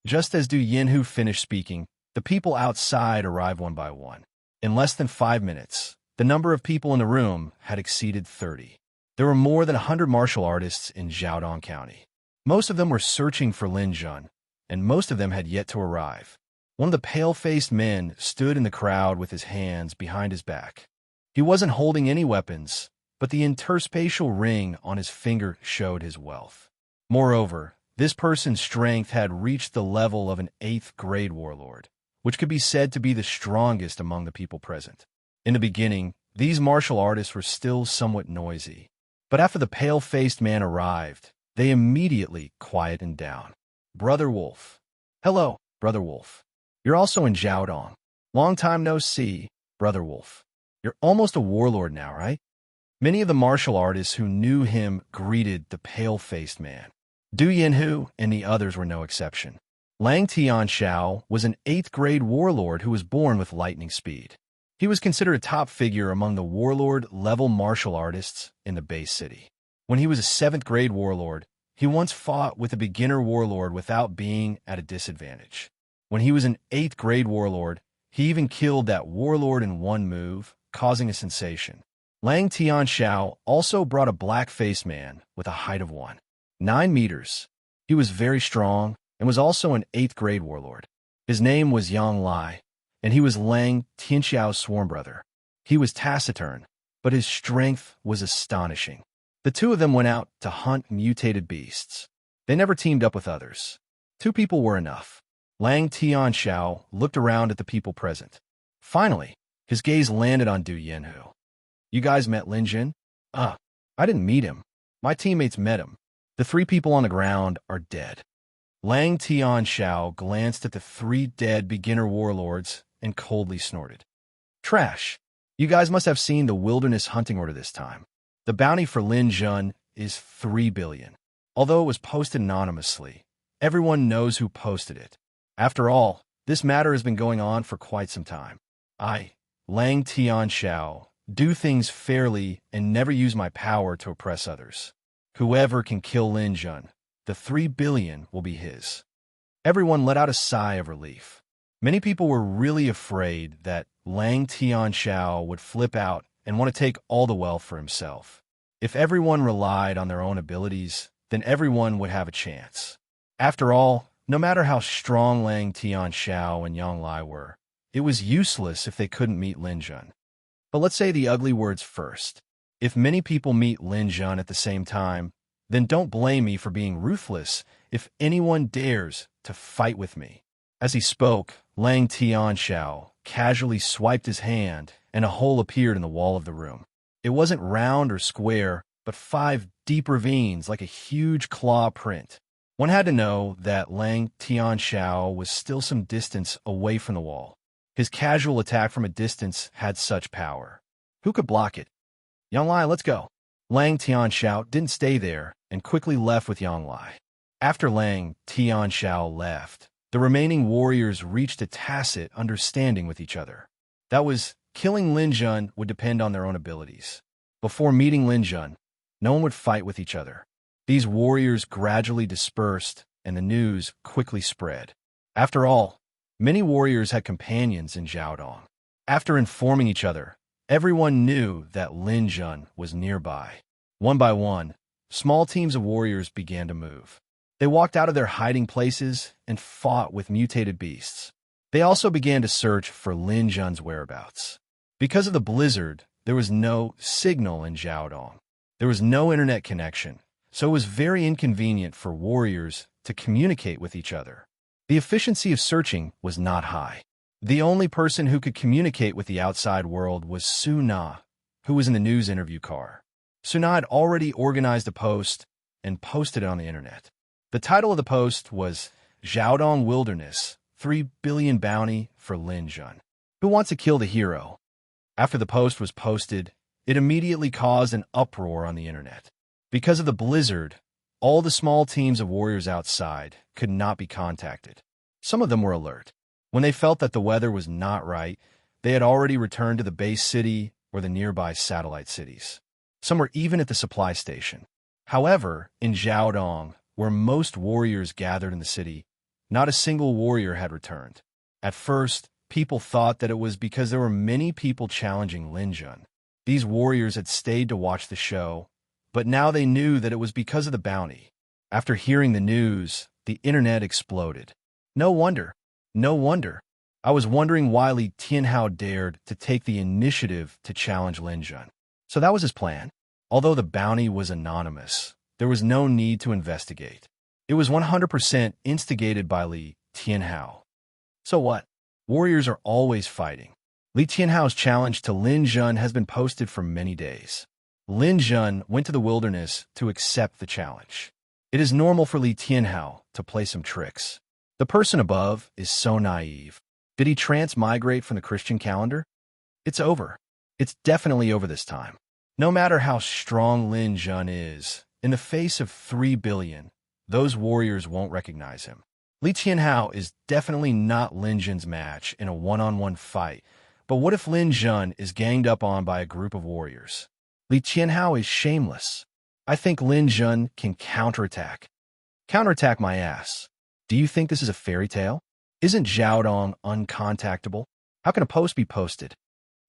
Just as Du Yanhu finished speaking, the people outside arrived one by one. In less than 5 minutes, the number of people in the room had exceeded 30. There were more than 100 martial artists in Jiaodong County. Most of them were searching for Lin Jun, and most of them had yet to arrive. One of the pale-faced men stood in the crowd with his hands behind his back. He wasn't holding any weapons, but the interspatial ring on his finger showed his wealth. Moreover, this person's strength had reached the level of an 8th-grade warlord, which could be said to be the strongest among the people present. In the beginning, these martial artists were still somewhat noisy, But after the pale-faced man arrived, they immediately quietened down. Brother Wolf. Hello, Brother Wolf. You're also in Jiaodong. Long time no see, Brother Wolf. You're almost a warlord now, right? Many of the martial artists who knew him greeted the pale-faced man. Du Yanhu and the others were no exception. Lang Tianxiao was an 8th-grade warlord who was born with lightning speed. He was considered a top figure among the warlord-level martial artists in the base city. When he was a 7th-grade warlord, he once fought with a beginner warlord without being at a disadvantage. When he was an 8th-grade warlord, he even killed that warlord in one move, causing a sensation. Lang Tianxiao also brought a black-faced man with a height of 1.9 meters. He was very strong and was also an 8th-grade warlord. His name was Yang Lai, and he was Lang Tianxiao's sworn brother. He was taciturn, but his strength was astonishing. The two of them went out to hunt mutated beasts. They never teamed up with others. 2 people were enough. Lang Tianxiao looked around at the people present. Finally, his gaze landed on Du Yanhu. You guys met Lin Jin? I didn't meet him. My teammates met him. The 3 people on the ground are dead. Lang Tianxiao glanced at the 3 dead beginner warlords and coldly snorted. Trash. You guys must have seen the wilderness hunting order this time. The bounty for Lin Jun is 3 billion. Although it was posted anonymously, everyone knows who posted it. After all, this matter has been going on for quite some time. I, Lang Tianxiao, do things fairly and never use my power to oppress others. Whoever can kill Lin Jun, the 3 billion will be his. Everyone let out a sigh of relief. Many people were really afraid that Lang Tianxiao would flip out and want to take all the wealth for himself. If everyone relied on their own abilities, then everyone would have a chance. After all, no matter how strong Lang Tianxiao and Yang Lai were, it was useless if they couldn't meet Lin Jun. But let's say the ugly words first. If many people meet Lin Jun at the same time, then don't blame me for being ruthless if anyone dares to fight with me. As he spoke, Lang Tianxiao casually swiped his hand, and a hole appeared in the wall of the room. It wasn't round or square, but 5 deep ravines like a huge claw print. One had to know that Lang Tianxiao was still some distance away from the wall. His casual attack from a distance had such power. Who could block it? Yang Lai, let's go. Lang Tianxiao didn't stay there and quickly left with Yang Lai. After Lang Tianxiao left, the remaining warriors reached a tacit understanding with each other. That was, killing Lin Jun would depend on their own abilities. Before meeting Lin Jun, no one would fight with each other. These warriors gradually dispersed, and the news quickly spread. After all, many warriors had companions in Jiaodong. After informing each other, everyone knew that Lin Jun was nearby. One by one, small teams of warriors began to move. They walked out of their hiding places and fought with mutated beasts. They also began to search for Lin Jun's whereabouts. Because of the blizzard, there was no signal in Jiaodong. There was no internet connection, so it was very inconvenient for warriors to communicate with each other. The efficiency of searching was not high. The only person who could communicate with the outside world was Su Na, who was in the news interview car. Su Na had already organized a post and posted it on the internet. The title of the post was Jiaodong Wilderness, 3 billion bounty for Lin Jun. Who wants to kill the hero? After the post was posted, it immediately caused an uproar on the internet. Because of the blizzard, all the small teams of warriors outside could not be contacted. Some of them were alert. When they felt that the weather was not right, they had already returned to the base city or the nearby satellite cities. Some were even at the supply station. However, in Jiaodong, where most warriors gathered in the city, not a single warrior had returned. At first, people thought that it was because there were many people challenging Lin Jun. These warriors had stayed to watch the show, but now they knew that it was because of the bounty. After hearing the news, the internet exploded. No wonder. No wonder. I was wondering why Li Tianhao dared to take the initiative to challenge Lin Jun. So that was his plan. Although the bounty was anonymous, there was no need to investigate. It was 100% instigated by Li Tianhao. So what? Warriors are always fighting. Li Tianhao's challenge to Lin Jun has been posted for many days. Lin Jun went to the wilderness to accept the challenge. It is normal for Li Tianhao to play some tricks. The person above is so naive. Did he transmigrate from the Christian calendar? It's over. It's definitely over this time. No matter how strong Lin Jun is, in the face of 3 billion, those warriors won't recognize him. Li Tianhao is definitely not Lin Jun's match in a one-on-one fight, but what if Lin Jun is ganged up on by a group of warriors? Li Tianhao is shameless. I think Lin Jun can counterattack. Counterattack my ass. Do you think this is a fairy tale? Isn't Zhao Dong uncontactable? How can a post be posted?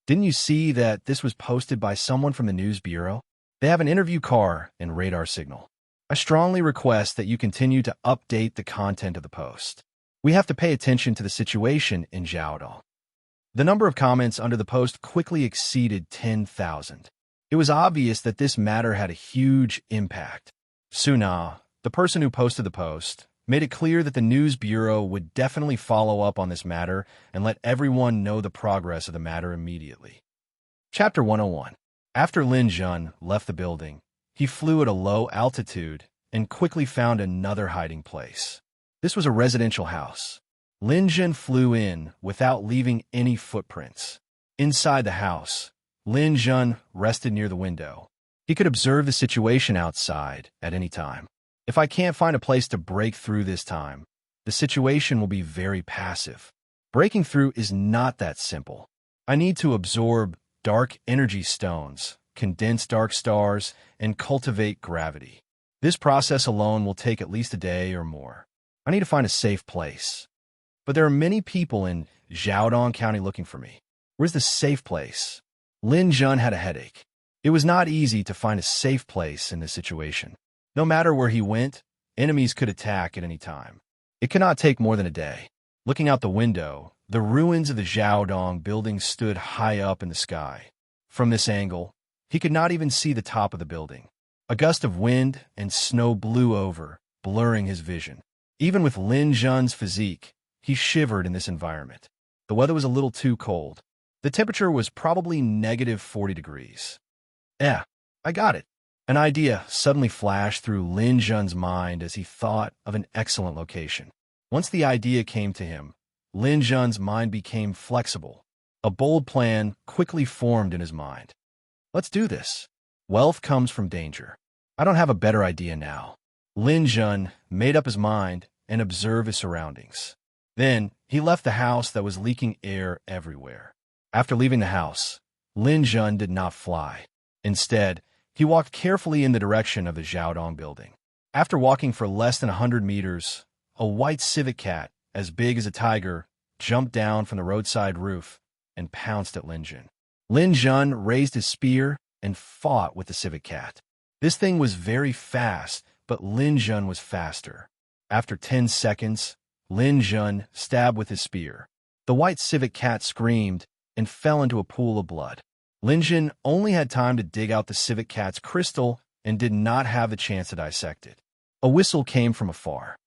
Didn't you see that this was posted by someone from the news bureau? They have an interview car and radar signal. I strongly request that you continue to update the content of the post. We have to pay attention to the situation in Zhao Dong. The number of comments under the post quickly exceeded 10,000. It was obvious that this matter had a huge impact. Suna, the person who posted the post, made it clear that the news bureau would definitely follow up on this matter and let everyone know the progress of the matter immediately. Chapter 101. After Lin Jun left the building, he flew at a low altitude and quickly found another hiding place. This was a residential house. Lin Jun flew in without leaving any footprints. Inside the house, Lin Jun rested near the window. He could observe the situation outside at any time. If I can't find a place to break through this time, the situation will be very passive. Breaking through is not that simple. I need to absorb dark energy stones, condense dark stars, and cultivate gravity. This process alone will take at least a day or more. I need to find a safe place. But there are many people in Jiaodong County looking for me. Where's the safe place? Lin Jun had a headache. It was not easy to find a safe place in this situation. No matter where he went, enemies could attack at any time. It could not take more than a day. Looking out the window, the ruins of the Jiaodong building stood high up in the sky. From this angle, he could not even see the top of the building. A gust of wind and snow blew over, blurring his vision. Even with Lin Jun's physique, he shivered in this environment. The weather was a little too cold. The temperature was probably negative 40 degrees. I got it. An idea suddenly flashed through Lin Jun's mind as he thought of an excellent location. Once the idea came to him, Lin Jun's mind became flexible. A bold plan quickly formed in his mind. Let's do this. Wealth comes from danger. I don't have a better idea now. Lin Jun made up his mind and observed his surroundings. Then he left the house that was leaking air everywhere. After leaving the house, Lin Jun did not fly. Instead, he walked carefully in the direction of the Jiaodong building. After walking for less than 100 meters, a white civet cat, as big as a tiger, jumped down from the roadside roof and pounced at Lin Jun. Lin Jun raised his spear and fought with the civet cat. This thing was very fast, but Lin Jun was faster. After 10 seconds, Lin Jun stabbed with his spear. The white civet cat screamed and fell into a pool of blood. Lin Jun only had time to dig out the civet cat's crystal and did not have the chance to dissect it. A whistle came from afar.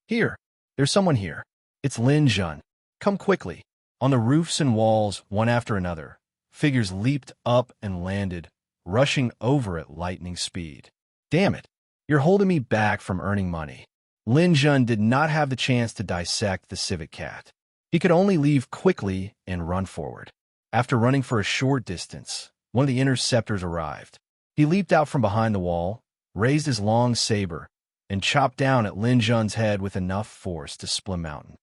Here, there's someone here. It's Lin Jun. Come quickly. On the roofs and walls, one after another, figures leaped up and landed, rushing over at lightning speed. Damn it, you're holding me back from earning money. Lin Jun did not have the chance to dissect the civet cat. He could only leave quickly and run forward. After running for a short distance, one of the interceptors arrived. He leaped out from behind the wall, raised his long saber, and chopped down at Lin Jun's head with enough force to split a mountain.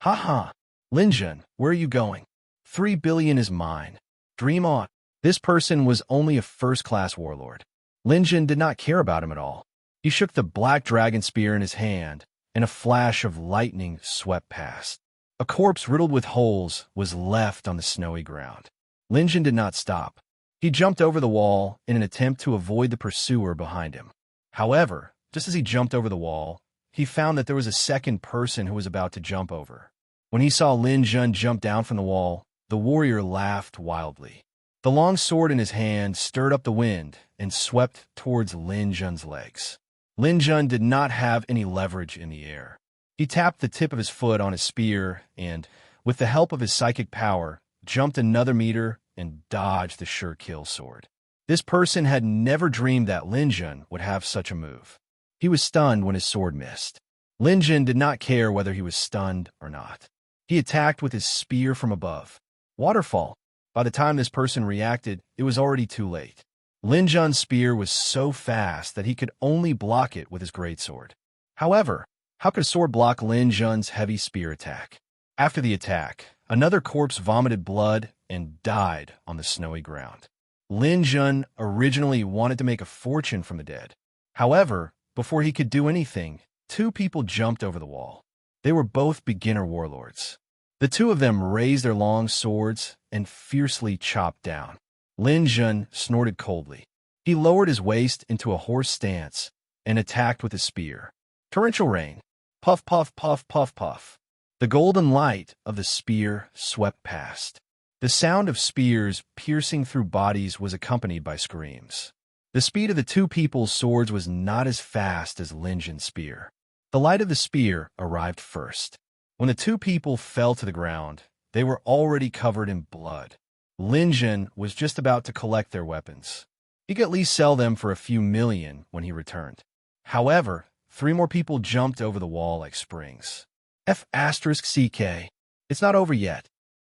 Ha ha! Lin Jun, where are you going? 3 billion is mine. Dream on. This person was only a first-class warlord. Lin Jun did not care about him at all. He shook the black dragon spear in his hand, and a flash of lightning swept past. A corpse riddled with holes was left on the snowy ground. Lin Jun did not stop. He jumped over the wall in an attempt to avoid the pursuer behind him. However, just as he jumped over the wall, he found that there was a second person who was about to jump over. When he saw Lin Jun jump down from the wall, the warrior laughed wildly. The long sword in his hand stirred up the wind and swept towards Lin Jun's legs. Lin Jun did not have any leverage in the air. He tapped the tip of his foot on his spear and, with the help of his psychic power, jumped another meter and dodged the sure kill sword. This person had never dreamed that Lin Jun would have such a move. He was stunned when his sword missed. Lin Jun did not care whether he was stunned or not. He attacked with his spear from above. Waterfall. By the time this person reacted, it was already too late. Lin Jun's spear was so fast that he could only block it with his greatsword. However, how could a sword block Lin Jun's heavy spear attack? After the attack, another corpse vomited blood and died on the snowy ground. Lin Jun originally wanted to make a fortune from the dead. However, before he could do anything, two people jumped over the wall. They were both beginner warlords. The two of them raised their long swords and fiercely chopped down. Lin Jun snorted coldly. He lowered his waist into a horse stance and attacked with his spear. Torrential rain. Puff, puff, puff, puff, puff. The golden light of the spear swept past. The sound of spears piercing through bodies was accompanied by screams. The speed of the two people's swords was not as fast as Lin Jun's spear. The light of the spear arrived first. When the two people fell to the ground, they were already covered in blood. Lin Jun was just about to collect their weapons. He could at least sell them for a few million when he returned. However, 3 more people jumped over the wall like springs. F***CK. It's not over yet.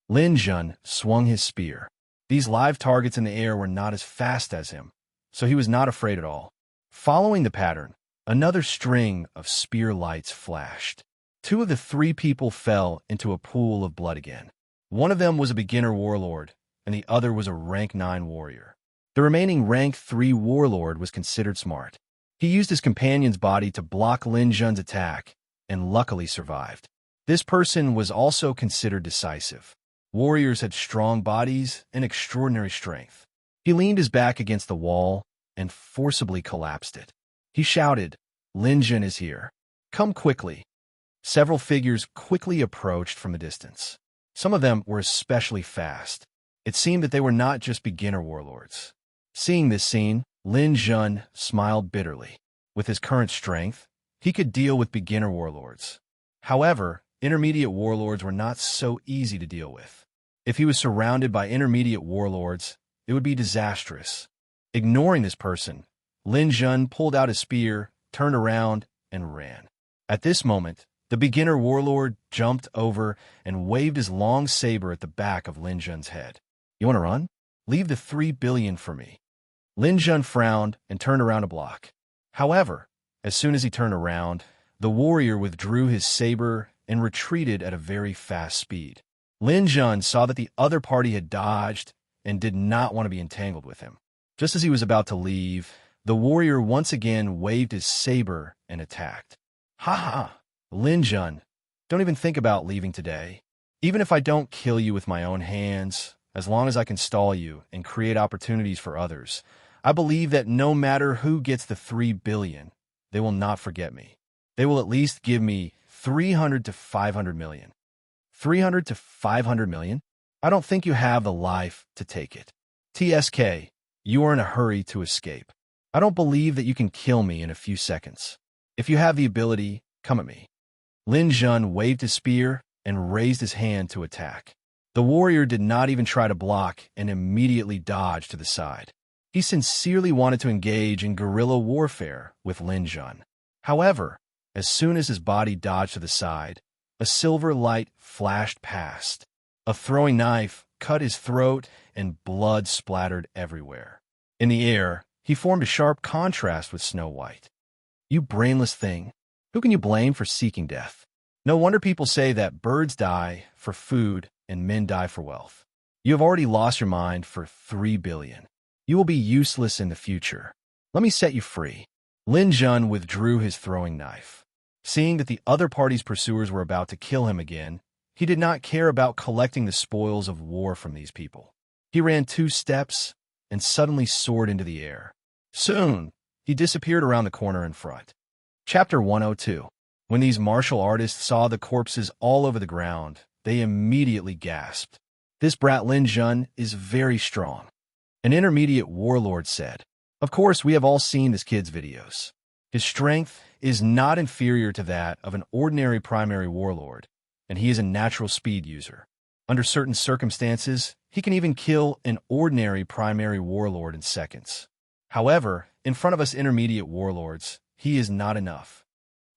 Lin Jun swung his spear. These live targets in the air were not as fast as him, so he was not afraid at all. Following the pattern, another string of spear lights flashed. 2 of the 3 people fell into a pool of blood again. One of them was a beginner warlord, and the other was a rank 9 warrior. The remaining rank 3 warlord was considered smart. He used his companion's body to block Lin Jun's attack, and luckily survived. This person was also considered decisive. Warriors had strong bodies and extraordinary strength. He leaned his back against the wall and forcibly collapsed it. He shouted, "Lin Jun is here. Come quickly." Several figures quickly approached from a distance. Some of them were especially fast. It seemed that they were not just beginner warlords. Seeing this scene, Lin Jun smiled bitterly. With his current strength, he could deal with beginner warlords. However, intermediate warlords were not so easy to deal with. If he was surrounded by intermediate warlords, it would be disastrous. Ignoring this person, Lin Jun pulled out his spear, turned around, and ran. At this moment, the beginner warlord jumped over and waved his long saber at the back of Lin Jun's head. "You want to run? Leave the 3 billion for me." Lin Jun frowned and turned around a block. However, as soon as he turned around, the warrior withdrew his saber and retreated at a very fast speed. Lin Jun saw that the other party had dodged and did not want to be entangled with him. Just as he was about to leave, the warrior once again waved his saber and attacked. "Ha ha! Lin Jun, don't even think about leaving today. Even if I don't kill you with my own hands, as long as I can stall you and create opportunities for others, I believe that no matter who gets the 3 billion, they will not forget me. They will at least give me 300 to 500 million. 300 to 500 million? I don't think you have the life to take it. TSK, you are in a hurry to escape. I don't believe that you can kill me in a few seconds. If you have the ability, come at me." Lin Jun waved his spear and raised his hand to attack. The warrior did not even try to block and immediately dodged to the side. He sincerely wanted to engage in guerrilla warfare with Lin Jun. However, as soon as his body dodged to the side, a silver light flashed past. A throwing knife cut his throat and blood splattered everywhere. In the air, he formed a sharp contrast with Snow White. "You brainless thing. Who can you blame for seeking death? No wonder people say that birds die for food and men die for wealth. You have already lost your mind for 3 billion. You will be useless in the future. Let me set you free." Lin Jun withdrew his throwing knife. Seeing that the other party's pursuers were about to kill him again, he did not care about collecting the spoils of war from these people. He ran 2 steps and suddenly soared into the air. Soon, he disappeared around the corner in front. Chapter 102. When these martial artists saw the corpses all over the ground, they immediately gasped. "This brat Lin Jun is very strong." An intermediate warlord said, "Of course, we have all seen this kid's videos. His strength is not inferior to that of an ordinary primary warlord, and he is a natural speed user. Under certain circumstances, he can even kill an ordinary primary warlord in seconds. However, in front of us intermediate warlords, he is not enough.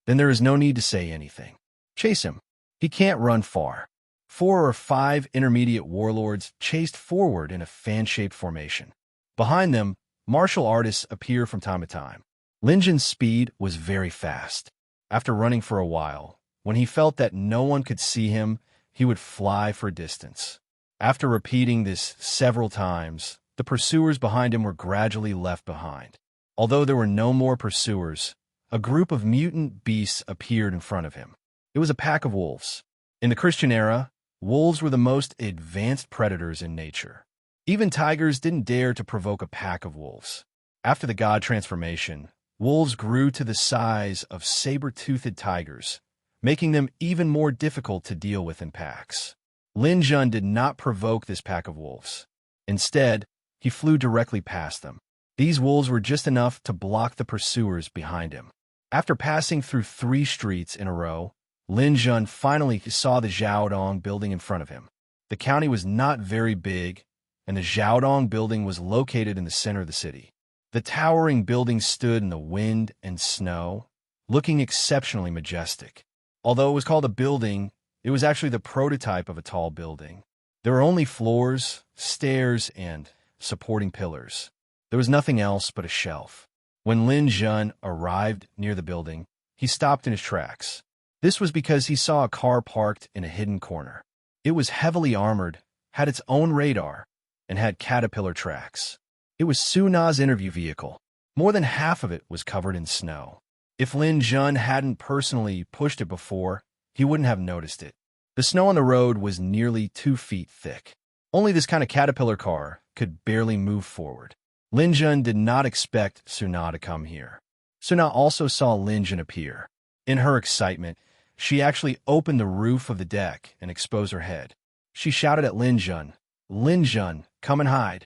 Then there is no need to say anything. Chase him. He can't run far. 4 or 5 intermediate warlords chased forward in a fan-shaped formation. Behind them, martial artists appear from time to time. Lin Jin's speed was very fast. After running for a while, when he felt that no one could see him, he would fly for a distance. After repeating this several times, the pursuers behind him were gradually left behind. Although there were no more pursuers, a group of mutant beasts appeared in front of him. It was a pack of wolves. In the Christian era, wolves were the most advanced predators in nature. Even tigers didn't dare to provoke a pack of wolves. After the god transformation, wolves grew to the size of saber-toothed tigers, making them even more difficult to deal with in packs. Lin Jun did not provoke this pack of wolves. Instead, he flew directly past them. These wolves were just enough to block the pursuers behind him. After passing through 3 streets in a row, Lin Jun finally saw the Xiaodong building in front of him. The county was not very big, and the Xiaodong building was located in the center of the city. The towering building stood in the wind and snow, looking exceptionally majestic. Although it was called a building, it was actually the prototype of a tall building. There were only floors, stairs, and supporting pillars. There was nothing else but a shelf. When Lin Jun arrived near the building, he stopped in his tracks. This was because he saw a car parked in a hidden corner. It was heavily armored, had its own radar, and had caterpillar tracks. It was Su Na's interview vehicle. More than half of it was covered in snow. If Lin Jun hadn't personally pushed it before, he wouldn't have noticed it. The snow on the road was nearly 2 feet thick. Only this kind of caterpillar car could barely move forward. Lin Jun did not expect Su Na to come here. Su Na also saw Lin Jun appear. In her excitement, she actually opened the roof of the deck and exposed her head. She shouted at Lin Jun, "Lin Jun, come and hide."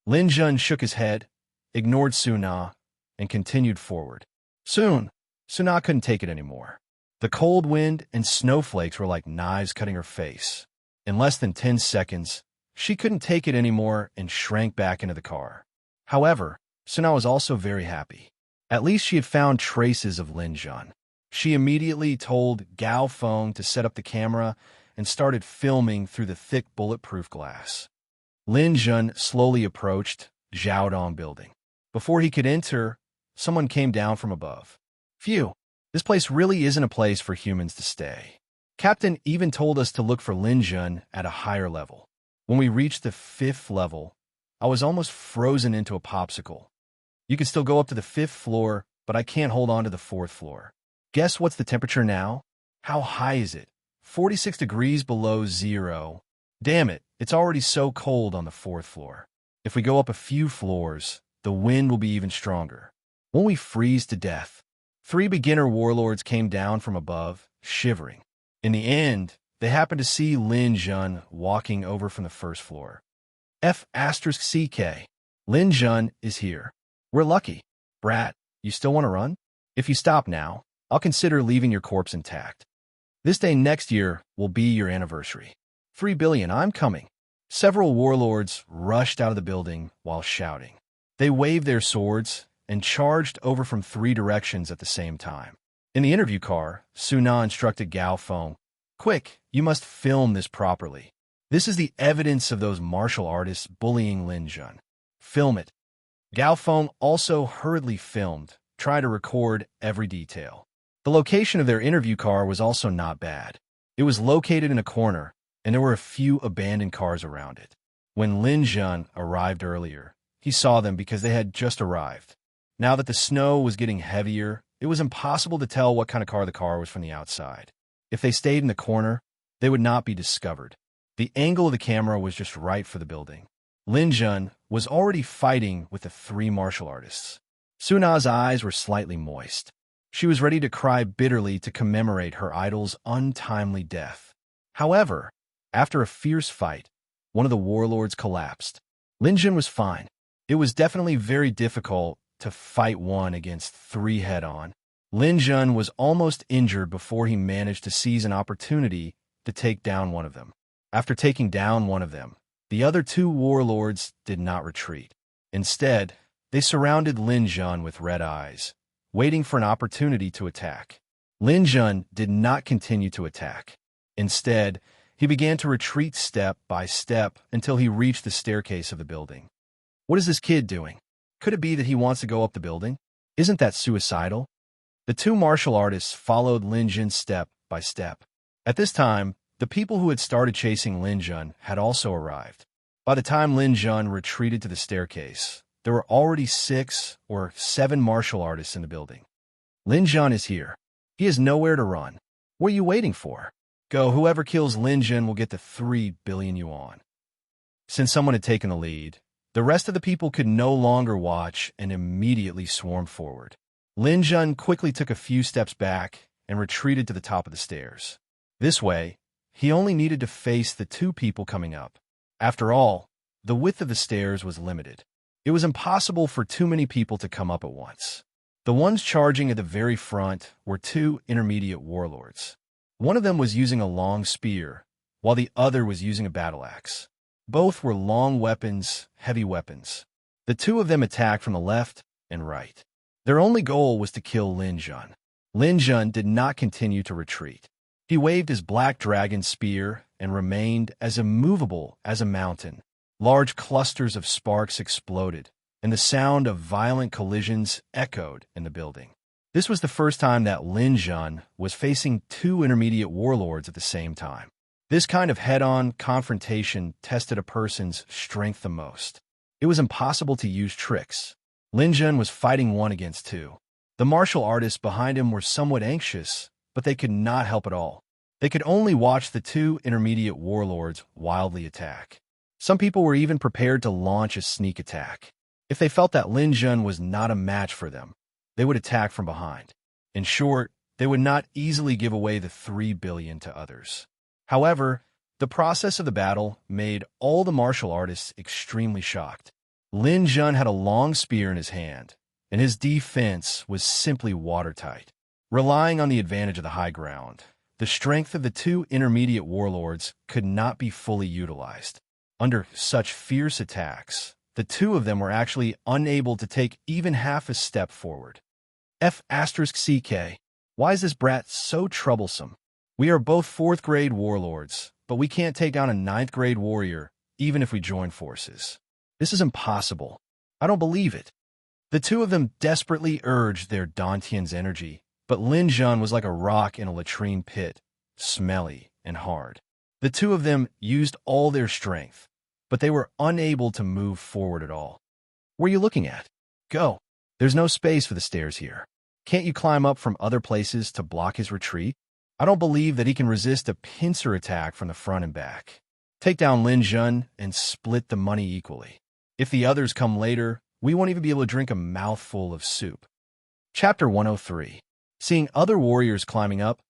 Lin Jun shook his head, ignored Su Na, and continued forward. Soon, Su Na couldn't take it anymore. The cold wind and snowflakes were like knives cutting her face. In less than 10 seconds, she couldn't take it anymore and shrank back into the car. However, Su Na was also very happy. At least she had found traces of Lin Jun. She immediately told Gao Feng to set up the camera and started filming through the thick bulletproof glass. Lin Jun slowly approached Xiaodong building. Before he could enter, someone came down from above. Phew, this place really isn't a place for humans to stay. Captain even told us to look for Lin Jun at a higher level. When we reached the 5th level, I was almost frozen into a popsicle. You can still go up to the 5th floor, but I can't hold on to the 4th floor. Guess what's the temperature now? How high is it? 46 degrees below zero. Damn it, it's already so cold on the 4th floor. If we go up a few floors, the wind will be even stronger. Won't we freeze to death? 3 beginner warlords came down from above, shivering. In the end, they happened to see Lin Jun walking over from the 1st floor. F***CK. Lin Jun is here. We're lucky. Brat, you still want to run? If you stop now, I'll consider leaving your corpse intact. This day next year will be your anniversary. 3 billion, I'm coming. Several warlords rushed out of the building while shouting. They waved their swords and charged over from 3 directions at the same time. In the interview car, Su Na instructed Gao Feng, "Quick, you must film this properly. This is the evidence of those martial artists bullying Lin Jun. Film it." Gao Feng also hurriedly filmed, trying to record every detail. The location of their interview car was also not bad. It was located in a corner, and there were a few abandoned cars around it. When Lin Jun arrived earlier, he saw them because they had just arrived. Now that the snow was getting heavier, it was impossible to tell what kind of car the car was from the outside. If they stayed in the corner, they would not be discovered. The angle of the camera was just right for the building. Lin Jun was already fighting with the 3 martial artists. Su Na's eyes were slightly moist. She was ready to cry bitterly to commemorate her idol's untimely death. However, after a fierce fight, one of the warlords collapsed. Lin Jun was fine. It was definitely very difficult to fight 1 against 3 head-on. Lin Jun was almost injured before he managed to seize an opportunity to take down one of them. After taking down one of them, the other two warlords did not retreat. Instead, they surrounded Lin Jun with red eyes, waiting for an opportunity to attack. Lin Jun did not continue to attack. Instead, he began to retreat step by step until he reached the staircase of the building. What is this kid doing? Could it be that he wants to go up the building? Isn't that suicidal? The two martial artists followed Lin Jun step by step. At this time, the people who had started chasing Lin Jun had also arrived. By the time Lin Jun retreated to the staircase, there were already 6 or 7 martial artists in the building. Lin Jun is here. He has nowhere to run. What are you waiting for? Go, whoever kills Lin Jun will get the 3 billion yuan. Since someone had taken the lead, the rest of the people could no longer watch and immediately swarmed forward. Lin Jun quickly took a few steps back and retreated to the top of the stairs. This way, he only needed to face the 2 people coming up. After all, the width of the stairs was limited. It was impossible for too many people to come up at once. The ones charging at the very front were 2 intermediate warlords. One of them was using a long spear, while the other was using a battle axe. Both were long weapons, heavy weapons. The 2 of them attacked from the left and right. Their only goal was to kill Lin Jun. Lin Jun did not continue to retreat. He waved his black dragon spear and remained as immovable as a mountain. Large clusters of sparks exploded, and the sound of violent collisions echoed in the building. This was the first time that Lin Jun was facing 2 intermediate warlords at the same time. This kind of head-on confrontation tested a person's strength the most. It was impossible to use tricks. Lin Jun was fighting 1 against 2. The martial artists behind him were somewhat anxious, but they could not help at all. They could only watch the 2 intermediate warlords wildly attack. Some people were even prepared to launch a sneak attack. If they felt that Lin Jun was not a match for them, they would attack from behind. In short, they would not easily give away the 3 billion to others. However, the process of the battle made all the martial artists extremely shocked. Lin Jun had a long spear in his hand, and his defense was simply watertight. Relying on the advantage of the high ground, the strength of the 2 intermediate warlords could not be fully utilized. Under such fierce attacks, the 2 of them were actually unable to take even half a step forward. F***CK. Why is this brat so troublesome? We are both 4th grade warlords, but we can't take down a 9th grade warrior, even if we join forces. This is impossible. I don't believe it. The 2 of them desperately urged their Dantian's energy, but Lin Jun was like a rock in a latrine pit, smelly and hard. The 2 of them used all their strength, but they were unable to move forward at all. What are you looking at? Go. There's no space for the stairs here. Can't you climb up from other places to block his retreat? I don't believe that he can resist a pincer attack from the front and back. Take down Lin Jun and split the money equally. If the others come later, we won't even be able to drink a mouthful of soup. Chapter 103. Seeing other warriors climbing up,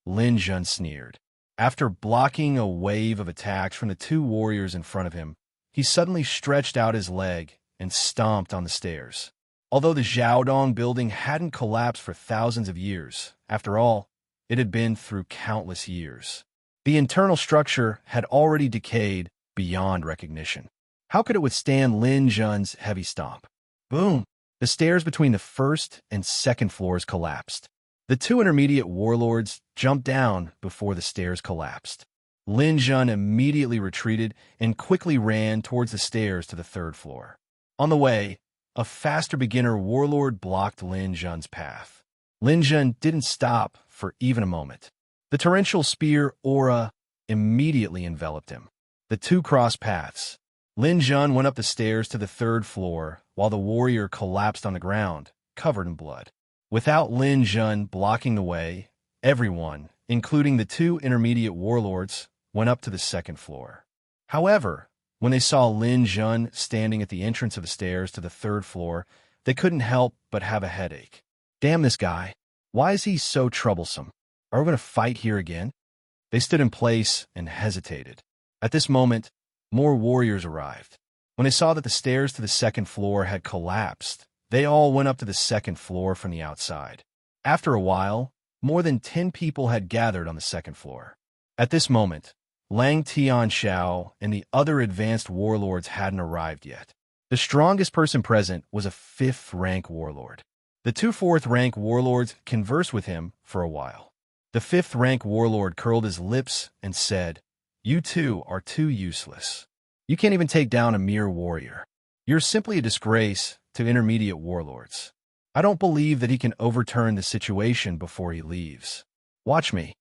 Lin Jun sneered. After blocking a wave of attacks from the 2 warriors in front of him, he suddenly stretched out his leg and stomped on the stairs. Although the Xiaodong building hadn't collapsed for thousands of years, after all, it had been through countless years. The internal structure had already decayed beyond recognition. How could it withstand Lin Jun's heavy stomp? Boom! The stairs between the 1st and 2nd floors collapsed. The 2 intermediate warlords jumped down before the stairs collapsed. Lin Jun immediately retreated and quickly ran towards the stairs to the 3rd floor. On the way, a faster beginner warlord blocked Lin Jun's path. Lin Jun didn't stop for even a moment. The torrential spear aura immediately enveloped him. The 2 crossed paths. Lin Jun went up the stairs to the 3rd floor, while the warrior collapsed on the ground, covered in blood. Without Lin Jun blocking the way, everyone, including the 2 intermediate warlords, went up to the 2nd floor. However, when they saw Lin Jun standing at the entrance of the stairs to the 3rd floor, they couldn't help but have a headache. Damn this guy. Why is he so troublesome? Are we going to fight here again? They stood in place and hesitated. At this moment, more warriors arrived. When they saw that the stairs to the 2nd floor had collapsed, they all went up to the 2nd floor from the outside. After a while, more than 10 people had gathered on the 2nd floor. At this moment, Lang Tianxiao and the other advanced warlords hadn't arrived yet. The strongest person present was a 5th-rank warlord. The 2 4th-rank warlords conversed with him for a while. The 5th-rank warlord curled his lips and said, "You two are too useless. You can't even take down a mere warrior. You're simply a disgrace to intermediate warlords. I don't believe that he can overturn the situation before he leaves. Watch me."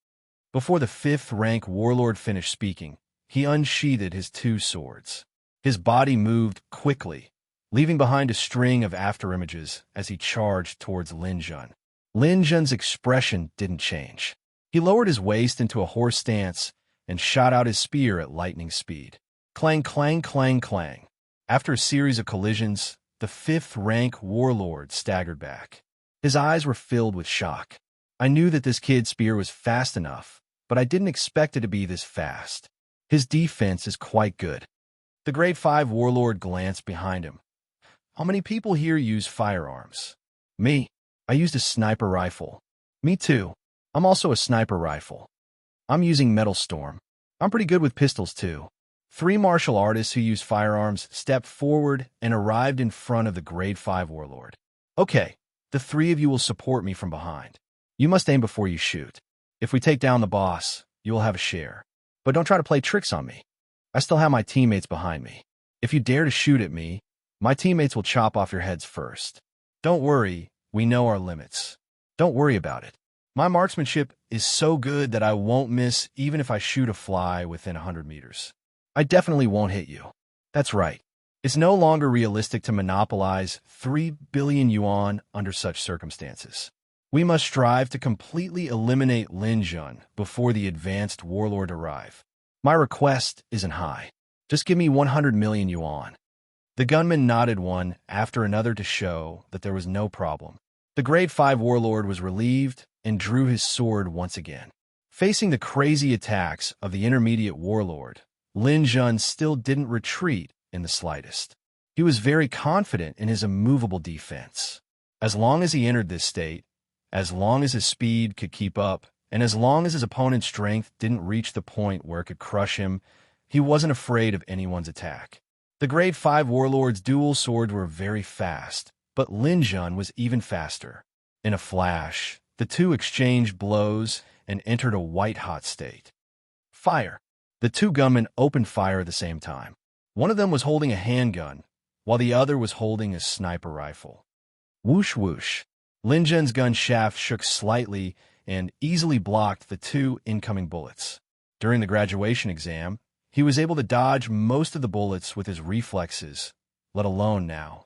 Before the 5th-rank warlord finished speaking, he unsheathed his 2 swords. His body moved quickly, leaving behind a string of afterimages as he charged towards Lin Jun. Lin Jun's expression didn't change. He lowered his waist into a horse stance and shot out his spear at lightning speed. Clang, clang, clang, clang. After a series of collisions, the 5th-rank warlord staggered back. His eyes were filled with shock. I knew that this kid's spear was fast enough, but I didn't expect it to be this fast. His defense is quite good. The Grade 5 warlord glanced behind him. How many people here use firearms? Me. I used a sniper rifle. Me too. I'm also a sniper rifle. I'm using Metal Storm. I'm pretty good with pistols too. 3 martial artists who use firearms stepped forward and arrived in front of the Grade 5 warlord. Okay, the 3 of you will support me from behind. You must aim before you shoot. If we take down the boss, you will have a share. But don't try to play tricks on me. I still have my teammates behind me. If you dare to shoot at me, my teammates will chop off your heads first. Don't worry, we know our limits. Don't worry about it. My marksmanship is so good that I won't miss even if I shoot a fly within 100 meters. I definitely won't hit you. That's right. It's no longer realistic to monopolize 3 billion yuan under such circumstances. We must strive to completely eliminate Lin Jun before the advanced warlord arrive. My request isn't high. Just give me 100 million yuan. The gunman nodded one after another to show that there was no problem. The Grade 5 warlord was relieved and drew his sword once again. Facing the crazy attacks of the intermediate warlord, Lin Jun still didn't retreat in the slightest. He was very confident in his immovable defense. As long as he entered this state, as long as his speed could keep up, and as long as his opponent's strength didn't reach the point where it could crush him, he wasn't afraid of anyone's attack. The Grade 5 warlord's dual swords were very fast, but Lin Jun was even faster. In a flash, the two exchanged blows and entered a white-hot state. Fire! The 2 gunmen opened fire at the same time. One of them was holding a handgun, while the other was holding a sniper rifle. Whoosh whoosh. Lin Jun's gun shaft shook slightly and easily blocked the 2 incoming bullets. During the graduation exam, he was able to dodge most of the bullets with his reflexes, let alone now.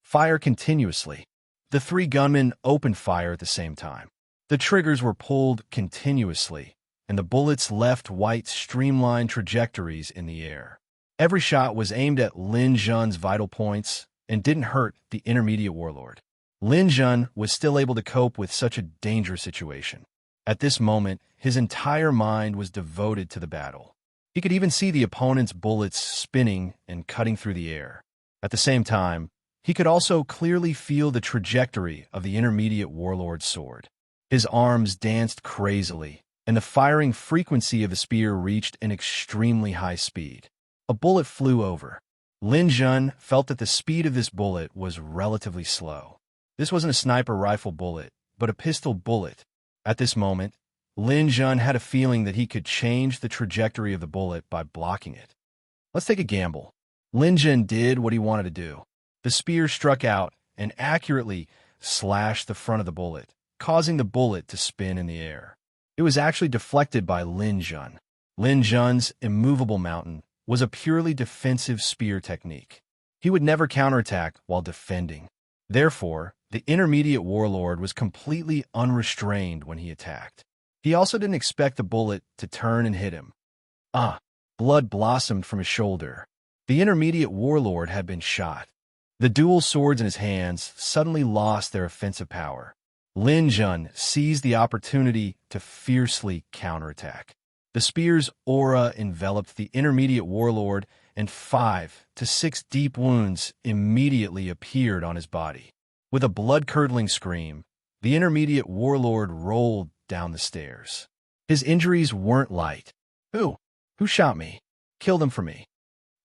Fire continuously. The 3 gunmen opened fire at the same time. The triggers were pulled continuously, and the bullets left white streamlined trajectories in the air. Every shot was aimed at Lin Jun's vital points and didn't hurt the intermediate warlord. Lin Jun was still able to cope with such a dangerous situation. At this moment, his entire mind was devoted to the battle. He could even see the opponent's bullets spinning and cutting through the air. At the same time, he could also clearly feel the trajectory of the intermediate warlord's sword. His arms danced crazily, and the firing frequency of the spear reached an extremely high speed. A bullet flew over. Lin Jun felt that the speed of this bullet was relatively slow. This wasn't a sniper rifle bullet, but a pistol bullet. At this moment, Lin Jun had a feeling that he could change the trajectory of the bullet by blocking it. Let's take a gamble. Lin Jun did what he wanted to do. The spear struck out and accurately slashed the front of the bullet, causing the bullet to spin in the air. It was actually deflected by Lin Jun. Lin Jun's immovable mountain was a purely defensive spear technique. He would never counterattack while defending. Therefore, the intermediate warlord was completely unrestrained when he attacked. He also didn't expect the bullet to turn and hit him. Blood blossomed from his shoulder. The intermediate warlord had been shot. The dual swords in his hands suddenly lost their offensive power. Lin Jun seized the opportunity to fiercely counterattack. The spear's aura enveloped the intermediate warlord, and 5 to 6 deep wounds immediately appeared on his body. With a blood-curdling scream, the intermediate warlord rolled down the stairs. His injuries weren't light. Who Who shot me? Kill them for me.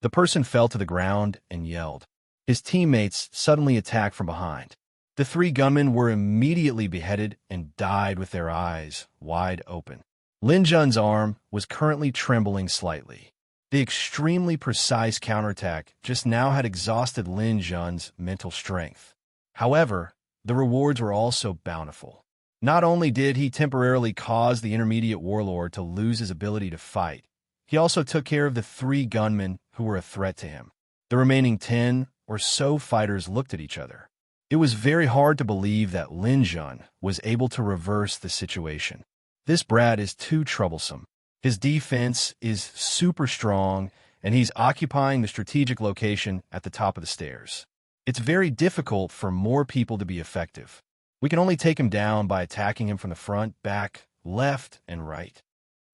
The person fell to the ground and yelled. His teammates suddenly attacked from behind. The three gunmen were immediately beheaded and died with their eyes wide open. Lin Jun's arm was currently trembling slightly. The extremely precise counterattack just now had exhausted Lin Jun's mental strength. However, the rewards were also bountiful. Not only did he temporarily cause the intermediate warlord to lose his ability to fight, he also took care of the three gunmen who were a threat to him. The remaining 10 or so fighters looked at each other. It was very hard to believe that Lin Jun was able to reverse the situation. This brat is too troublesome. His defense is super strong, and he's occupying the strategic location at the top of the stairs. It's very difficult for more people to be effective. We can only take him down by attacking him from the front, back, left, and right.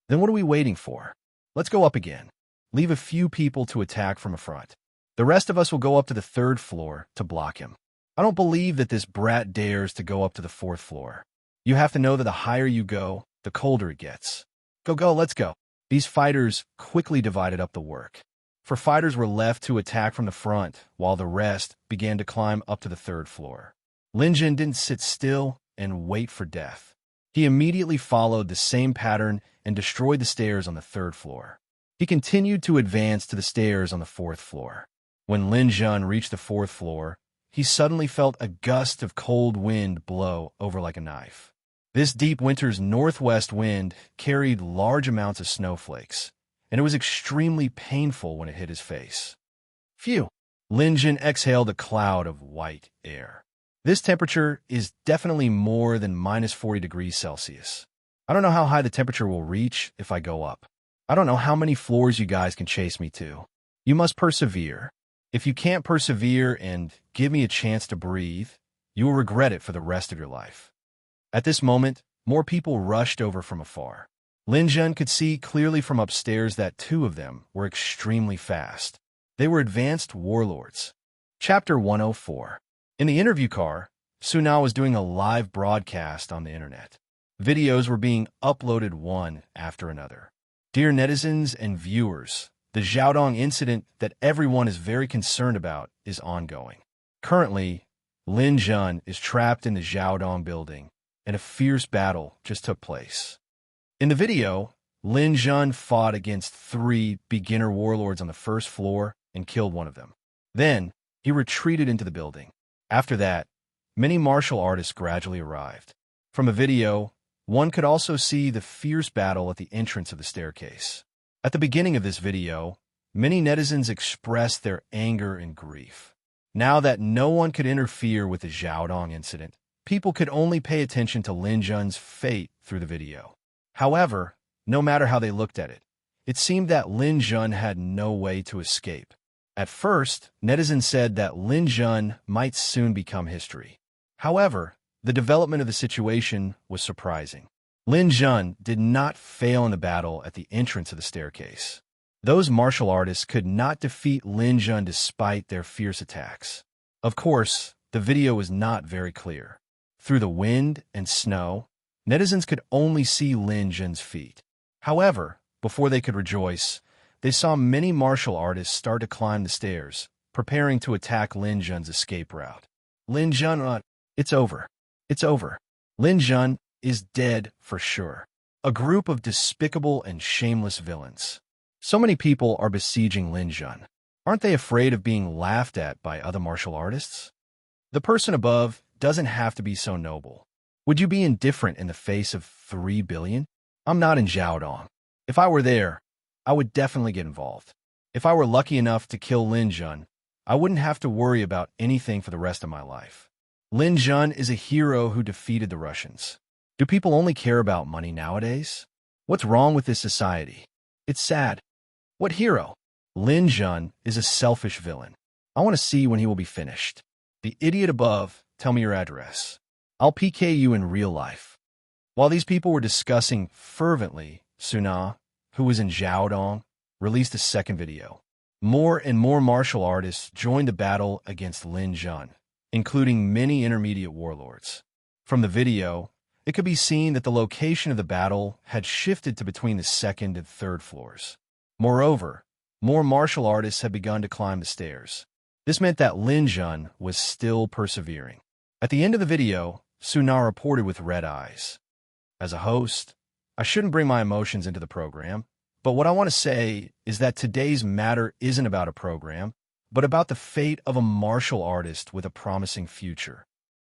Then what are we waiting for? Let's go up again. Leave a few people to attack from the front. The rest of us will go up to the 3rd floor to block him. I don't believe that this brat dares to go up to the 4th floor. You have to know that the higher you go, the colder it gets. Go, let's go. These fighters quickly divided up the work. 4 fighters were left to attack from the front, while the rest began to climb up to the 3rd floor. Lin Jun didn't sit still and wait for death. He immediately followed the same pattern and destroyed the stairs on the 3rd floor. He continued to advance to the stairs on the 4th floor. When Lin Jun reached the 4th floor, he suddenly felt a gust of cold wind blow over like a knife. This deep winter's northwest wind carried large amounts of snowflakes, and it was extremely painful when it hit his face. Phew! Lin Jun exhaled a cloud of white air. This temperature is definitely more than -40 degrees Celsius. I don't know how high the temperature will reach if I go up. I don't know how many floors you guys can chase me to. You must persevere. If you can't persevere and give me a chance to breathe, you will regret it for the rest of your life. At this moment, more people rushed over from afar. Lin Jun could see clearly from upstairs that 2 of them were extremely fast. They were advanced warlords. Chapter 104. In the interview car, Suna was doing a live broadcast on the internet. Videos were being uploaded one after another. Dear netizens and viewers, the Xiaodong incident that everyone is very concerned about is ongoing. Currently, Lin Jun is trapped in the Xiaodong building, and a fierce battle just took place. In the video, Lin Jun fought against 3 beginner warlords on the 1st floor and killed one of them. Then, he retreated into the building. After that, many martial artists gradually arrived. From the video, one could also see the fierce battle at the entrance of the staircase. At the beginning of this video, many netizens expressed their anger and grief. Now that no one could interfere with the Xiaodong incident, people could only pay attention to Lin Jun's fate through the video. However, no matter how they looked at it, it seemed that Lin Jun had no way to escape. At first, netizens said that Lin Jun might soon become history. However, the development of the situation was surprising. Lin Jun did not fail in the battle at the entrance of the staircase. Those martial artists could not defeat Lin Jun despite their fierce attacks. Of course, the video was not very clear. Through the wind and snow, netizens could only see Lin Jun's feet. However, before they could rejoice, they saw many martial artists start to climb the stairs, preparing to attack Lin Jun's escape route. Lin Jun, it's over. It's over. Lin Jun is dead for sure. A group of despicable and shameless villains. So many people are besieging Lin Jun. Aren't they afraid of being laughed at by other martial artists? The person above doesn't have to be so noble. Would you be indifferent in the face of 3 billion? I'm not in Xiaodong. If I were there, I would definitely get involved. If I were lucky enough to kill Lin Jun, I wouldn't have to worry about anything for the rest of my life. Lin Jun is a hero who defeated the Russians. Do people only care about money nowadays? What's wrong with this society? It's sad. What hero? Lin Jun is a selfish villain. I want to see when he will be finished. The idiot above, tell me your address. I'll PK you in real life. While these people were discussing fervently, Suna, who was in Xiaodong, released a second video. More and more martial artists joined the battle against Lin Jun, including many intermediate warlords. From the video, it could be seen that the location of the battle had shifted to between the 2nd and 3rd floors. Moreover, more martial artists had begun to climb the stairs. This meant that Lin Jun was still persevering. At the end of the video, Suna reported with red eyes. As a host, I shouldn't bring my emotions into the program, but what I want to say is that today's matter isn't about a program, but about the fate of a martial artist with a promising future.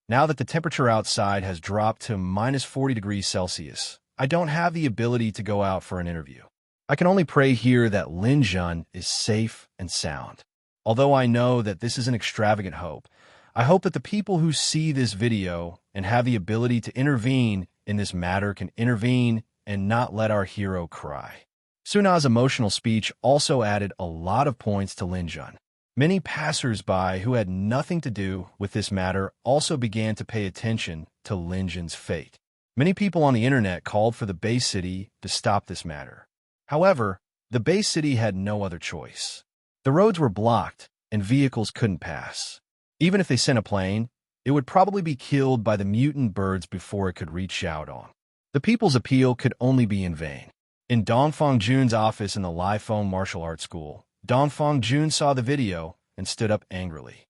Now that the temperature outside has dropped to minus 40 degrees Celsius, I don't have the ability to go out for an interview. I can only pray here that Lin Jun is safe and sound. Although I know that this is an extravagant hope, I hope that the people who see this video and have the ability to intervene in this matter can intervene and not let our hero cry. Suna's emotional speech also added a lot of points to Lin Jun. Many passers-by who had nothing to do with this matter also began to pay attention to Lin Jun's fate. Many people on the internet called for the Bay City to stop this matter. However, the Bay City had no other choice. The roads were blocked and vehicles couldn't pass. Even if they sent a plane, it would probably be killed by the mutant birds before it could reach Xiaodong. The people's appeal could only be in vain. In Dongfang Jun's office in the Lifeng Martial Arts School, Dongfang Jun saw the video and stood up angrily.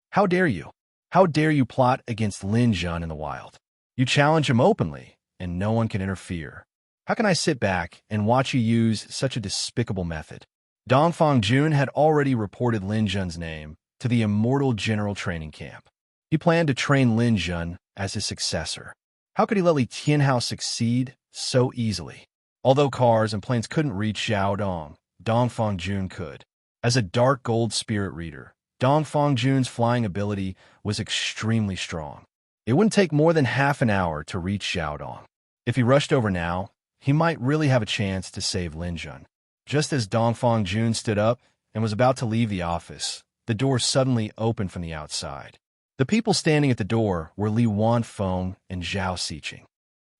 How dare you? How dare you plot against Lin Jun in the wild? You challenge him openly, and no one can interfere. How can I sit back and watch you use such a despicable method? Dongfang Jun had already reported Lin Jun's name to the Immortal General Training Camp. He planned to train Lin Jun as his successor. How could he let Li Tianhao succeed so easily? Although cars and planes couldn't reach Xiaodong, Dongfang Jun could. As a dark gold spirit reader, Dongfang Jun's flying ability was extremely strong. It wouldn't take more than half an hour to reach Xiaodong. If he rushed over now, he might really have a chance to save Lin Jun. Just as Dongfang Jun stood up and was about to leave the office, the door suddenly opened from the outside. The people standing at the door were Li Wanfeng and Zhao Xiqing.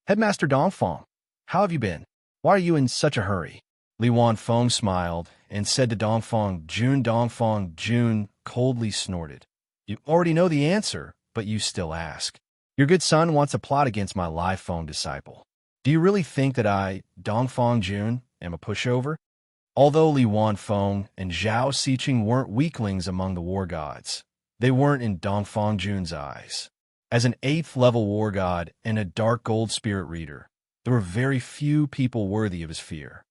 Headmaster Dongfang, how have you been? Why are you in such a hurry? Li Wanfeng smiled and said to Dongfang Jun coldly snorted. You already know the answer, but you still ask. Your good son wants a plot against my Lifeng disciple. Do you really think that I, Dongfang Jun, am a pushover? Although Li Wanfeng and Zhao Xiqing weren't weaklings among the war gods, they weren't in Dongfang Jun's eyes. As an 8th level war god and a dark gold spirit reader, there were very few people worthy of his fear.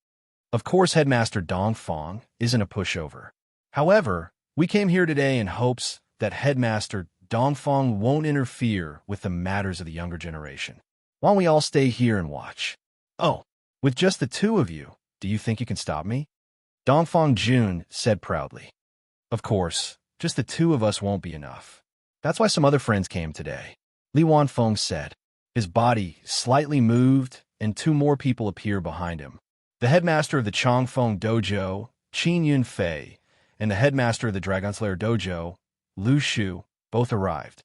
Of course, Headmaster Dongfang isn't a pushover. However, we came here today in hopes that Headmaster Dongfang won't interfere with the matters of the younger generation. Why don't we all stay here and watch? Oh, with just the two of you, do you think you can stop me? Dongfang Jun said proudly. Of course, just the two of us won't be enough. That's why some other friends came today, Li Wanfeng said. His body slightly moved, and 2 more people appeared behind him. The headmaster of the Changfeng Dojo, Qin Yunfei, and the headmaster of the Dragon Slayer Dojo, Lu Shu, both arrived.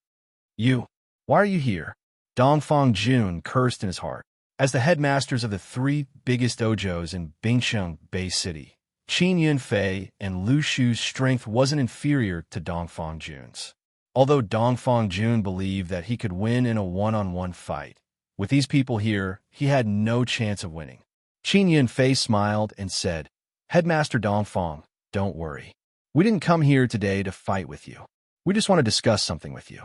You, why are you here? Dongfang Jun cursed in his heart. As the headmasters of the 3 biggest dojos in Bingcheng Bay City, Qin Yunfei and Lu Shu's strength wasn't inferior to Dongfang Jun's. Although Dongfang Jun believed that he could win in a one-on-one fight, with these people here, he had no chance of winning. Qin Yunfei smiled and said, Headmaster Dongfang, don't worry. We didn't come here today to fight with you. We just want to discuss something with you.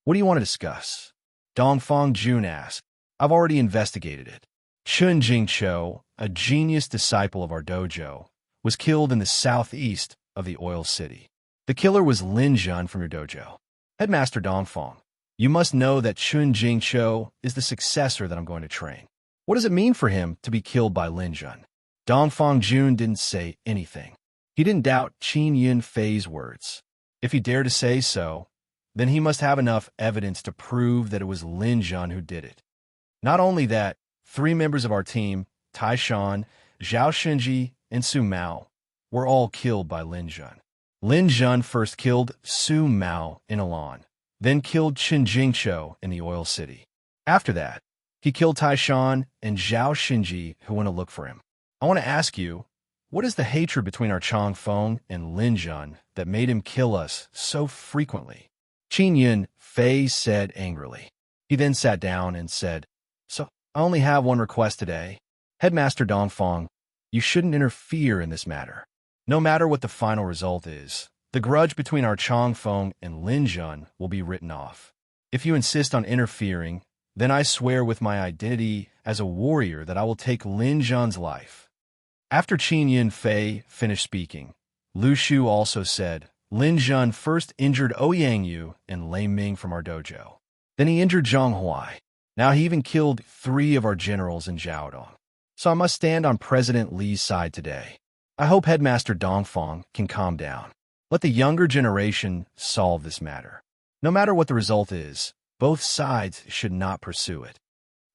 What do you want to discuss? Dongfang Jun asked. I've already investigated it. Chun Jingqiu, a genius disciple of our dojo, was killed in the southeast of the Oil City. The killer was Lin Jun from your dojo. Headmaster Dongfang, you must know that Chun Jingqiu is the successor that I'm going to train. What does it mean for him to be killed by Lin Jun? Dongfang Jun didn't say anything. He didn't doubt Qin Yunfei's words. If he dared to say so, then he must have enough evidence to prove that it was Lin Jun who did it. Not only that, 3 members of our team, Tai Shan, Zhao Xinji, and Su Mao, were all killed by Lin Jun. Lin Jun first killed Su Mao in Elan, then killed Chun Jingqiu in the Oil City. After that, he killed Tai Shan and Zhao Xinji who went to look for him. I want to ask you, what is the hatred between our Changfeng and Lin Jun that made him kill us so frequently? Qin Yunfei said angrily. He then sat down and said, So, I only have one request today. Headmaster Dongfang, You shouldn't interfere in this matter. No matter what the final result is, the grudge between our Changfeng and Lin Jun will be written off. If you insist on interfering, then I swear with my identity as a warrior that I will take Lin Jun's life." After Qin Yin Fei finished speaking, Lu Shu also said, "Lin Jun first injured Ouyang Yu and Lei Ming from our dojo. Then he injured Zhang Huai. Now he even killed 3 of our generals in Jiaodong. So I must stand on President Li's side today. I hope Headmaster Dongfang can calm down. Let the younger generation solve this matter. No matter what the result is, both sides should not pursue it."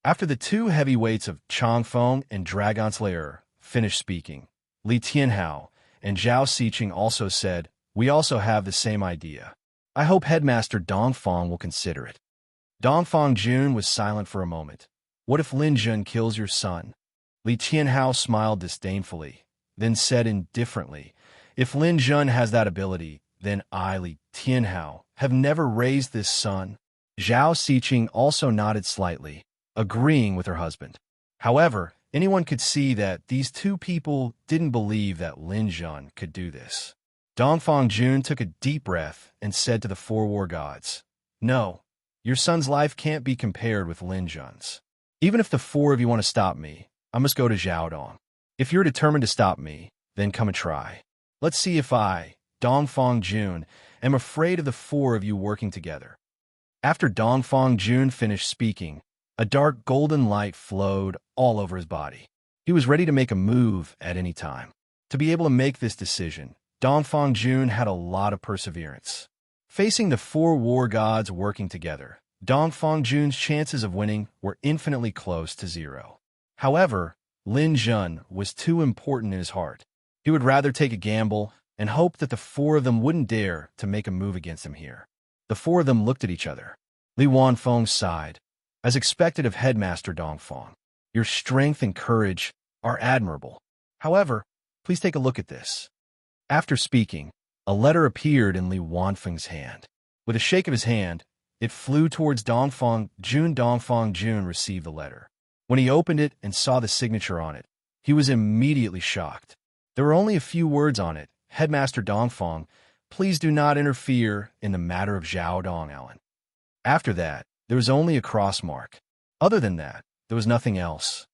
After the 2 heavyweights of Changfeng and Dragon Slayer finished speaking, Li Tianhao and Zhao Xiqing also said, "We also have the same idea. I hope Headmaster Dongfang will consider it." Dongfang Jun was silent for a moment. "What if Lin Jun kills your son?" Li Tianhao smiled disdainfully, then said indifferently, "If Lin Jun has that ability, then I, Li Tianhao, have never raised this son." Zhao Xiqing also nodded slightly, agreeing with her husband. However, anyone could see that these 2 people didn't believe that Lin Jun could do this. Dongfang Jun took a deep breath and said to the 4 war gods, "No, your son's life can't be compared with Lin Jun's. Even if the 4 of you want to stop me, I must go to Jiaodong. If you're determined to stop me, then come and try. Let's see if I, Dongfang Jun, am afraid of the 4 of you working together." After Dongfang Jun finished speaking, a dark golden light flowed all over his body. He was ready to make a move at any time. To be able to make this decision, Dongfang Jun had a lot of perseverance. Facing the 4 war gods working together, Dongfang Jun's chances of winning were infinitely close to 0. However, Lin Jun was too important in his heart. He would rather take a gamble and hope that the 4 of them wouldn't dare to make a move against him here. The 4 of them looked at each other. Li Wanfeng sighed. "As expected of Headmaster Dongfang, your strength and courage are admirable. However, please take a look at this." After speaking, a letter appeared in Li Wanfeng's hand. With a shake of his hand, it flew towards Dongfang Jun. Dongfang Jun received the letter. When he opened it and saw the signature on it, he was immediately shocked. There were only a few words on it. "Headmaster Dongfang, please do not interfere in the matter of Jiaodong Allen." After that, there was only a cross mark. Other than that, there was nothing else.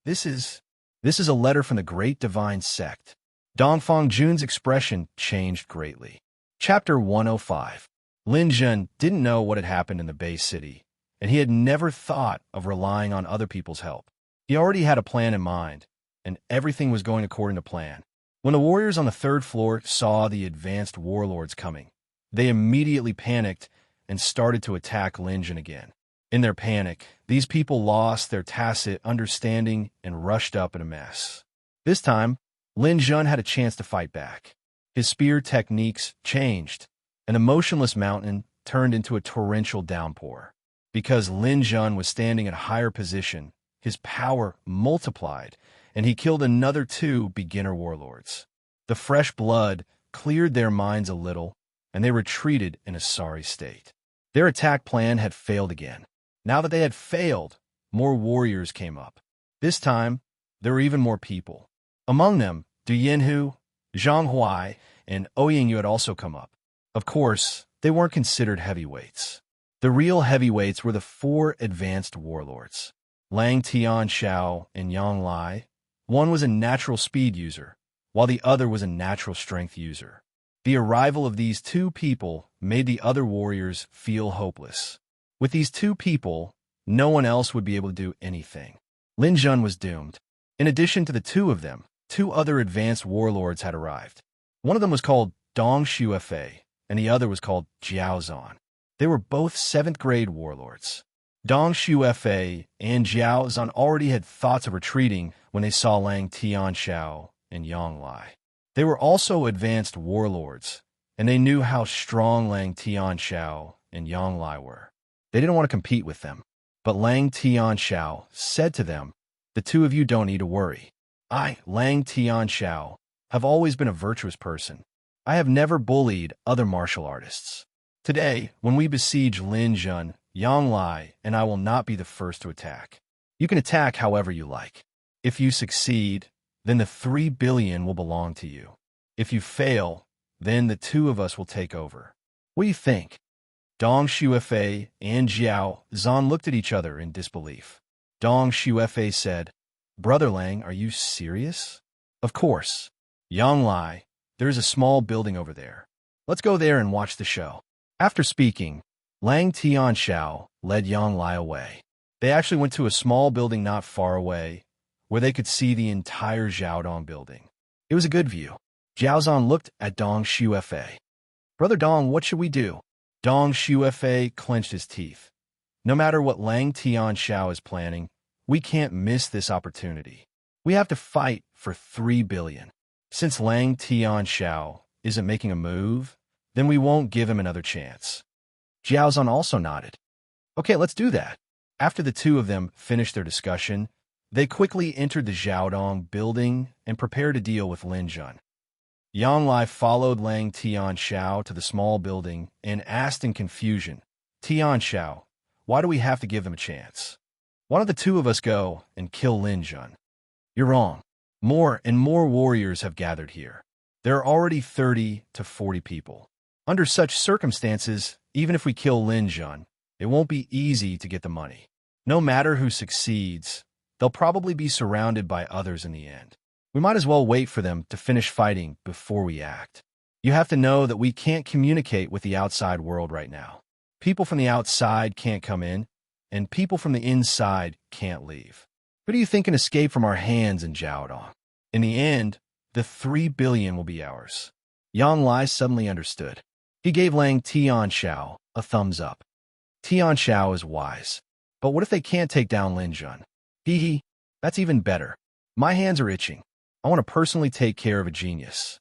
This is a letter from the Great Divine Sect." Dongfang Jun's expression changed greatly. Chapter 105. Lin Jun didn't know what had happened in the Bay City, and he had never thought of relying on other people's help. He already had a plan in mind, and everything was going according to plan. When the warriors on the 3rd floor saw the advanced warlords coming, they immediately panicked and started to attack Lin Jun again. In their panic, these people lost their tacit understanding and rushed up in a mess. This time, Lin Jun had a chance to fight back. His spear techniques changed, and the motionless mountain turned into a torrential downpour. Because Lin Jun was standing at a higher position, his power multiplied, and he killed another 2 beginner warlords. The fresh blood cleared their minds a little, and they retreated in a sorry state. Their attack plan had failed again. Now that they had failed, more warriors came up. This time, there were even more people. Among them, Du Yinhu, Zhang Huai, and Ouyang Yu had also come up. Of course, they weren't considered heavyweights. The real heavyweights were the 4 advanced warlords, Lang Tianxiao and Yang Lai. One was a natural speed user, while the other was a natural strength user. The arrival of these 2 people made the other warriors feel hopeless. With these 2 people, no one else would be able to do anything. Lin Jun was doomed. In addition to the 2 of them, 2 other advanced warlords had arrived. One of them was called Dong Shuefei, and the other was called Jiao Zan. They were both 7th grade warlords. Dong Shuefei and Jiao Zan already had thoughts of retreating when they saw Lang Tianxiao and Yang Lai. They were also advanced warlords, and they knew how strong Lang Tianxiao and Yang Lai were. They didn't want to compete with them, but Lang Tianxiao said to them, "The 2 of you don't need to worry. I, Lang Tianxiao, have always been a virtuous person. I have never bullied other martial artists. Today, when we besiege Lin Jun, Yang Lai and I will not be the first to attack. You can attack however you like. If you succeed, then the 3 billion will belong to you. If you fail, then the two of us will take over. What do you think? Dong Shuefei and Jiao Zhan looked at each other in disbelief. Dong Shuefei said, "Brother Lang, are you serious?" "Of course. Yang Lai, there's a small building over there. Let's go there and watch the show." After speaking, Lang Tianxiao led Yang Lai away. They actually went to a small building not far away, where they could see the entire Xiaodong building. It was a good view. Jiao Zhan looked at Dong Shuefei. "Brother Dong, what should we do?" Dong Shuefei clenched his teeth. "No matter what Lang Tianxiao is planning, we can't miss this opportunity. We have to fight for 3 billion. Since Lang Tianxiao isn't making a move, then we won't give him another chance." Jiao Zhan also nodded. "Okay, let's do that." After the two of them finished their discussion, they quickly entered the Xiaodong building and prepared to deal with Lin Jun. Yang Lai followed Lang Tianxiao to the small building and asked in confusion, "Tianxiao, why do we have to give them a chance? Why don't the two of us go and kill Lin Jun?" "You're wrong. More and more warriors have gathered here. There are already 30 to 40 people. Under such circumstances, even if we kill Lin Jun, it won't be easy to get the money. No matter who succeeds, they'll probably be surrounded by others in the end. We might as well wait for them to finish fighting before we act. You have to know that we can't communicate with the outside world right now. People from the outside can't come in, and people from the inside can't leave. Who do you think can escape from our hands in Jiaodong? In the end, the 3 billion will be ours." Yang Lai suddenly understood. He gave Lang Tianxiao a thumbs up. "Tianxiao is wise. But what if they can't take down Lin Jun? Hee, that's even better. My hands are itching. I want to personally take care of a genius."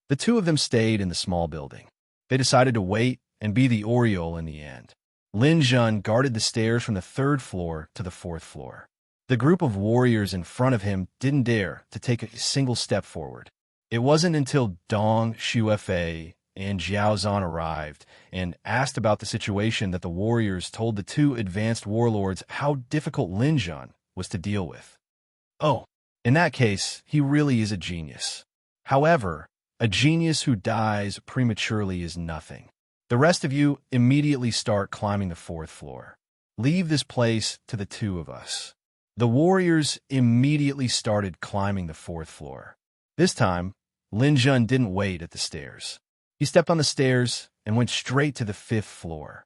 The two of them stayed in the small building. They decided to wait and be the Oriole in the end. Lin Jun guarded the stairs from the 3rd floor to the 4th floor. The group of warriors in front of him didn't dare to take a single step forward. It wasn't until Dong Shuefei and Jiao Zhan arrived and asked about the situation that the warriors told the two advanced warlords how difficult Lin Jun was to deal with. "Oh, in that case, he really is a genius. However, a genius who dies prematurely is nothing. The rest of you immediately start climbing the 4th floor. Leave this place to the two of us." The warriors immediately started climbing the 4th floor. This time, Lin Jun didn't wait at the stairs. He stepped on the stairs and went straight to the 5th floor.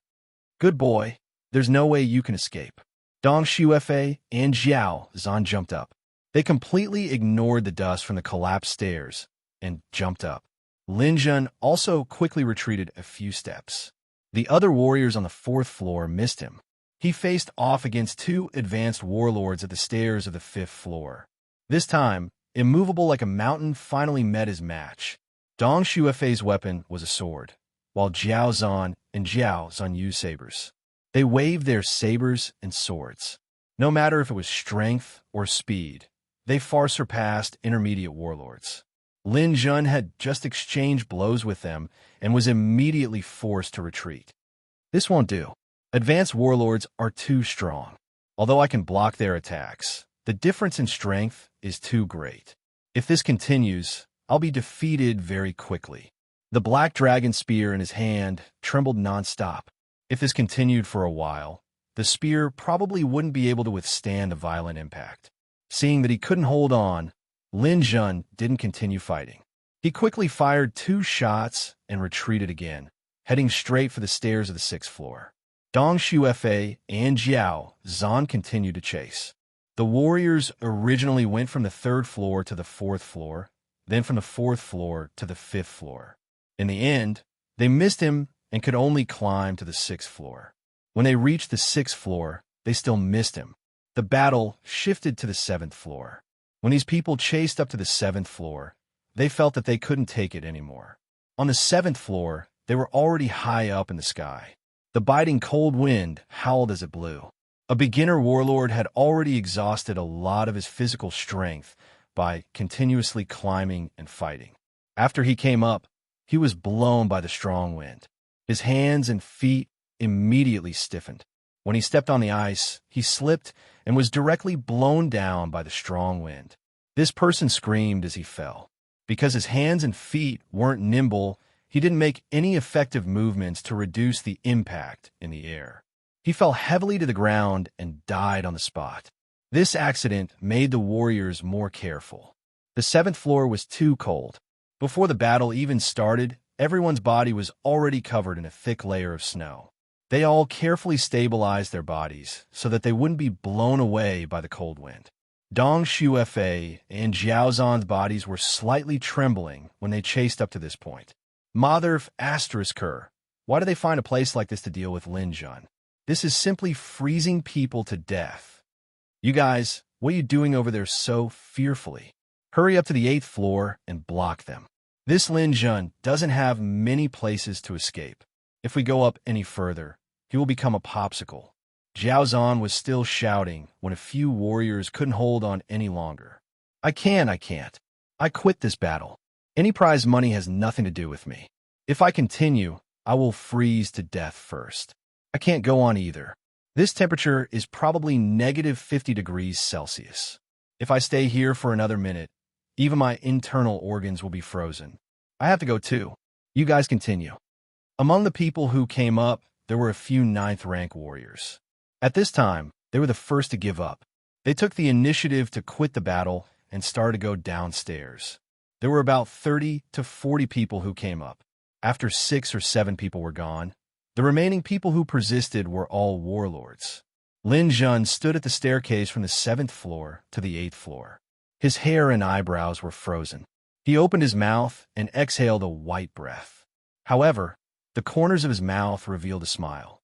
"Good boy. There's no way you can escape." Dong Shuefei and Jiao Zhan jumped up. They completely ignored the dust from the collapsed stairs and jumped up. Lin Jun also quickly retreated a few steps. The other warriors on the 4th floor missed him. He faced off against two advanced warlords at the stairs of the 5th floor. This time, immovable like a mountain finally met his match. Dong Shuefei's weapon was a sword, while Jiao Zhan and Jiao Zhan used sabers. They waved their sabers and swords. No matter if it was strength or speed, they far surpassed intermediate warlords. Lin Jun had just exchanged blows with them and was immediately forced to retreat. "This won't do. Advanced warlords are too strong. Although I can block their attacks, the difference in strength is too great. If this continues, I'll be defeated very quickly." The black dragon spear in his hand trembled nonstop. If this continued for a while, the spear probably wouldn't be able to withstand a violent impact. Seeing that he couldn't hold on, Lin Jun didn't continue fighting. He quickly fired 2 shots and retreated again, heading straight for the stairs of the 6th floor. Dong Shuefei and Jiao Zhan continued to chase. The warriors originally went from the 3rd floor to the 4th floor, then from the 4th floor to the 5th floor. In the end, they missed him and could only climb to the 6th floor. When they reached the 6th floor, they still missed him. The battle shifted to the 7th floor. When these people chased up to the 7th floor, they felt that they couldn't take it anymore. On the 7th floor, they were already high up in the sky. The biting cold wind howled as it blew. A beginner warlord had already exhausted a lot of his physical strength by continuously climbing and fighting. After he came up, he was blown by the strong wind. His hands and feet immediately stiffened. When he stepped on the ice, he slipped and was directly blown down by the strong wind. This person screamed as he fell. Because his hands and feet weren't nimble, he didn't make any effective movements to reduce the impact in the air. He fell heavily to the ground and died on the spot. This accident made the warriors more careful. The 7th floor was too cold. Before the battle even started, everyone's body was already covered in a thick layer of snow. They all carefully stabilized their bodies so that they wouldn't be blown away by the cold wind. Dong Shuefei and Jiaozhan's bodies were slightly trembling when they chased up to this point. Mother asterisk her. Why do they find a place like this to deal with Lin Jun? This is simply freezing people to death. You guys, what are you doing over there so fearfully? Hurry up to the 8th floor and block them. This Lin Jun doesn't have many places to escape. If we go up any further, he will become a popsicle. Jiaozhan was still shouting when a few warriors couldn't hold on any longer. I can't. I quit this battle. Any prize money has nothing to do with me. If I continue, I will freeze to death first. I can't go on either. This temperature is probably -50 degrees Celsius. If I stay here for another minute, even my internal organs will be frozen. I have to go too. You guys continue. Among the people who came up, there were a few 9th rank warriors. At this time, they were the first to give up. They took the initiative to quit the battle and started to go downstairs. There were about 30 to 40 people who came up. After 6 or 7 people were gone, the remaining people who persisted were all warlords. Lin Jun stood at the staircase from the 7th floor to the 8th floor. His hair and eyebrows were frozen. He opened his mouth and exhaled a white breath. However, the corners of his mouth revealed a smile.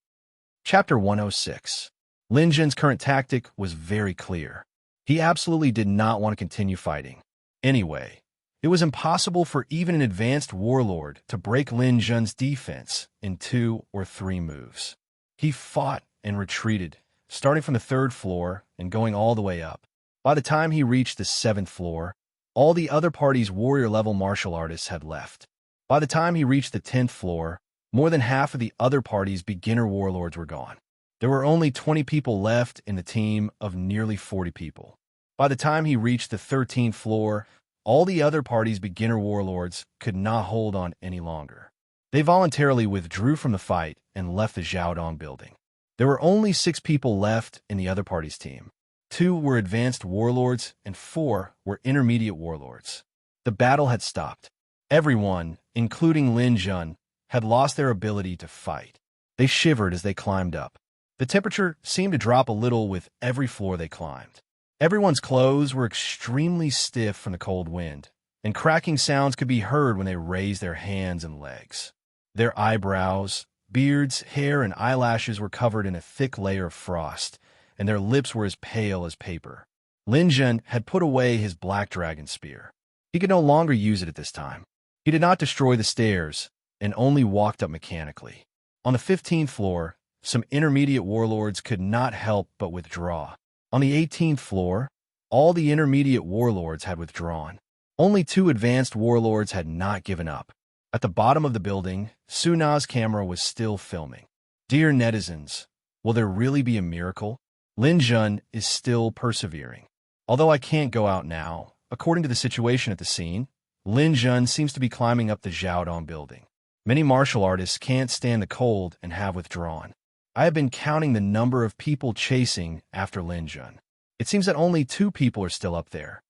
Chapter 106. Lin Jun's current tactic was very clear. He absolutely did not want to continue fighting. Anyway, it was impossible for even an advanced warlord to break Lin Jun's defense in 2 or 3 moves. He fought and retreated, starting from the 3rd floor and going all the way up. By the time he reached the 7th floor, all the other party's warrior-level martial artists had left. By the time he reached the 10th floor, more than half of the other party's beginner warlords were gone. There were only 20 people left in the team of nearly 40 people. By the time he reached the 13th floor, all the other party's beginner warlords could not hold on any longer. They voluntarily withdrew from the fight and left the Xiaodong building. There were only 6 people left in the other party's team. 2 were advanced warlords and 4 were intermediate warlords. The battle had stopped. Everyone, including Lin Jun, had lost their ability to fight. They shivered as they climbed up. The temperature seemed to drop a little with every floor they climbed. Everyone's clothes were extremely stiff from the cold wind, and cracking sounds could be heard when they raised their hands and legs. Their eyebrows, beards, hair, and eyelashes were covered in a thick layer of frost, and their lips were as pale as paper. Lin Jun had put away his black dragon spear. He could no longer use it at this time. He did not destroy the stairs, and only walked up mechanically. On the 15th floor, some intermediate warlords could not help but withdraw. On the 18th floor, all the intermediate warlords had withdrawn. Only 2 advanced warlords had not given up. At the bottom of the building, Suna's camera was still filming. Dear netizens, will there really be a miracle? Lin Jun is still persevering. Although I can't go out now, according to the situation at the scene, Lin Jun seems to be climbing up the Xiaodong building. Many martial artists can't stand the cold and have withdrawn. I have been counting the number of people chasing after Lin Jun. It seems that only 2 people are still up there.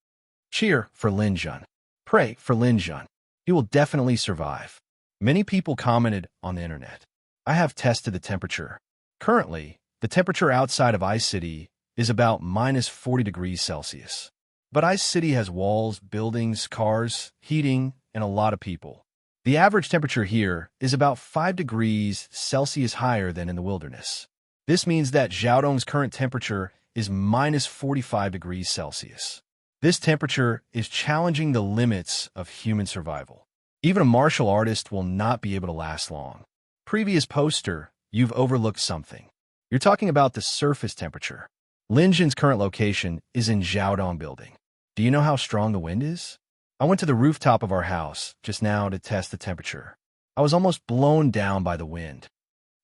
Cheer for Lin Jun. Pray for Lin Jun. He will definitely survive. Many people commented on the internet. I have tested the temperature. Currently, the temperature outside of Ice City is about -40 degrees Celsius. But Ice City has walls, buildings, cars, heating, and a lot of people. The average temperature here is about 5 degrees Celsius higher than in the wilderness. This means that Xiaodong's current temperature is -45 degrees Celsius. This temperature is challenging the limits of human survival. Even a martial artist will not be able to last long. Previous poster, you've overlooked something. You're talking about the surface temperature. Lin Jun's current location is in Xiaodong building. Do you know how strong the wind is? I went to the rooftop of our house just now to test the temperature. I was almost blown down by the wind.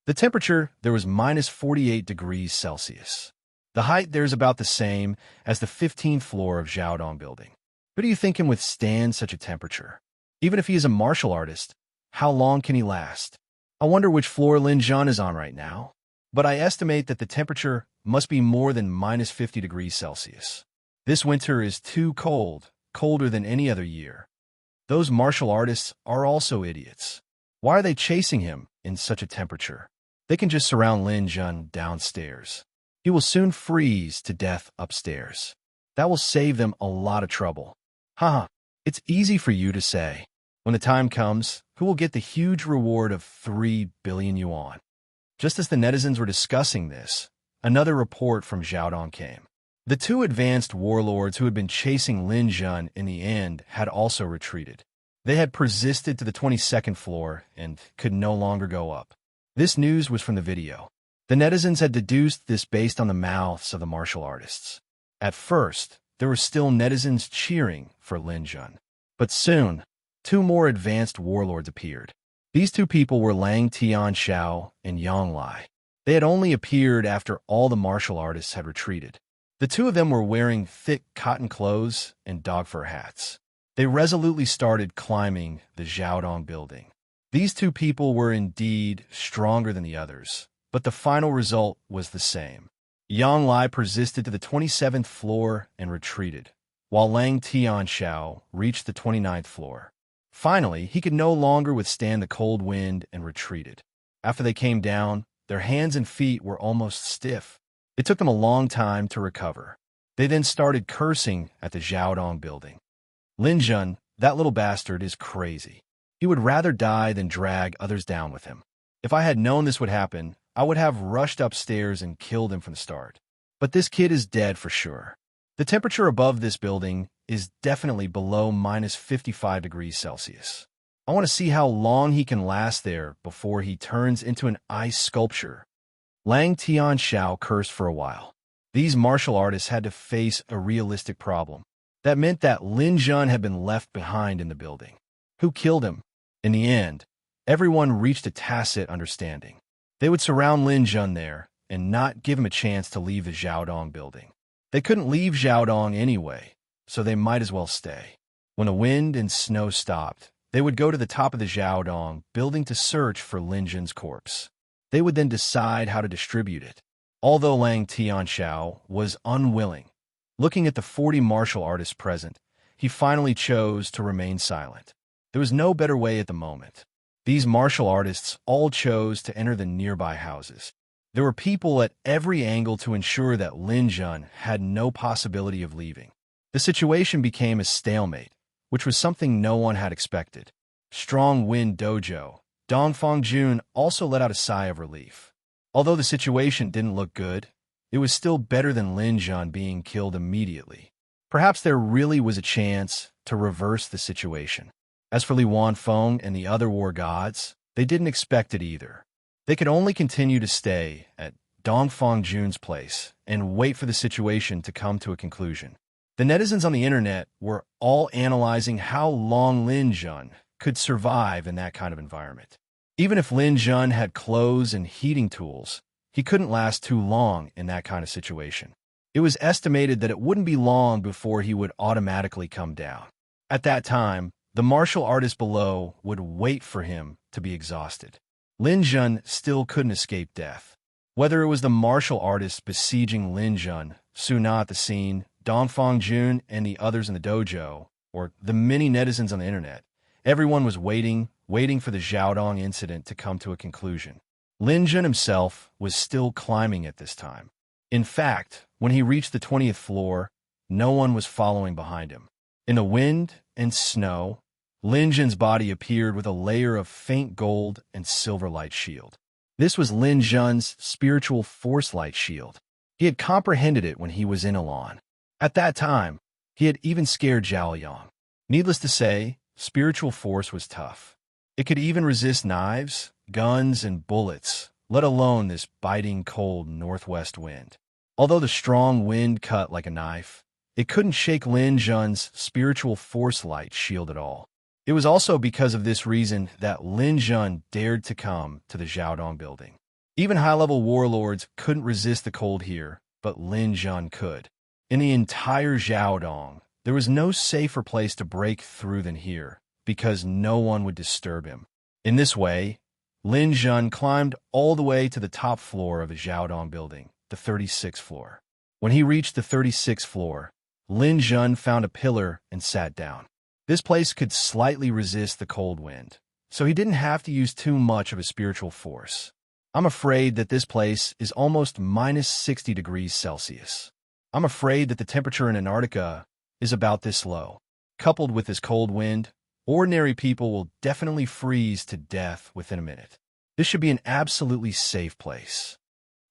The temperature there was -48 degrees Celsius. The height there is about the same as the 15th floor of Xiaodong building. Who do you think can withstand such a temperature? Even if he is a martial artist, how long can he last? I wonder which floor Lin Jun is on right now. But I estimate that the temperature must be more than minus 50 degrees Celsius. This winter is too cold, colder than any other year. Those martial artists are also idiots. Why are they chasing him in such a temperature? They can just surround Lin Jun downstairs. He will soon freeze to death upstairs. That will save them a lot of trouble. Haha, it's easy for you to say. When the time comes, who will get the huge reward of 3 billion yuan? Just as the netizens were discussing this, another report from Xiaodong came. The two advanced warlords who had been chasing Lin Jun in the end had also retreated. They had persisted to the 22nd floor and could no longer go up. This news was from the video. The netizens had deduced this based on the mouths of the martial artists. At first, there were still netizens cheering for Lin Jun. But soon, two more advanced warlords appeared. These two people were Lang Tianxiao and Yang Lai. They had only appeared after all the martial artists had retreated. The two of them were wearing thick cotton clothes and dog fur hats. They resolutely started climbing the Xiaodong building. These two people were indeed stronger than the others, but the final result was the same. Yang Lai persisted to the 27th floor and retreated, while Lang Tianxiao reached the 29th floor. Finally, he could no longer withstand the cold wind and retreated. After they came down, their hands and feet were almost stiff. It took them a long time to recover. They then started cursing at the Xiaodong building. Lin Jun, that little bastard, is crazy. He would rather die than drag others down with him. If I had known this would happen, I would have rushed upstairs and killed him from the start. But this kid is dead for sure. The temperature above this building is definitely below minus 55 degrees Celsius. I want to see how long he can last there before he turns into an ice sculpture. Lang Tianxiao cursed for a while. These martial artists had to face a realistic problem. That meant that Lin Jun had been left behind in the building. Who killed him? In the end, everyone reached a tacit understanding. They would surround Lin Jun there and not give him a chance to leave the Xiaodong building. They couldn't leave Xiaodong anyway, so they might as well stay. When the wind and snow stopped, they would go to the top of the Xiaodong building to search for Lin Jun's corpse. They would then decide how to distribute it. Although Lang Tianxiao was unwilling, looking at the 40 martial artists present, he finally chose to remain silent. There was no better way at the moment. These martial artists all chose to enter the nearby houses. There were people at every angle to ensure that Lin Jun had no possibility of leaving. The situation became a stalemate, which was something no one had expected. Strong Wind Dojo, Dongfang Jun also let out a sigh of relief. Although the situation didn't look good, it was still better than Lin Jun being killed immediately. Perhaps there really was a chance to reverse the situation. As for Li Wanfeng and the other war gods, they didn't expect it either. They could only continue to stay at Dongfang Jun's place and wait for the situation to come to a conclusion. The netizens on the internet were all analyzing how long Lin Jun could survive in that kind of environment. Even if Lin Jun had clothes and heating tools, he couldn't last too long in that kind of situation. It was estimated that it wouldn't be long before he would automatically come down. At that time, the martial artist below would wait for him to be exhausted. Lin Jun still couldn't escape death. Whether it was the martial artists besieging Lin Jun, Su Na at the scene, Dongfang Jun and the others in the dojo, or the many netizens on the internet, everyone was waiting for the Xiaodong incident to come to a conclusion. Lin Jun himself was still climbing at this time. In fact, when he reached the 20th floor, no one was following behind him. In the wind and snow, Lin Jun's body appeared with a layer of faint gold and silver light shield. This was Lin Jun's spiritual force light shield. He had comprehended it when he was in Elan. At that time, he had even scared Zhao Yang. Needless to say, spiritual force was tough. It could even resist knives, guns, and bullets, let alone this biting cold northwest wind. Although the strong wind cut like a knife, it couldn't shake Lin Jun's spiritual force light shield at all. It was also because of this reason that Lin Jun dared to come to the Xiaodong building. Even high-level warlords couldn't resist the cold here, but Lin Jun could. In the entire Xiaodong, There was no safer place to break through than here, because no one would disturb him. In this way, Lin Jun climbed all the way to the top floor of the Xiaodong building, the 36th floor. When he reached the 36th floor, Lin Jun found a pillar and sat down. This place could slightly resist the cold wind, so he didn't have to use too much of his spiritual force. I'm afraid that this place is almost minus 60 degrees Celsius. I'm afraid that the temperature in Antarctica is about this low. Coupled with this cold wind, ordinary people will definitely freeze to death within a minute. This should be an absolutely safe place.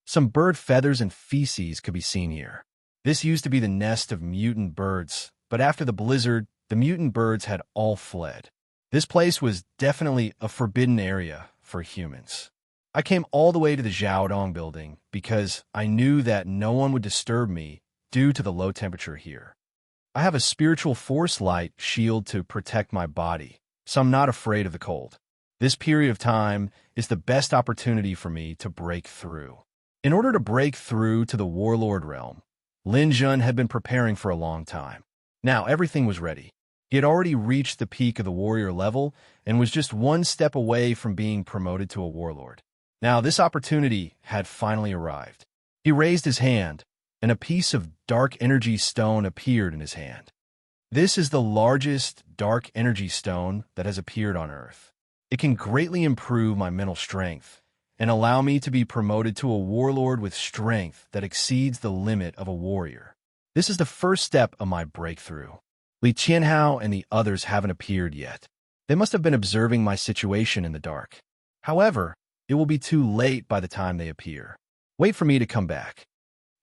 Some bird feathers and feces could be seen here. This used to be the nest of mutant birds, but after the blizzard, the mutant birds had all fled. This place was definitely a forbidden area for humans. I came all the way to the Xiaodong building because I knew that no one would disturb me due to the low temperature here. I have a spiritual force light shield to protect my body, so I'm not afraid of the cold. This period of time is the best opportunity for me to break through. In order to break through to the warlord realm, Lin Jun had been preparing for a long time. Now everything was ready. He had already reached the peak of the warrior level and was just one step away from being promoted to a warlord. Now this opportunity had finally arrived. He raised his hand, and a piece of dark energy stone appeared in his hand. This is the largest dark energy stone that has appeared on Earth. It can greatly improve my mental strength and allow me to be promoted to a warlord with strength that exceeds the limit of a warrior. This is the first step of my breakthrough. Li Qianhao and the others haven't appeared yet. They must have been observing my situation in the dark. However, it will be too late by the time they appear. Wait for me to come back.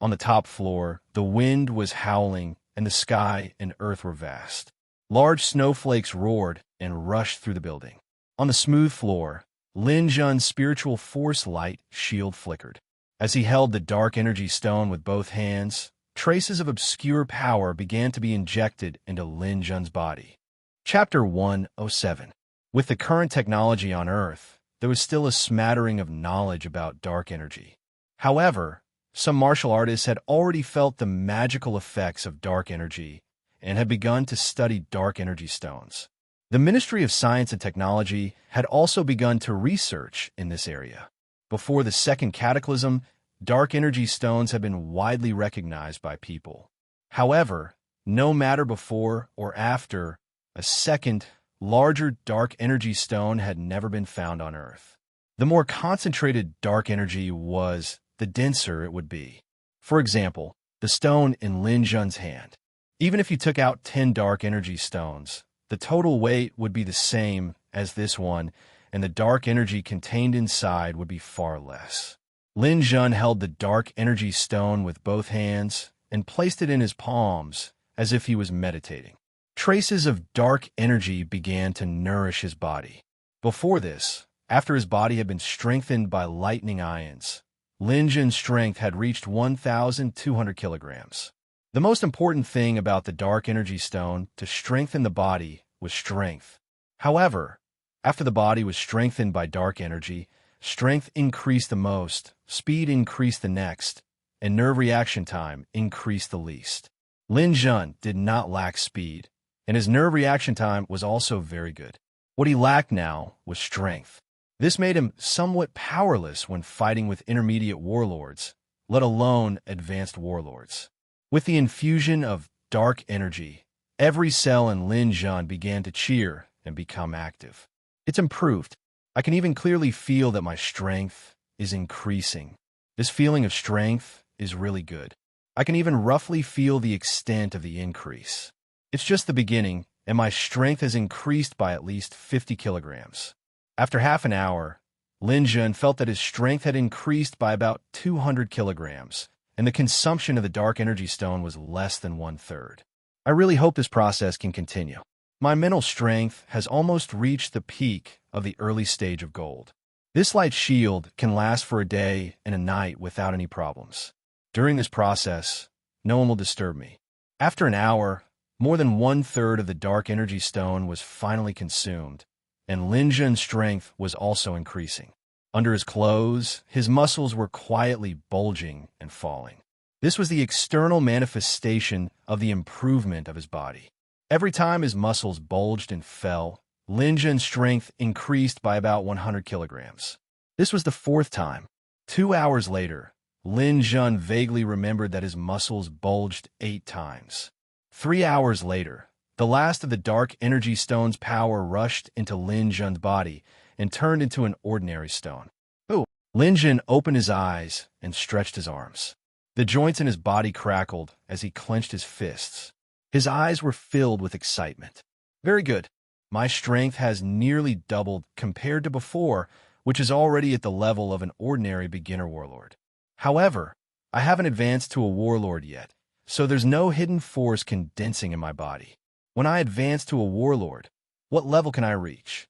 On the top floor, the wind was howling, and the sky and earth were vast. Large snowflakes roared and rushed through the building. On the smooth floor, Lin Jun's spiritual force light shield flickered. As he held the dark energy stone with both hands, traces of obscure power began to be injected into Lin Jun's body. Chapter 107. With the current technology on Earth, there was still a smattering of knowledge about dark energy. However, some martial artists had already felt the magical effects of dark energy and had begun to study dark energy stones. The Ministry of Science and Technology had also begun to research in this area. Before the Second Cataclysm, dark energy stones had been widely recognized by people. However, no matter before or after, a second, larger dark energy stone had never been found on Earth. The more concentrated dark energy was, the denser it would be. For example, the stone in Lin Jun's hand. Even if you took out 10 dark energy stones, the total weight would be the same as this one, and the dark energy contained inside would be far less. Lin Jun held the dark energy stone with both hands and placed it in his palms as if he was meditating. Traces of dark energy began to nourish his body. Before this, after his body had been strengthened by lightning ions, Lin Jun's strength had reached 1,200 kilograms. The most important thing about the dark energy stone to strengthen the body was strength. However, after the body was strengthened by dark energy, strength increased the most, speed increased the next, and nerve reaction time increased the least. Lin Jun did not lack speed, and his nerve reaction time was also very good. What he lacked now was strength. This made him somewhat powerless when fighting with intermediate warlords, let alone advanced warlords. With the infusion of dark energy, every cell in Lin Jun began to cheer and become active. It's improved. I can even clearly feel that my strength is increasing. This feeling of strength is really good. I can even roughly feel the extent of the increase. It's just the beginning, and my strength has increased by at least 50 kilograms. After half an hour, Lin Jun felt that his strength had increased by about 200 kilograms, and the consumption of the dark energy stone was less than 1/3. I really hope this process can continue. My mental strength has almost reached the peak of the early stage of gold. This light shield can last for a day and a night without any problems. During this process, no one will disturb me. After an hour, more than 1/3 of the dark energy stone was finally consumed, and Lin Jun's strength was also increasing. Under his clothes, his muscles were quietly bulging and falling. This was the external manifestation of the improvement of his body. Every time his muscles bulged and fell, Lin Jun's strength increased by about 100 kilograms. This was the fourth time. 2 hours later, Lin Jun vaguely remembered that his muscles bulged 8 times. 3 hours later, the last of the dark energy stone's power rushed into Lin Jun's body and turned into an ordinary stone. Oh! Lin Jun opened his eyes and stretched his arms. The joints in his body crackled as he clenched his fists. His eyes were filled with excitement. Very good. My strength has nearly doubled compared to before, which is already at the level of an ordinary beginner warlord. However, I haven't advanced to a warlord yet, so there's no hidden force condensing in my body. When I advance to a warlord, what level can I reach?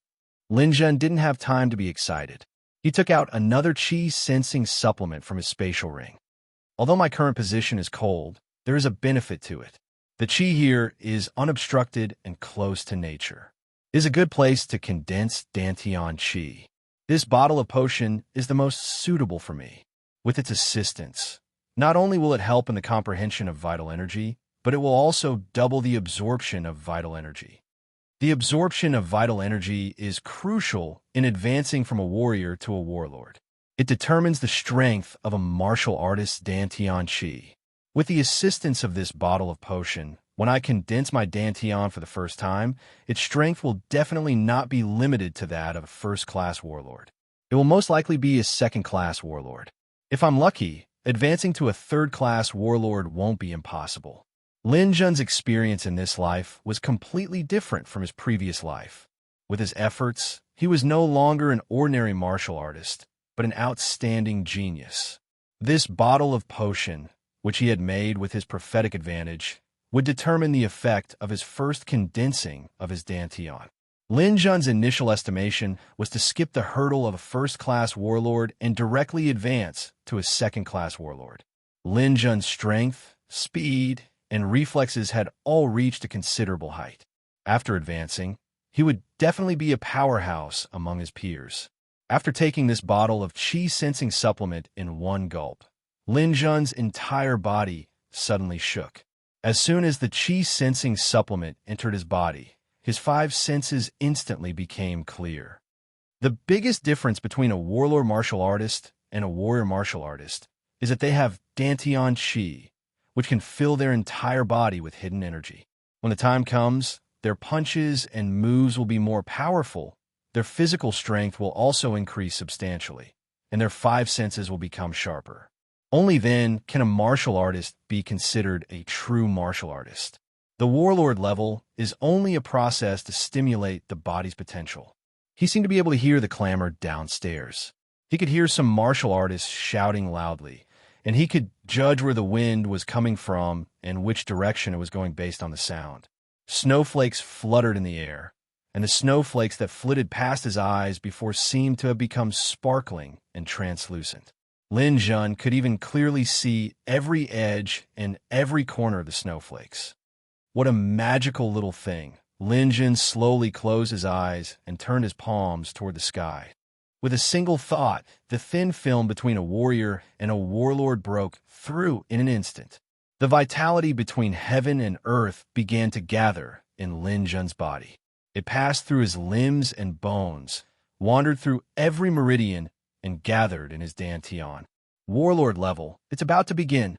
Lin Jun didn't have time to be excited. He took out another chi sensing supplement from his spatial ring. Although my current position is cold, there is a benefit to it. The chi here is unobstructed and close to nature. It is a good place to condense Dantian chi. This bottle of potion is the most suitable for me. With its assistance, not only will it help in the comprehension of vital energy, but it will also double the absorption of vital energy. The absorption of vital energy is crucial in advancing from a warrior to a warlord. It determines the strength of a martial artist's Dantian chi. With the assistance of this bottle of potion, when I condense my Dantian for the first time, its strength will definitely not be limited to that of a first-class warlord. It will most likely be a second-class warlord. If I'm lucky, advancing to a third-class warlord won't be impossible. Lin Jun's experience in this life was completely different from his previous life. With his efforts, he was no longer an ordinary martial artist, but an outstanding genius. This bottle of potion, which he had made with his prophetic advantage, would determine the effect of his first condensing of his Dantian. Lin Jun's initial estimation was to skip the hurdle of a first-class warlord and directly advance to a second-class warlord. Lin Jun's strength, speed, and reflexes had all reached a considerable height. After advancing, he would definitely be a powerhouse among his peers. After taking this bottle of chi-sensing supplement in one gulp, Lin Jun's entire body suddenly shook. As soon as the chi-sensing supplement entered his body, his 5 senses instantly became clear. The biggest difference between a warlord martial artist and a warrior martial artist is that they have Dantian chi, which can fill their entire body with hidden energy. When the time comes, their punches and moves will be more powerful, their physical strength will also increase substantially, and their 5 senses will become sharper. Only then can a martial artist be considered a true martial artist. The warlord level is only a process to stimulate the body's potential. He seemed to be able to hear the clamor downstairs. He could hear some martial artists shouting loudly, and he could judge where the wind was coming from and which direction it was going based on the sound. Snowflakes fluttered in the air, and the snowflakes that flitted past his eyes before seemed to have become sparkling and translucent. Lin Jun could even clearly see every edge and every corner of the snowflakes. What a magical little thing. Lin Jun slowly closed his eyes and turned his palms toward the sky. With a single thought, the thin film between a warrior and a warlord broke through in an instant. The vitality between heaven and earth began to gather in Lin Jun's body. It passed through his limbs and bones, wandered through every meridian, and gathered in his Dantian. Warlord level, it's about to begin.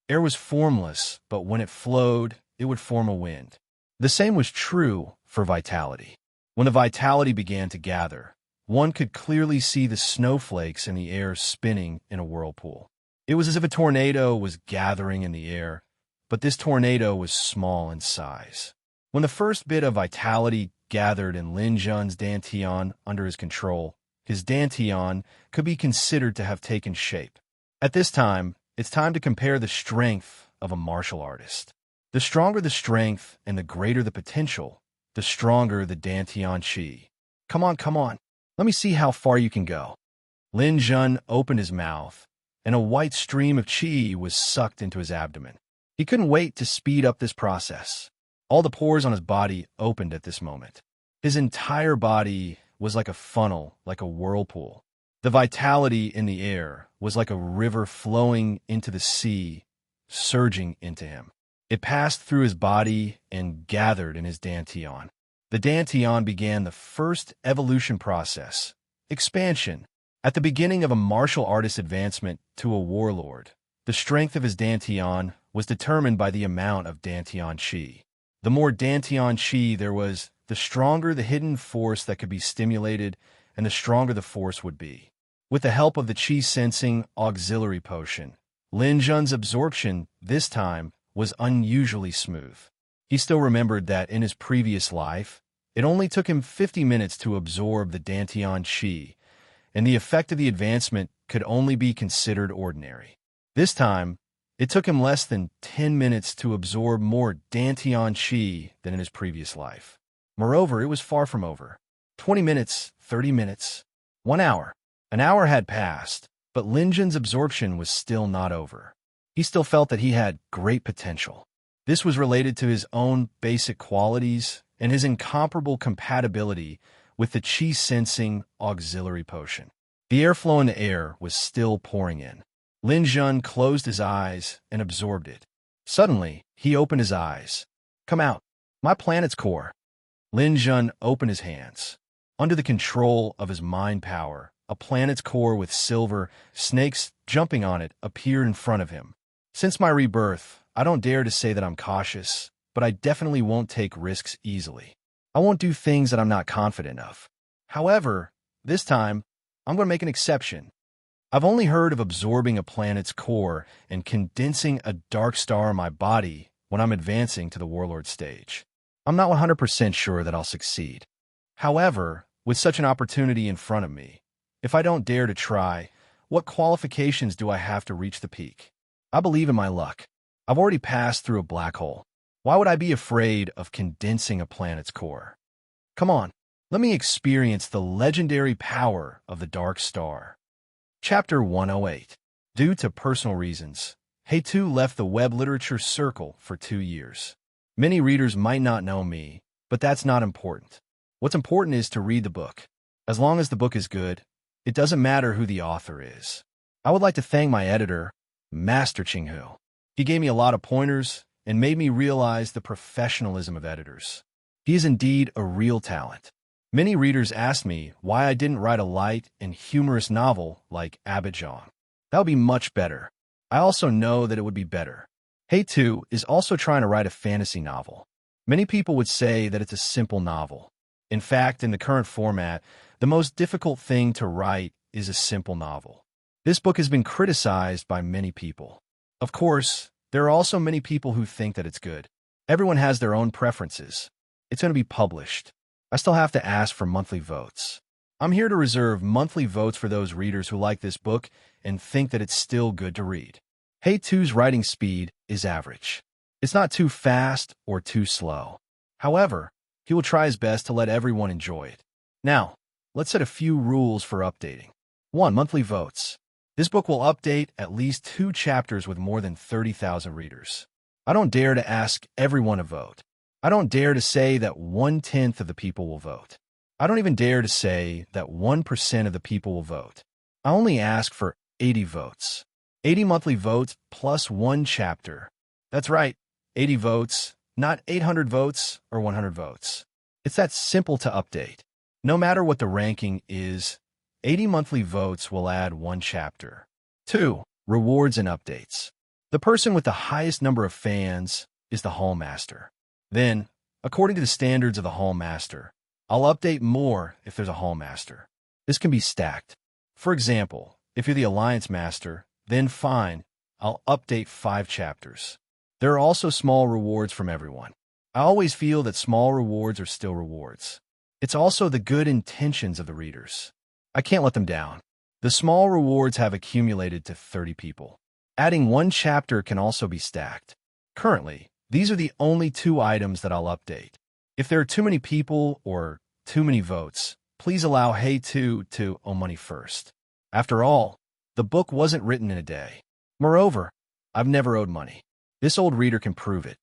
Air was formless, but when it flowed, it would form a wind. The same was true for vitality. When the vitality began to gather, one could clearly see the snowflakes in the air spinning in a whirlpool. It was as if a tornado was gathering in the air, but this tornado was small in size. When the first bit of vitality gathered in Lin Jun's Dantian under his control, his Dantian could be considered to have taken shape. At this time, it's time to compare the strength of a martial artist. The stronger the strength and the greater the potential, the stronger the Dantian chi. Come on. Let me see how far you can go. Lin Jun opened his mouth, and a white stream of chi was sucked into his abdomen. He couldn't wait to speed up this process. All the pores on his body opened at this moment. His entire body was like a funnel, like a whirlpool. The vitality in the air was like a river flowing into the sea surging into him. It passed through his body and gathered in his dantian. The dantian began the first evolution process, expansion. At the beginning of a martial artist's advancement to a warlord, the strength of his dantian was determined by the amount of dantian chi. The more dantian chi there was, the stronger the hidden force that could be stimulated, and the stronger the force would be. With the help of the chi-sensing auxiliary potion, Lin Jun's absorption, this time, was unusually smooth. He still remembered that in his previous life, it only took him 50 minutes to absorb the dantian chi, and the effect of the advancement could only be considered ordinary. This time, it took him less than 10 minutes to absorb more dantian chi than in his previous life. Moreover, it was far from over. 20 minutes, 30 minutes, 1 hour. An hour had passed, but Lin Jun's absorption was still not over. He still felt that he had great potential. This was related to his own basic qualities and his incomparable compatibility with the chi-sensing auxiliary potion. The airflow in the air was still pouring in. Lin Jun closed his eyes and absorbed it. Suddenly, he opened his eyes. "Come out, my planet's core." Lin Jun opened his hands. Under the control of his mind power, a planet's core with silver snakes jumping on it appeared in front of him. Since my rebirth, I don't dare to say that I'm cautious, but I definitely won't take risks easily. I won't do things that I'm not confident of. However, this time, I'm going to make an exception. I've only heard of absorbing a planet's core and condensing a dark star in my body when I'm advancing to the warlord stage. I'm not 100% sure that I'll succeed. However, with such an opportunity in front of me, if I don't dare to try, what qualifications do I have to reach the peak? I believe in my luck. I've already passed through a black hole. Why would I be afraid of condensing a planet's core? Come on, let me experience the legendary power of the dark star. Chapter 108. Due to personal reasons, Heitu left the web literature circle for 2 years. Many readers might not know me, but that's not important. What's important is to read the book. As long as the book is good, it doesn't matter who the author is. I would like to thank my editor, Master Chinghu. He gave me a lot of pointers and made me realize the professionalism of editors. He is indeed a real talent. Many readers asked me why I didn't write a light and humorous novel like Abidjan. That would be much better. I also know that it would be better. Heitu is also trying to write a fantasy novel. Many people would say that it's a simple novel. In fact, in the current format, the most difficult thing to write is a simple novel. This book has been criticized by many people. Of course, there are also many people who think that it's good. Everyone has their own preferences. It's going to be published. I still have to ask for monthly votes. I'm here to reserve monthly votes for those readers who like this book and think that it's still good to read. Heitu's writing speed is average. It's not too fast or too slow. However, he will try his best to let everyone enjoy it. Now, let's set a few rules for updating. 1. Monthly votes. This book will update at least 2 chapters with more than 30,000 readers. I don't dare to ask everyone to vote. I don't dare to say that 1/10 of the people will vote. I don't even dare to say that 1% of the people will vote. I only ask for 80 votes. 80 monthly votes plus 1 chapter. That's right, 80 votes, not 800 votes or 100 votes. It's that simple to update. No matter what the ranking is, 80 monthly votes will add 1 chapter. 2. Rewards and updates. The person with the highest number of fans is the Hallmaster. Then, according to the standards of the Hallmaster, I'll update more if there's a Hallmaster. This can be stacked. For example, if you're the Alliance Master, then fine, I'll update 5 chapters. There are also small rewards from everyone. I always feel that small rewards are still rewards. It's also the good intentions of the readers. I can't let them down. The small rewards have accumulated to 30 people. Adding 1 chapter can also be stacked. Currently, these are the only 2 items that I'll update. If there are too many people or too many votes, please allow Heitu to owe money first. After all, the book wasn't written in a day. Moreover, I've never owed money. This old reader can prove it.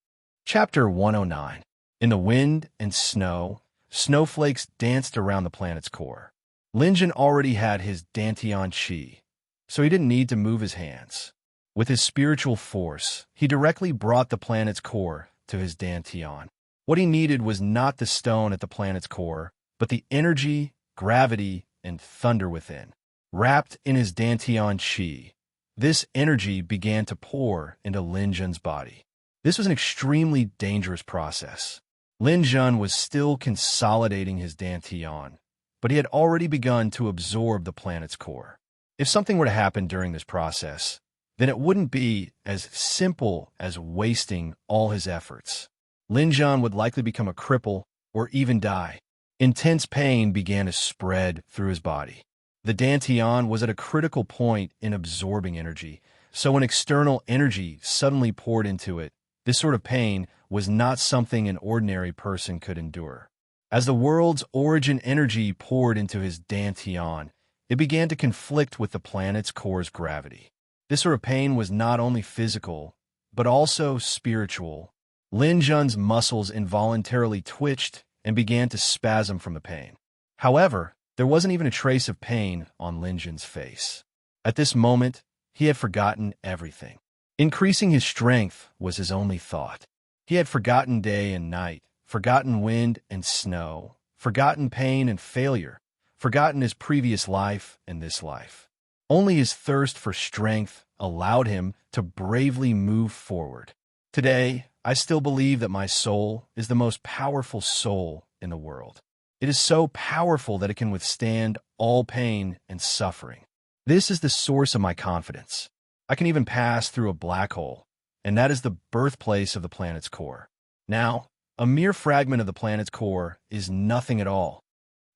Chapter 109. In the wind and snow, snowflakes danced around the planet's core. Lin Jun already had his dantian chi, so he didn't need to move his hands. With his spiritual force, he directly brought the planet's core to his dantian. What he needed was not the stone at the planet's core, but the energy, gravity, and thunder within. Wrapped in his dantian chi, this energy began to pour into Lin Jun's body. This was an extremely dangerous process. Lin Jun was still consolidating his dantian, but he had already begun to absorb the planet's core. If something were to happen during this process, then it wouldn't be as simple as wasting all his efforts. Lin Jun would likely become a cripple or even die. Intense pain began to spread through his body. The dantian was at a critical point in absorbing energy, so when external energy suddenly poured into it, this sort of pain was not something an ordinary person could endure. As the world's origin energy poured into his dantian, it began to conflict with the planet's core's gravity. This sort of pain was not only physical, but also spiritual. Lin Jun's muscles involuntarily twitched and began to spasm from the pain. However, there wasn't even a trace of pain on Lin Jun's face. At this moment, he had forgotten everything. Increasing his strength was his only thought. He had forgotten day and night, forgotten wind and snow, forgotten pain and failure, forgotten his previous life and this life. Only his thirst for strength allowed him to bravely move forward. Today, I still believe that my soul is the most powerful soul in the world. It is so powerful that it can withstand all pain and suffering. This is the source of my confidence. I can even pass through a black hole, and that is the birthplace of the planet's core. Now, a mere fragment of the planet's core is nothing at all.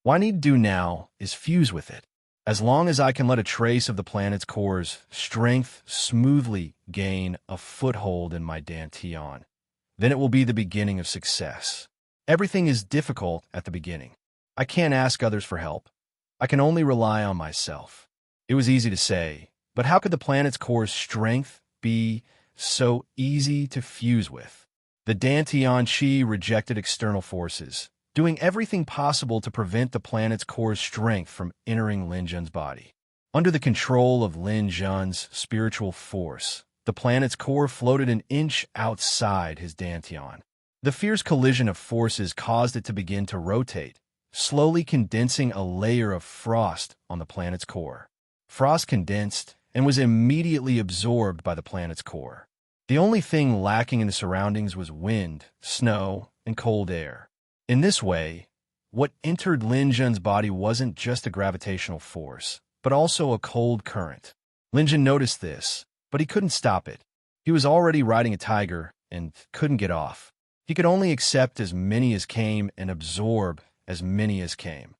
What I need to do now is fuse with it. As long as I can let a trace of the planet's core's strength smoothly gain a foothold in my dantian, then it will be the beginning of success. Everything is difficult at the beginning. I can't ask others for help. I can only rely on myself. It was easy to say, but how could the planet's core's strength be so easy to fuse with? The dantian chi rejected external forces, doing everything possible to prevent the planet's core's strength from entering Lin Jun's body. Under the control of Lin Jun's spiritual force, the planet's core floated an inch outside his dantian. The fierce collision of forces caused it to begin to rotate, slowly condensing a layer of frost on the planet's core. Frost condensed and was immediately absorbed by the planet's core. The only thing lacking in the surroundings was wind, snow, and cold air. In this way, what entered Lin Jun's body wasn't just a gravitational force, but also a cold current. Lin Jun noticed this, but he couldn't stop it. He was already riding a tiger and couldn't get off. He could only accept as many as came and absorb as many as came.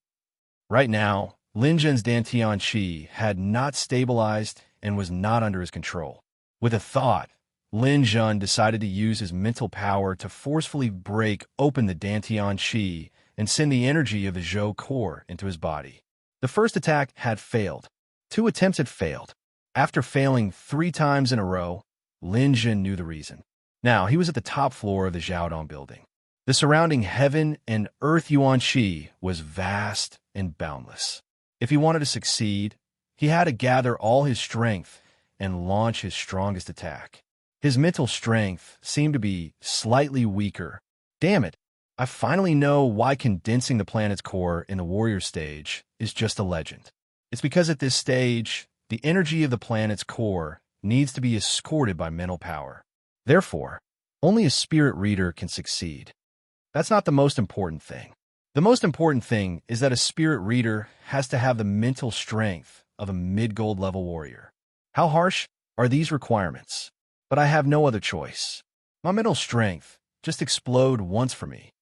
Right now, Lin Jun's dantian chi had not stabilized and was not under his control. With a thought, Lin Jun decided to use his mental power to forcefully break open the dantian chi and send the energy of the Zhou core into his body. The first attack had failed. 2 attempts had failed. After failing 3 times in a row, Lin Jun knew the reason. Now, he was at the top floor of the Xiaodong building. The surrounding heaven and earth yuan chi was vast and boundless. If he wanted to succeed, he had to gather all his strength and launch his strongest attack. His mental strength seemed to be slightly weaker. Damn it, I finally know why condensing the planet's core in the warrior stage is just a legend. It's because at this stage, the energy of the planet's core needs to be escorted by mental power. Therefore, only a spirit reader can succeed. That's not the most important thing. The most important thing is that a spirit reader has to have the mental strength of a mid-gold level warrior. How harsh are these requirements? But I have no other choice. My mental strength just explode once for me.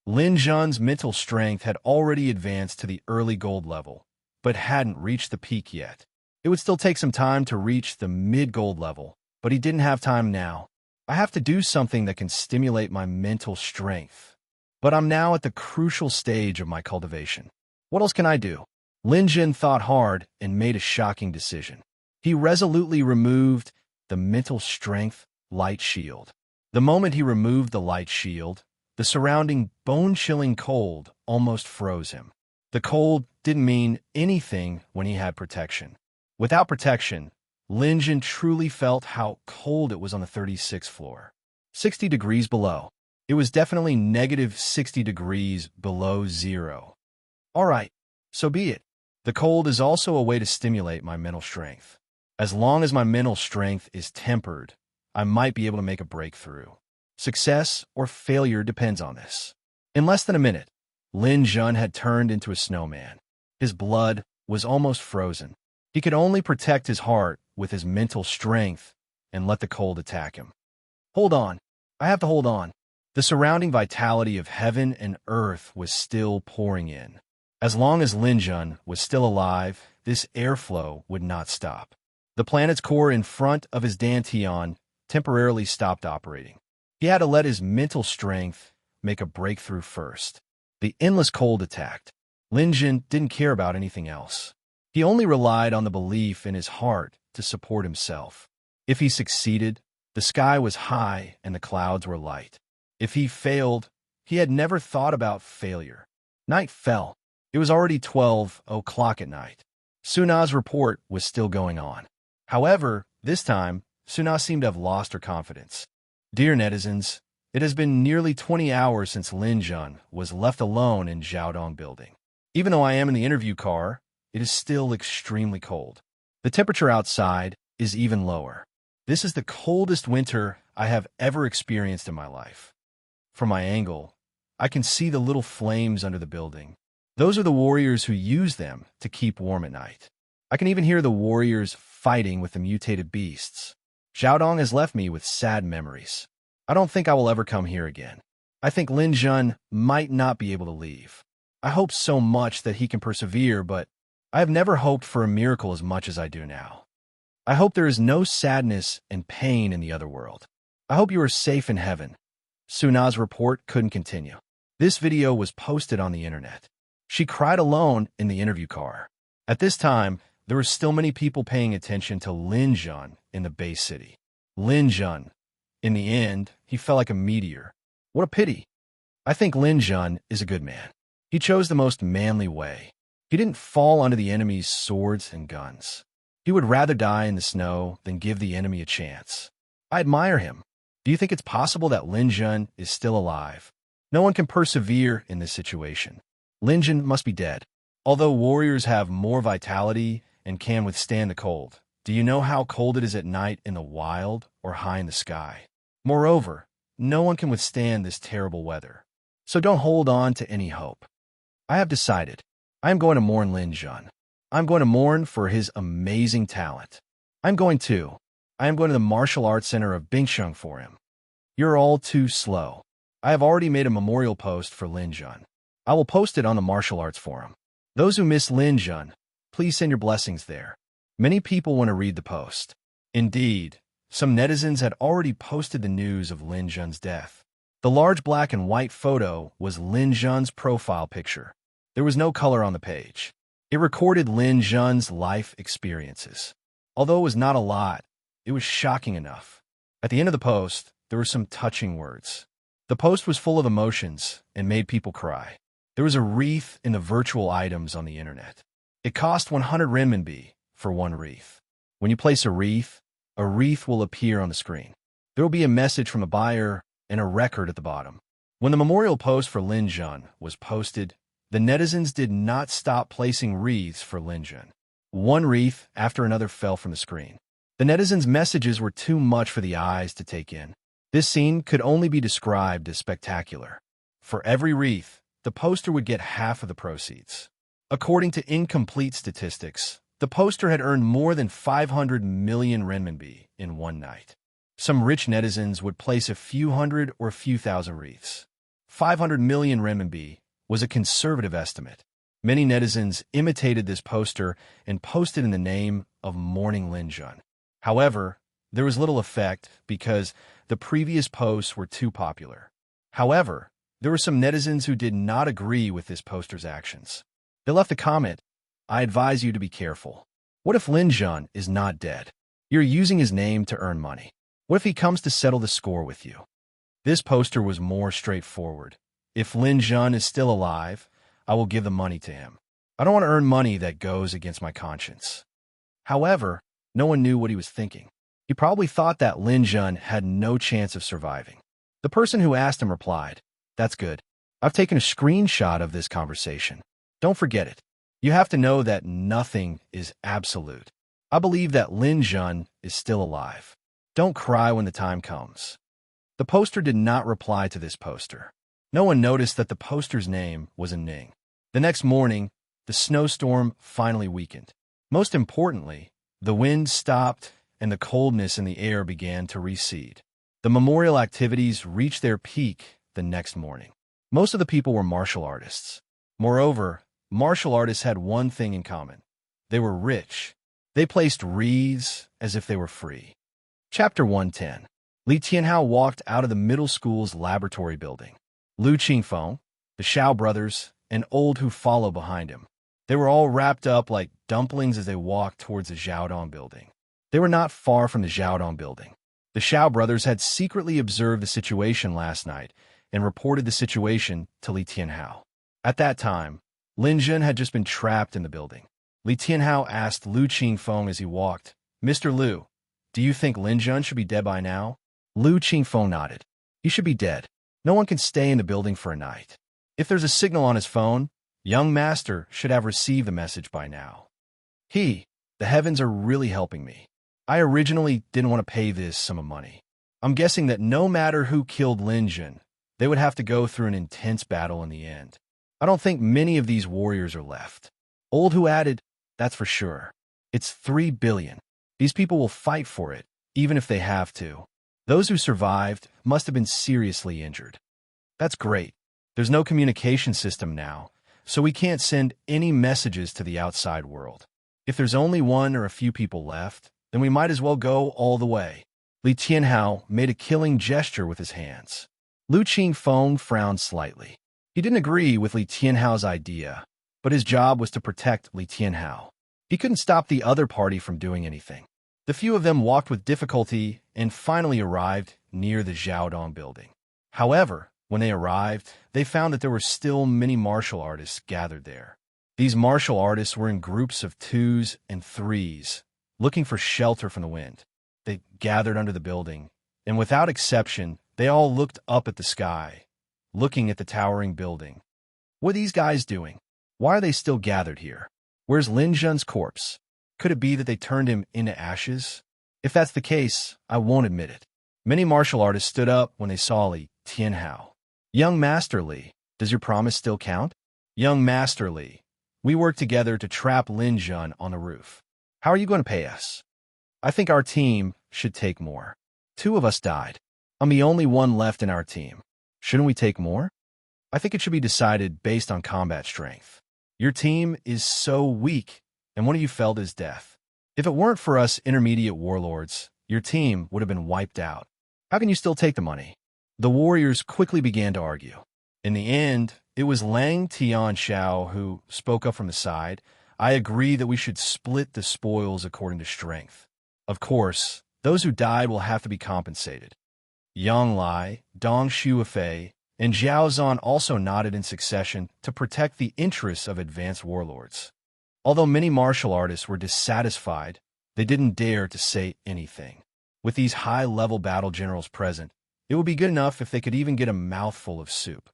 Lin Jun's mental strength had already advanced to the early gold level, but hadn't reached the peak yet. It would still take some time to reach the mid-gold level, but he didn't have time now. I have to do something that can stimulate my mental strength. But I'm now at the crucial stage of my cultivation. What else can I do? Lin Jun thought hard and made a shocking decision. He resolutely removed the mental strength light shield. The moment he removed the light shield, the surrounding bone-chilling cold almost froze him. The cold didn't mean anything when he had protection. Without protection, Lin Jun truly felt how cold it was on the 36th floor. 60 degrees below. It was definitely negative 60 degrees below zero. All right, so be it. The cold is also a way to stimulate my mental strength. As long as my mental strength is tempered, I might be able to make a breakthrough. Success or failure depends on this. In less than a minute, Lin Jun had turned into a snowman. His blood was almost frozen. He could only protect his heart with his mental strength and let the cold attack him. Hold on. I have to hold on. The surrounding vitality of heaven and earth was still pouring in. As long as Lin Jun was still alive, this airflow would not stop. The planet's core in front of his dantian temporarily stopped operating. He had to let his mental strength make a breakthrough first. The endless cold attacked. Lin Jun didn't care about anything else. He only relied on the belief in his heart to support himself. If he succeeded, the sky was high and the clouds were light. If he failed, he had never thought about failure. Night fell. It was already 12 o'clock at night. Suna's report was still going on. However, this time, Suna seemed to have lost her confidence. Dear netizens, it has been nearly 20 hours since Lin Jun was left alone in Xiaodong building. Even though I am in the interview car, it is still extremely cold. The temperature outside is even lower. This is the coldest winter I have ever experienced in my life. From my angle, I can see the little flames under the building. Those are the warriors who use them to keep warm at night. I can even hear the warriors fighting with the mutated beasts. Xiaodong has left me with sad memories. I don't think I will ever come here again. I think Lin Jun might not be able to leave. I hope so much that he can persevere, but I have never hoped for a miracle as much as I do now. I hope there is no sadness and pain in the other world. I hope you are safe in heaven. Suna's report couldn't continue. This video was posted on the internet. She cried alone in the interview car. At this time, there were still many people paying attention to Lin Jun in the Bay City. Lin Jun. In the end, he fell like a meteor. What a pity. I think Lin Jun is a good man. He chose the most manly way. He didn't fall under the enemy's swords and guns. He would rather die in the snow than give the enemy a chance. I admire him. Do you think it's possible that Lin Jun is still alive? No one can persevere in this situation. Lin Jun must be dead. Although warriors have more vitality and can withstand the cold, do you know how cold it is at night in the wild or high in the sky? Moreover, no one can withstand this terrible weather. So don't hold on to any hope. I have decided. I am going to mourn Lin Jun. I'm going to mourn for his amazing talent. I am going to the martial arts center of Bingsheng for him. You're all too slow. I have already made a memorial post for Lin Jun. I will post it on the martial arts forum. Those who miss Lin Jun, please send your blessings there. Many people want to read the post. Indeed, some netizens had already posted the news of Lin Jun's death. The large black and white photo was Lin Jun's profile picture. There was no color on the page. It recorded Lin Jun's life experiences. Although it was not a lot, it was shocking enough. At the end of the post, there were some touching words. The post was full of emotions and made people cry. There was a wreath in the virtual items on the internet. It cost 100 renminbi for one wreath. When you place a wreath will appear on the screen. There will be a message from the buyer and a record at the bottom. When the memorial post for Lin Jun was posted, the netizens did not stop placing wreaths for Lin Jun. One wreath after another fell from the screen. The netizens' messages were too much for the eyes to take in. This scene could only be described as spectacular. For every wreath, the poster would get half of the proceeds. According to incomplete statistics, the poster had earned more than 500 million renminbi in one night. Some rich netizens would place a few hundred or a few thousand wreaths. 500 million renminbi was a conservative estimate. Many netizens imitated this poster and posted in the name of mourning Lin Jun. However, there was little effect because the previous posts were too popular. However, there were some netizens who did not agree with this poster's actions. They left a comment, "I advise you to be careful. What if Lin Jun is not dead? You're using his name to earn money. What if he comes to settle the score with you?" This poster was more straightforward. If Lin Jun is still alive, I will give the money to him. I don't want to earn money that goes against my conscience. However, No one knew what he was thinking. He probably thought that Lin Jun had no chance of surviving. The person who asked him replied, "That's good. I've taken a screenshot of this conversation. Don't forget it. You have to know that nothing is absolute. I believe that Lin Jun is still alive. Don't cry when the time comes." The poster did not reply to this poster. No one noticed that the poster's name was Ning. The next morning, the snowstorm finally weakened. Most importantly, the wind stopped and the coldness in the air began to recede. The memorial activities reached their peak the next morning. Most of the people were martial artists. Moreover, martial artists had one thing in common. They were rich. They placed wreaths as if they were free. Chapter 110. Li Tianhao walked out of the middle school's laboratory building. Lu Qingfeng, the Xiao brothers, and Old Hu followed behind him. They were all wrapped up like dumplings as they walked towards the Xiaodong building. They were not far from the Xiaodong building. The Xiao brothers had secretly observed the situation last night and reported the situation to Li Tianhao. At that time, Lin Jun had just been trapped in the building. Li Tianhao asked Lu Qingfeng as he walked, "Mr. Lu, do you think Lin Jun should be dead by now?" Lu Qingfeng nodded. "He should be dead. No one can stay in the building for a night. If there's a signal on his phone, young master should have received the message by now. The heavens are really helping me. I originally didn't want to pay this sum of money. I'm guessing that no matter who killed Lin Jun, they would have to go through an intense battle in the end. I don't think many of these warriors are left." Old Hu added, "That's for sure. It's 3 billion. These people will fight for it, even if they have to. Those who survived must have been seriously injured." "That's great. There's no communication system now, so we can't send any messages to the outside world. If there's only one or a few people left, then we might as well go all the way." Li Tianhao made a killing gesture with his hands. Lu Qingfeng frowned slightly. He didn't agree with Li Tianhao's idea, but his job was to protect Li Tianhao. He couldn't stop the other party from doing anything. The few of them walked with difficulty and finally arrived near the Xiaodong building. However, when they arrived, they found that there were still many martial artists gathered there. These martial artists were in groups of 2s and 3s, looking for shelter from the wind. They gathered under the building, and without exception, they all looked up at the sky, looking at the towering building. What are these guys doing? Why are they still gathered here? Where's Lin Jun's corpse? Could it be that they turned him into ashes? If that's the case, I won't admit it. Many martial artists stood up when they saw Li Tianhao. "Young Master Li, does your promise still count?" "Young Master Li, we worked together to trap Lin Jun on the roof. How are you going to pay us?" "I think our team should take more. 2 of us died. I'm the only one left in our team. Shouldn't we take more?" "I think it should be decided based on combat strength. Your team is so weak, and one of you fell to his death. If it weren't for us intermediate warlords, your team would have been wiped out. How can you still take the money?" The warriors quickly began to argue. In the end, it was Lang Tianxiao who spoke up from the side. "I agree that we should split the spoils according to strength. Of course, those who died will have to be compensated." Yang Lai, Dong Shuifei, and Zhao Zhan also nodded in succession to protect the interests of advanced warlords. Although many martial artists were dissatisfied, they didn't dare to say anything. With these high-level battle generals present, it would be good enough if they could even get a mouthful of soup.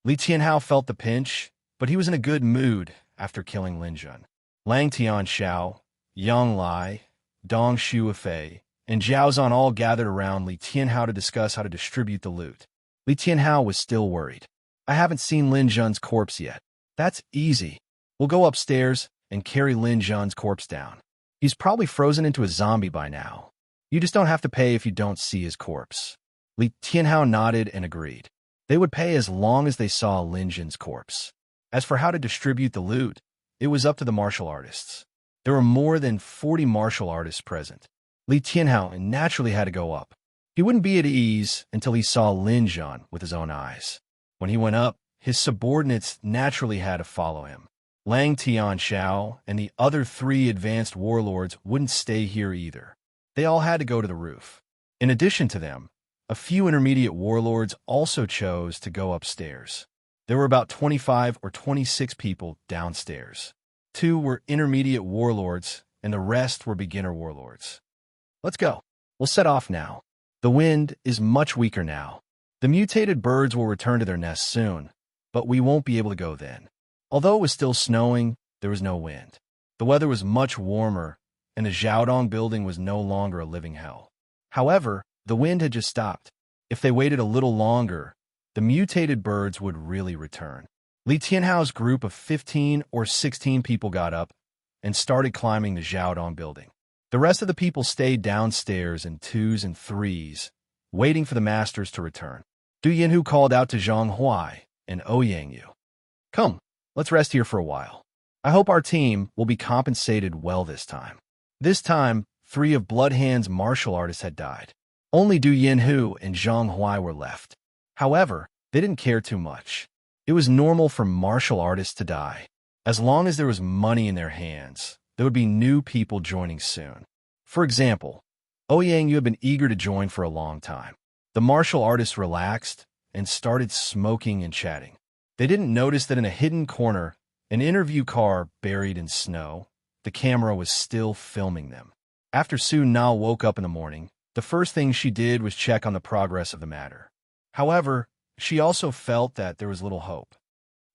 Li Tianhao felt the pinch, but he was in a good mood after killing Lin Jun. Lang Tianxiao, Yang Lai, Dong Shuifei, and Zhao Zhan all gathered around Li Tianhao to discuss how to distribute the loot. Li Tianhao was still worried. "I haven't seen Lin Jun's corpse yet." "That's easy. We'll go upstairs and carry Lin Jun's corpse down. He's probably frozen into a zombie by now. You just don't have to pay if you don't see his corpse." Li Tianhao nodded and agreed. They would pay as long as they saw Lin Jun's corpse. As for how to distribute the loot, it was up to the martial artists. There were more than 40 martial artists present. Li Tianhao naturally had to go up. He wouldn't be at ease until he saw Lin Jun with his own eyes. When he went up, his subordinates naturally had to follow him. Lang Tianxiao and the other 3 advanced warlords wouldn't stay here either. They all had to go to the roof. In addition to them, a few intermediate warlords also chose to go upstairs. There were about 25 or 26 people downstairs. 2 were intermediate warlords, and the rest were beginner warlords. Let's go. We'll set off now. The wind is much weaker now. The mutated birds will return to their nests soon, but we won't be able to go then. Although it was still snowing, there was no wind. The weather was much warmer, and the Xiaodong building was no longer a living hell. However, the wind had just stopped. If they waited a little longer, the mutated birds would really return. Li Tianhao's group of 15 or 16 people got up and started climbing the Xiaodong building. The rest of the people stayed downstairs in twos and threes, waiting for the masters to return. Du Yinhu called out to Zhang Huai and Ouyang Yu. Come, let's rest here for a while. I hope our team will be compensated well this time. This time, 3 of Bloodhand's martial artists had died. Only Du Yinhu and Zhang Huai were left. However, they didn't care too much. It was normal for martial artists to die. As long as there was money in their hands, there would be new people joining soon. For example, Ouyang Yu had been eager to join for a long time. The martial artists relaxed and started smoking and chatting. They didn't notice that in a hidden corner, an interview car buried in snow, the camera was still filming them. After Su Na woke up in the morning, the first thing she did was check on the progress of the matter. However, she also felt that there was little hope.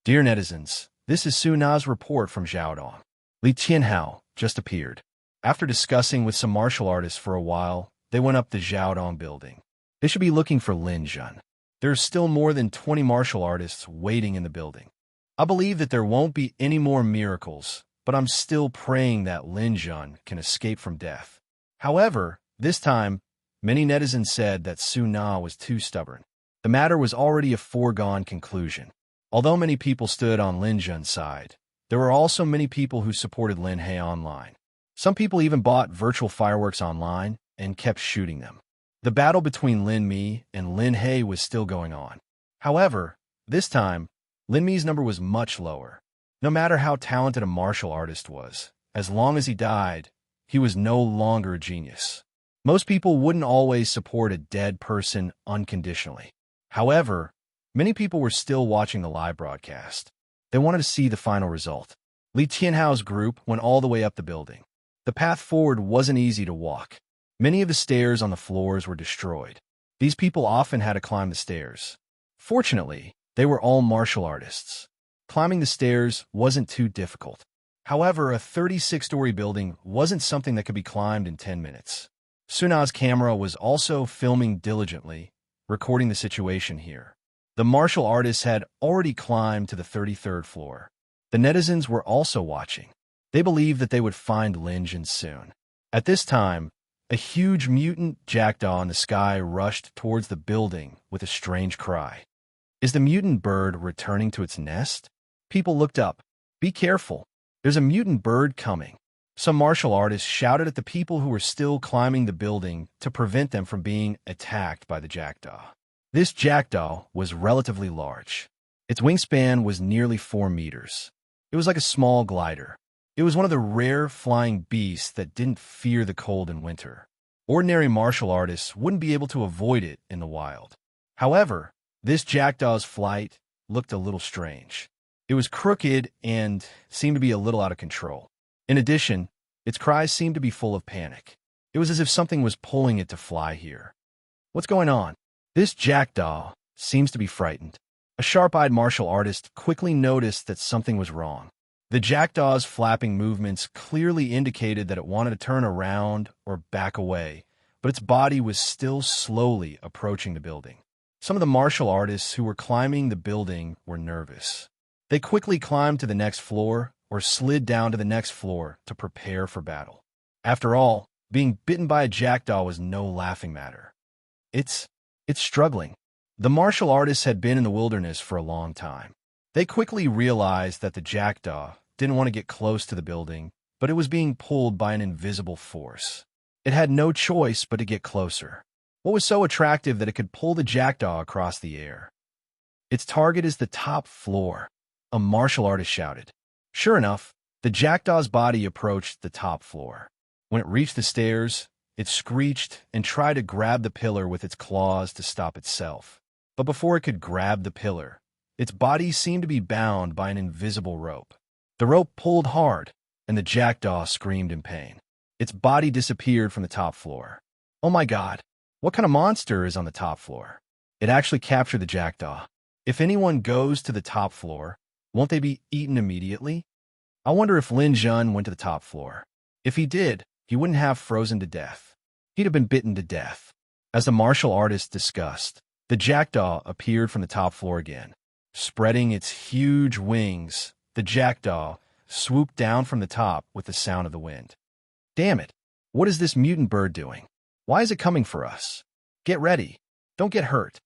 Dear netizens, this is Su Na's report from Xiaodong. Li Tianhao just appeared. After discussing with some martial artists for a while, they went up the Xiaodong building. They should be looking for Lin Zhen. There's still more than 20 martial artists waiting in the building. I believe that there won't be any more miracles, but I'm still praying that Lin Zhen can escape from death. However, this time, many netizens said that Su Na was too stubborn. The matter was already a foregone conclusion. Although many people stood on Lin Zhen's side, there were also many people who supported Lin He online. Some people even bought virtual fireworks online and kept shooting them. The battle between Lin Mi and Lin He was still going on. However, this time, Lin Mi's number was much lower. No matter how talented a martial artist was, as long as he died, he was no longer a genius. Most people wouldn't always support a dead person unconditionally. However, many people were still watching the live broadcast. They wanted to see the final result. Li Tianhao's group went all the way up the building. The path forward wasn't easy to walk. Many of the stairs on the floors were destroyed. These people often had to climb the stairs. Fortunately, they were all martial artists. Climbing the stairs wasn't too difficult. However, a 36-story building wasn't something that could be climbed in 10 minutes. Su Na's camera was also filming diligently, recording the situation here. The martial artists had already climbed to the 33rd floor. The netizens were also watching. They believed that they would find Lin Zhen soon. At this time, a huge mutant jackdaw in the sky rushed towards the building with a strange cry. Is the mutant bird returning to its nest? People looked up. Be careful. There's a mutant bird coming. Some martial artists shouted at the people who were still climbing the building to prevent them from being attacked by the jackdaw. This jackdaw was relatively large. Its wingspan was nearly 4 meters. It was like a small glider. It was one of the rare flying beasts that didn't fear the cold in winter. Ordinary martial artists wouldn't be able to avoid it in the wild. However, this jackdaw's flight looked a little strange. It was crooked and seemed to be a little out of control. In addition, its cries seemed to be full of panic. It was as if something was pulling it to fly here. What's going on? This jackdaw seems to be frightened. A sharp-eyed martial artist quickly noticed that something was wrong. The jackdaw's flapping movements clearly indicated that it wanted to turn around or back away, but its body was still slowly approaching the building. Some of the martial artists who were climbing the building were nervous. They quickly climbed to the next floor or slid down to the next floor to prepare for battle. After all, being bitten by a jackdaw was no laughing matter. It's struggling. The martial artists had been in the wilderness for a long time. They quickly realized that the jackdaw didn't want to get close to the building, but it was being pulled by an invisible force. It had no choice but to get closer. What was so attractive that it could pull the jackdaw across the air? Its target is the top floor, a martial artist shouted. Sure enough, the jackdaw's body approached the top floor. When it reached the stairs, it screeched and tried to grab the pillar with its claws to stop itself. But before it could grab the pillar, its body seemed to be bound by an invisible rope. The rope pulled hard, and the jackdaw screamed in pain. Its body disappeared from the top floor. Oh my God, what kind of monster is on the top floor? It actually captured the jackdaw. If anyone goes to the top floor, won't they be eaten immediately? I wonder if Lin Jun went to the top floor. If he did, he wouldn't have frozen to death. He'd have been bitten to death. As the martial artist discussed, the jackdaw appeared from the top floor again. Spreading its huge wings, the jackdaw swooped down from the top with the sound of the wind. Damn it! What is this mutant bird doing? Why is it coming for us? Get ready. Don't get hurt.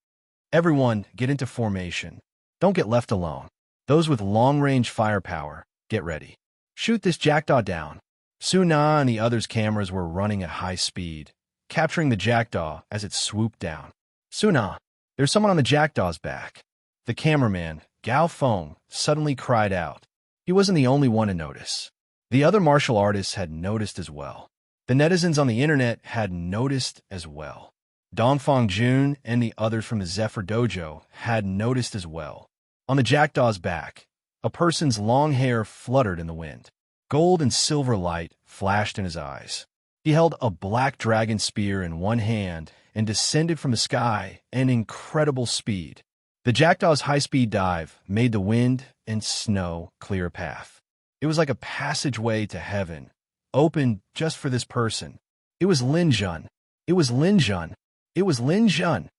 Everyone, get into formation. Don't get left alone. Those with long-range firepower, get ready. Shoot this jackdaw down. Suna and the others' cameras were running at high speed, capturing the jackdaw as it swooped down. Suna, there's someone on the jackdaw's back. The cameraman, Gao Feng, suddenly cried out. He wasn't the only one to notice. The other martial artists had noticed as well. The netizens on the internet had noticed as well. Dongfang Jun and the others from the Zephyr Dojo had noticed as well. On the jackdaw's back, a person's long hair fluttered in the wind. Gold and silver light flashed in his eyes. He held a black dragon spear in one hand and descended from the sky at an incredible speed. The jackdaw's high-speed dive made the wind and snow clear a path. It was like a passageway to heaven, open just for this person. It was Lin Jun. It was Lin Jun. It was Lin Jun.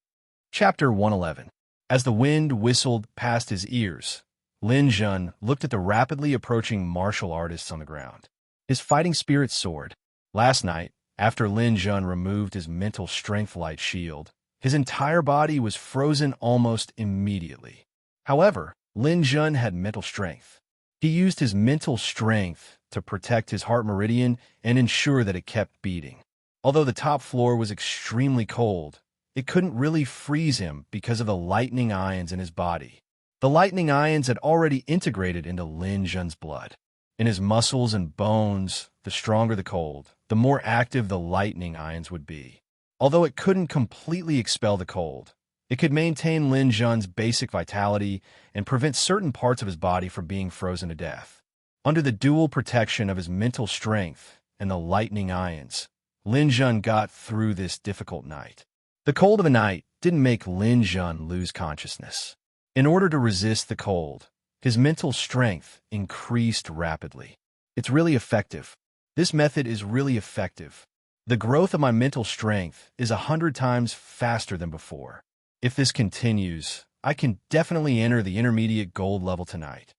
Chapter 111. As the wind whistled past his ears, Lin Jun looked at the rapidly approaching martial artists on the ground. His fighting spirit soared. Last night, after Lin Jun removed his mental strength light shield, his entire body was frozen almost immediately. However, Lin Jun had mental strength. He used his mental strength to protect his heart meridian and ensure that it kept beating. Although the top floor was extremely cold, it couldn't really freeze him because of the lightning ions in his body. The lightning ions had already integrated into Lin Jun's blood. In his muscles and bones, the stronger the cold, the more active the lightning ions would be. Although it couldn't completely expel the cold, it could maintain Lin Jun's basic vitality and prevent certain parts of his body from being frozen to death. Under the dual protection of his mental strength and the lightning ions, Lin Jun got through this difficult night. The cold of the night didn't make Lin Jun lose consciousness. In order to resist the cold, his mental strength increased rapidly. It's really effective. This method is really effective. The growth of my mental strength is 100 times faster than before. If this continues, I can definitely enter the intermediate gold level tonight.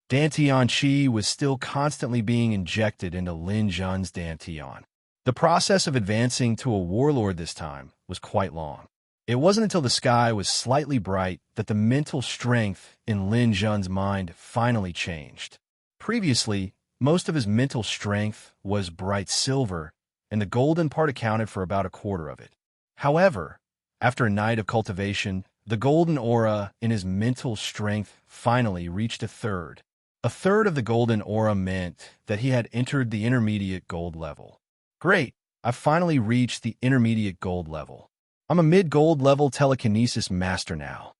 Dantian Qi was still constantly being injected into Lin Jun's Dantian. The process of advancing to a warlord this time was quite long. It wasn't until the sky was slightly bright that the mental strength in Lin Jun's mind finally changed. Previously, most of his mental strength was bright silver, and the golden part accounted for about a quarter of it. However, after a night of cultivation, the golden aura in his mental strength finally reached a third. A third of the golden aura meant that he had entered the intermediate gold level. Great, I've finally reached the intermediate gold level. I'm a mid-gold level telekinesis master now.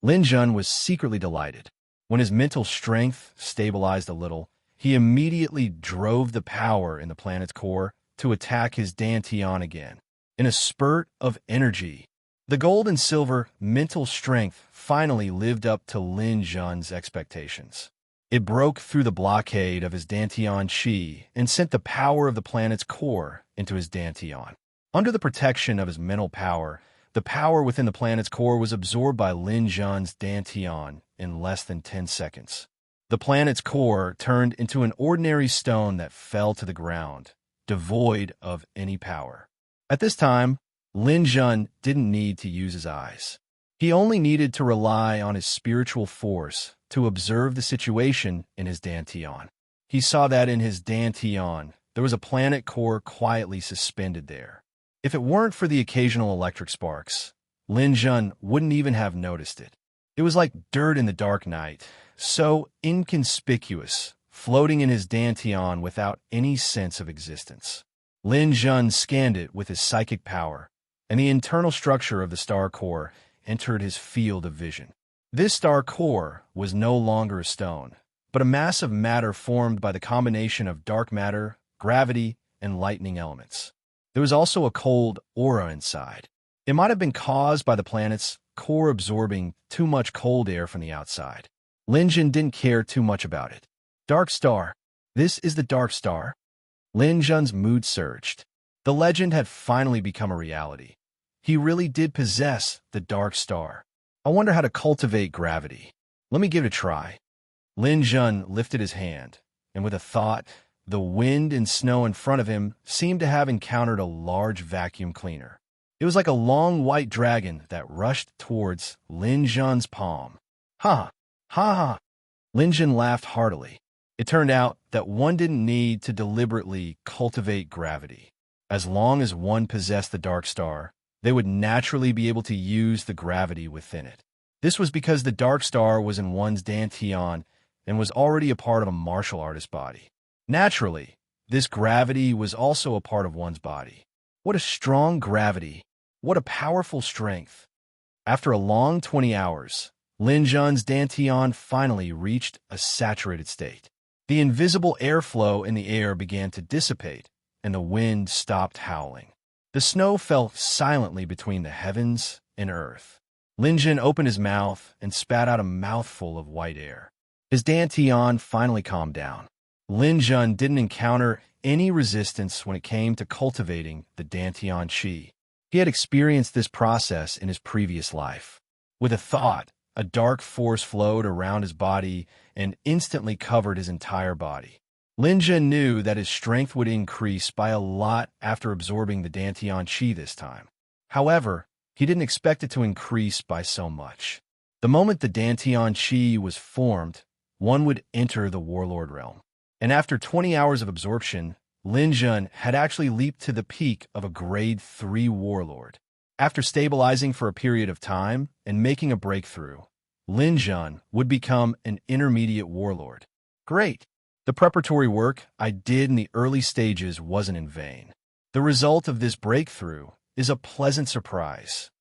Lin Jun was secretly delighted. When his mental strength stabilized a little, he immediately drove the power in the planet's core to attack his Dantian again. In a spurt of energy, the gold and silver mental strength finally lived up to Lin Jun's expectations. It broke through the blockade of his Dantian Qi and sent the power of the planet's core into his Dantian. Under the protection of his mental power, the power within the planet's core was absorbed by Lin Jun's Dantian in less than 10 seconds. The planet's core turned into an ordinary stone that fell to the ground, devoid of any power. At this time, Lin Jun didn't need to use his eyes. He only needed to rely on his spiritual force to observe the situation in his Dantian. He saw that in his Dantian, there was a planet core quietly suspended there. If it weren't for the occasional electric sparks, Lin Jun wouldn't even have noticed it. It was like dirt in the dark night, so inconspicuous, floating in his Dantian without any sense of existence. Lin Jun scanned it with his psychic power, and the internal structure of the star core entered his field of vision. This star core was no longer a stone, but a mass of matter formed by the combination of dark matter, gravity, and lightning elements. There was also a cold aura inside. It might have been caused by the planet's core absorbing too much cold air from the outside. Lin Jun didn't care too much about it. Dark Star. This is the Dark Star? Lin Jun's mood surged. The legend had finally become a reality. He really did possess the Dark Star. I wonder how to cultivate gravity. Let me give it a try. Lin Jun lifted his hand, and with a thought, the wind and snow in front of him seemed to have encountered a large vacuum cleaner. It was like a long white dragon that rushed towards Lin Jun's palm. Ha! Ha ha! Lin Jun laughed heartily. It turned out that one didn't need to deliberately cultivate gravity. As long as one possessed the Dark Star, they would naturally be able to use the gravity within it. This was because the Dark Star was in one's dantian and was already a part of a martial artist's body. Naturally, this gravity was also a part of one's body. What a strong gravity! What a powerful strength! After a long 20 hours, Lin Jun's dantian finally reached a saturated state. The invisible airflow in the air began to dissipate, and the wind stopped howling. The snow fell silently between the heavens and earth. Lin Jun opened his mouth and spat out a mouthful of white air. His dantian finally calmed down. Lin Jun didn't encounter any resistance when it came to cultivating the dantian qi. He had experienced this process in his previous life. With a thought, a dark force flowed around his body and instantly covered his entire body. Lin Jun knew that his strength would increase by a lot after absorbing the dantian qi this time. However, he didn't expect it to increase by so much. The moment the dantian qi was formed, one would enter the warlord realm. And after 20 hours of absorption, Lin Jun had actually leaped to the peak of a grade 3 warlord. After stabilizing for a period of time and making a breakthrough, Lin Jun would become an intermediate warlord. Great! The preparatory work I did in the early stages wasn't in vain. The result of this breakthrough is a pleasant surprise.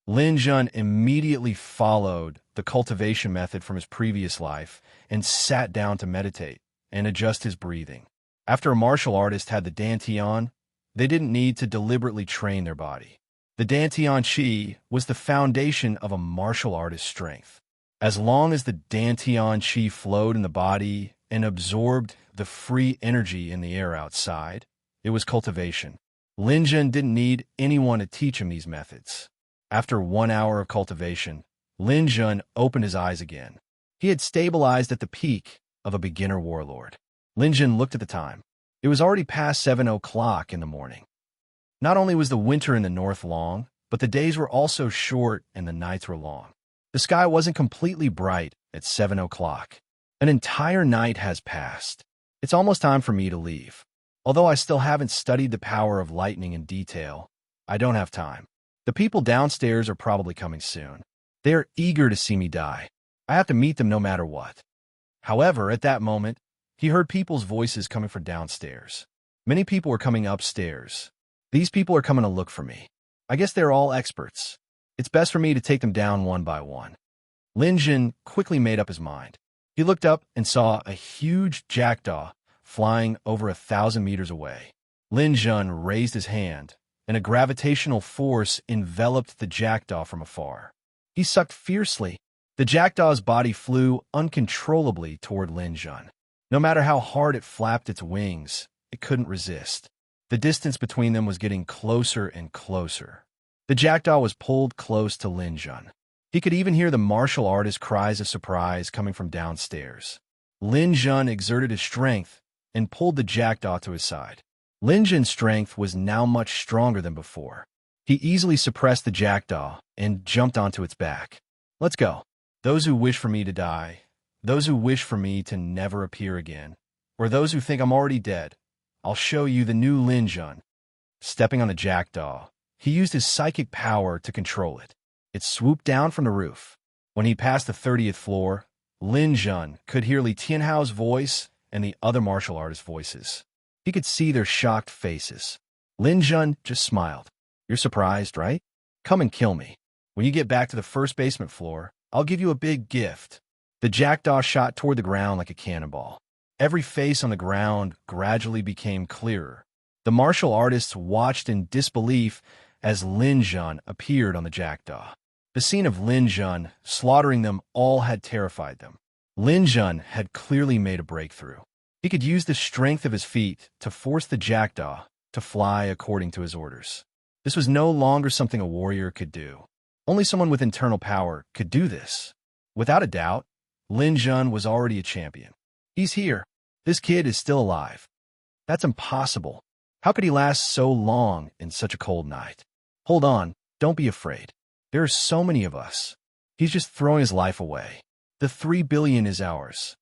Lin Jun immediately followed the cultivation method from his previous life and sat down to meditate and adjust his breathing. After a martial artist had the dantian, they didn't need to deliberately train their body. The dantian qi was the foundation of a martial artist's strength. As long as the dantian qi flowed in the body and absorbed the free energy in the air outside, it was cultivation. Lin Jun didn't need anyone to teach him these methods. After 1 hour of cultivation, Lin Jun opened his eyes again. He had stabilized at the peak of a beginner warlord. Lin Jun looked at the time. It was already past 7 o'clock in the morning. Not only was the winter in the north long, but the days were also short and the nights were long. The sky wasn't completely bright at 7 o'clock. An entire night has passed. It's almost time for me to leave. Although I still haven't studied the power of lightning in detail, I don't have time. The people downstairs are probably coming soon. They are eager to see me die. I have to meet them no matter what. However, at that moment, he heard people's voices coming from downstairs. Many people were coming upstairs. These people are coming to look for me. I guess they're all experts. It's best for me to take them down one by one. Lin Jun quickly made up his mind. He looked up and saw a huge jackdaw flying over 1,000 meters away. Lin Jun raised his hand, and a gravitational force enveloped the jackdaw from afar. He sucked fiercely. The jackdaw's body flew uncontrollably toward Lin Jun. No matter how hard it flapped its wings, it couldn't resist. The distance between them was getting closer and closer. The jackdaw was pulled close to Lin Jun. He could even hear the martial artist's cries of surprise coming from downstairs. Lin Jun exerted his strength and pulled the jackdaw to his side. Lin Jun's strength was now much stronger than before. He easily suppressed the jackdaw and jumped onto its back. Let's go. Those who wish for me to die, those who wish for me to never appear again, or those who think I'm already dead, I'll show you the new Lin Jun. Stepping on the jackdaw, he used his psychic power to control it. It swooped down from the roof. When he passed the 30th floor, Lin Jun could hear Li Tianhao's voice and the other martial artists' voices. He could see their shocked faces. Lin Jun just smiled. You're surprised, right? Come and kill me. When you get back to the first basement floor, I'll give you a big gift. The The jackdaw shot toward the ground like a cannonball. Every face on the ground gradually became clearer. The martial artists watched in disbelief as Lin Jun appeared on the jackdaw. The scene of Lin Jun slaughtering them all had terrified them. Lin Jun had clearly made a breakthrough. He could use the strength of his feet to force the jackdaw to fly according to his orders. This was no longer something a warrior could do. Only someone with internal power could do this. Without a doubt, Lin Jun was already a champion. He's here. This kid is still alive. That's impossible. How could he last so long in such a cold night? Hold on, don't be afraid. There are so many of us. He's just throwing his life away. The 3 billion is ours.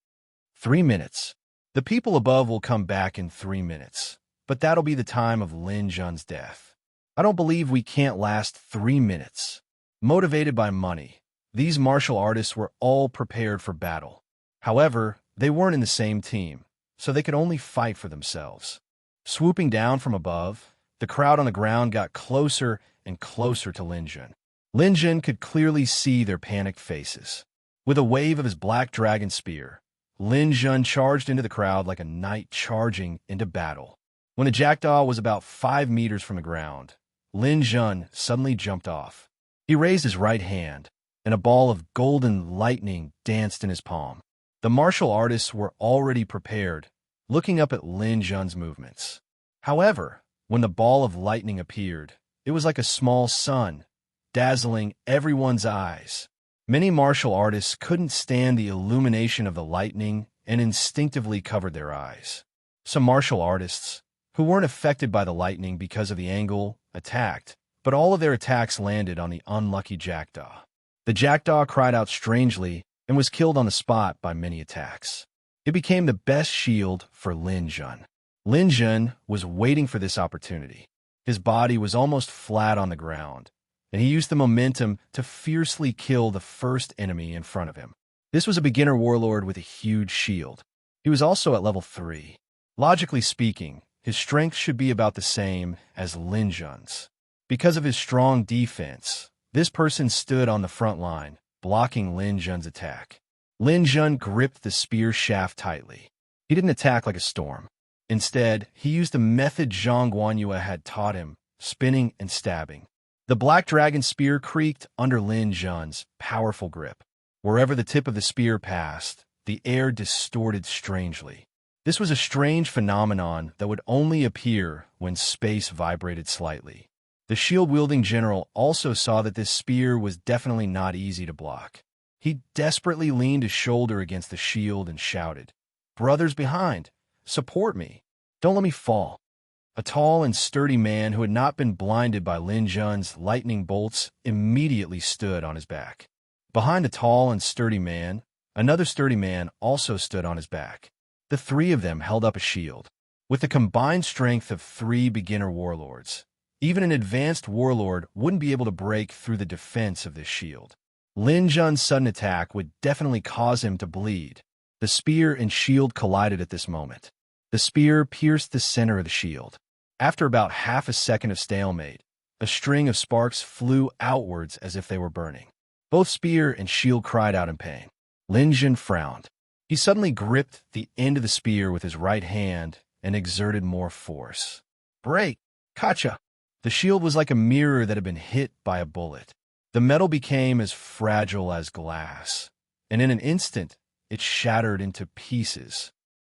3 minutes. The people above will come back in 3 minutes, but that'll be the time of Lin Jun's death. I don't believe we can't last 3 minutes. Motivated by money, these martial artists were all prepared for battle. However, they weren't in the same team, so they could only fight for themselves. Swooping down from above, the crowd on the ground got closer and closer to Lin Jun. Lin Jun could clearly see their panicked faces. With a wave of his black dragon spear, Lin Jun charged into the crowd like a knight charging into battle. When the jackdaw was about 5 meters from the ground, Lin Jun suddenly jumped off. He raised his right hand, and a ball of golden lightning danced in his palm. The martial artists were already prepared, looking up at Lin Jun's movements. However, when the ball of lightning appeared, it was like a small sun, dazzling everyone's eyes. Many martial artists couldn't stand the illumination of the lightning and instinctively covered their eyes. Some martial artists, who weren't affected by the lightning because of the angle, attacked, but all of their attacks landed on the unlucky jackdaw. The jackdaw cried out strangely and was killed on the spot by many attacks. It became the best shield for Lin Jun. Lin Jun was waiting for this opportunity. His body was almost flat on the ground, and he used the momentum to fiercely kill the first enemy in front of him. This was a beginner warlord with a huge shield. He was also at level 3. Logically speaking, his strength should be about the same as Lin Jun's. Because of his strong defense, this person stood on the front line, blocking Lin Jun's attack. Lin Jun gripped the spear shaft tightly. He didn't attack like a storm. Instead, he used the method Zhang Guanyue had taught him, spinning and stabbing. The black dragon spear creaked under Lin Jun's powerful grip. Wherever the tip of the spear passed, the air distorted strangely. This was a strange phenomenon that would only appear when space vibrated slightly. The shield-wielding general also saw that this spear was definitely not easy to block. He desperately leaned his shoulder against the shield and shouted, "Brothers behind, support me. Don't let me fall." A tall and sturdy man who had not been blinded by Lin Jun's lightning bolts immediately stood on his back. Behind the tall and sturdy man, another sturdy man also stood on his back. The 3 of them held up a shield. With the combined strength of 3 beginner warlords, even an advanced warlord wouldn't be able to break through the defense of this shield. Lin Jun's sudden attack would definitely cause him to bleed. The spear and shield collided at this moment. The spear pierced the center of the shield. After about half a second of stalemate, a string of sparks flew outwards as if they were burning. Both spear and shield cried out in pain. Lin Jun frowned. He suddenly gripped the end of the spear with his right hand and exerted more force. Break! Kacha! The shield was like a mirror that had been hit by a bullet. The metal became as fragile as glass, and in an instant, it shattered into pieces.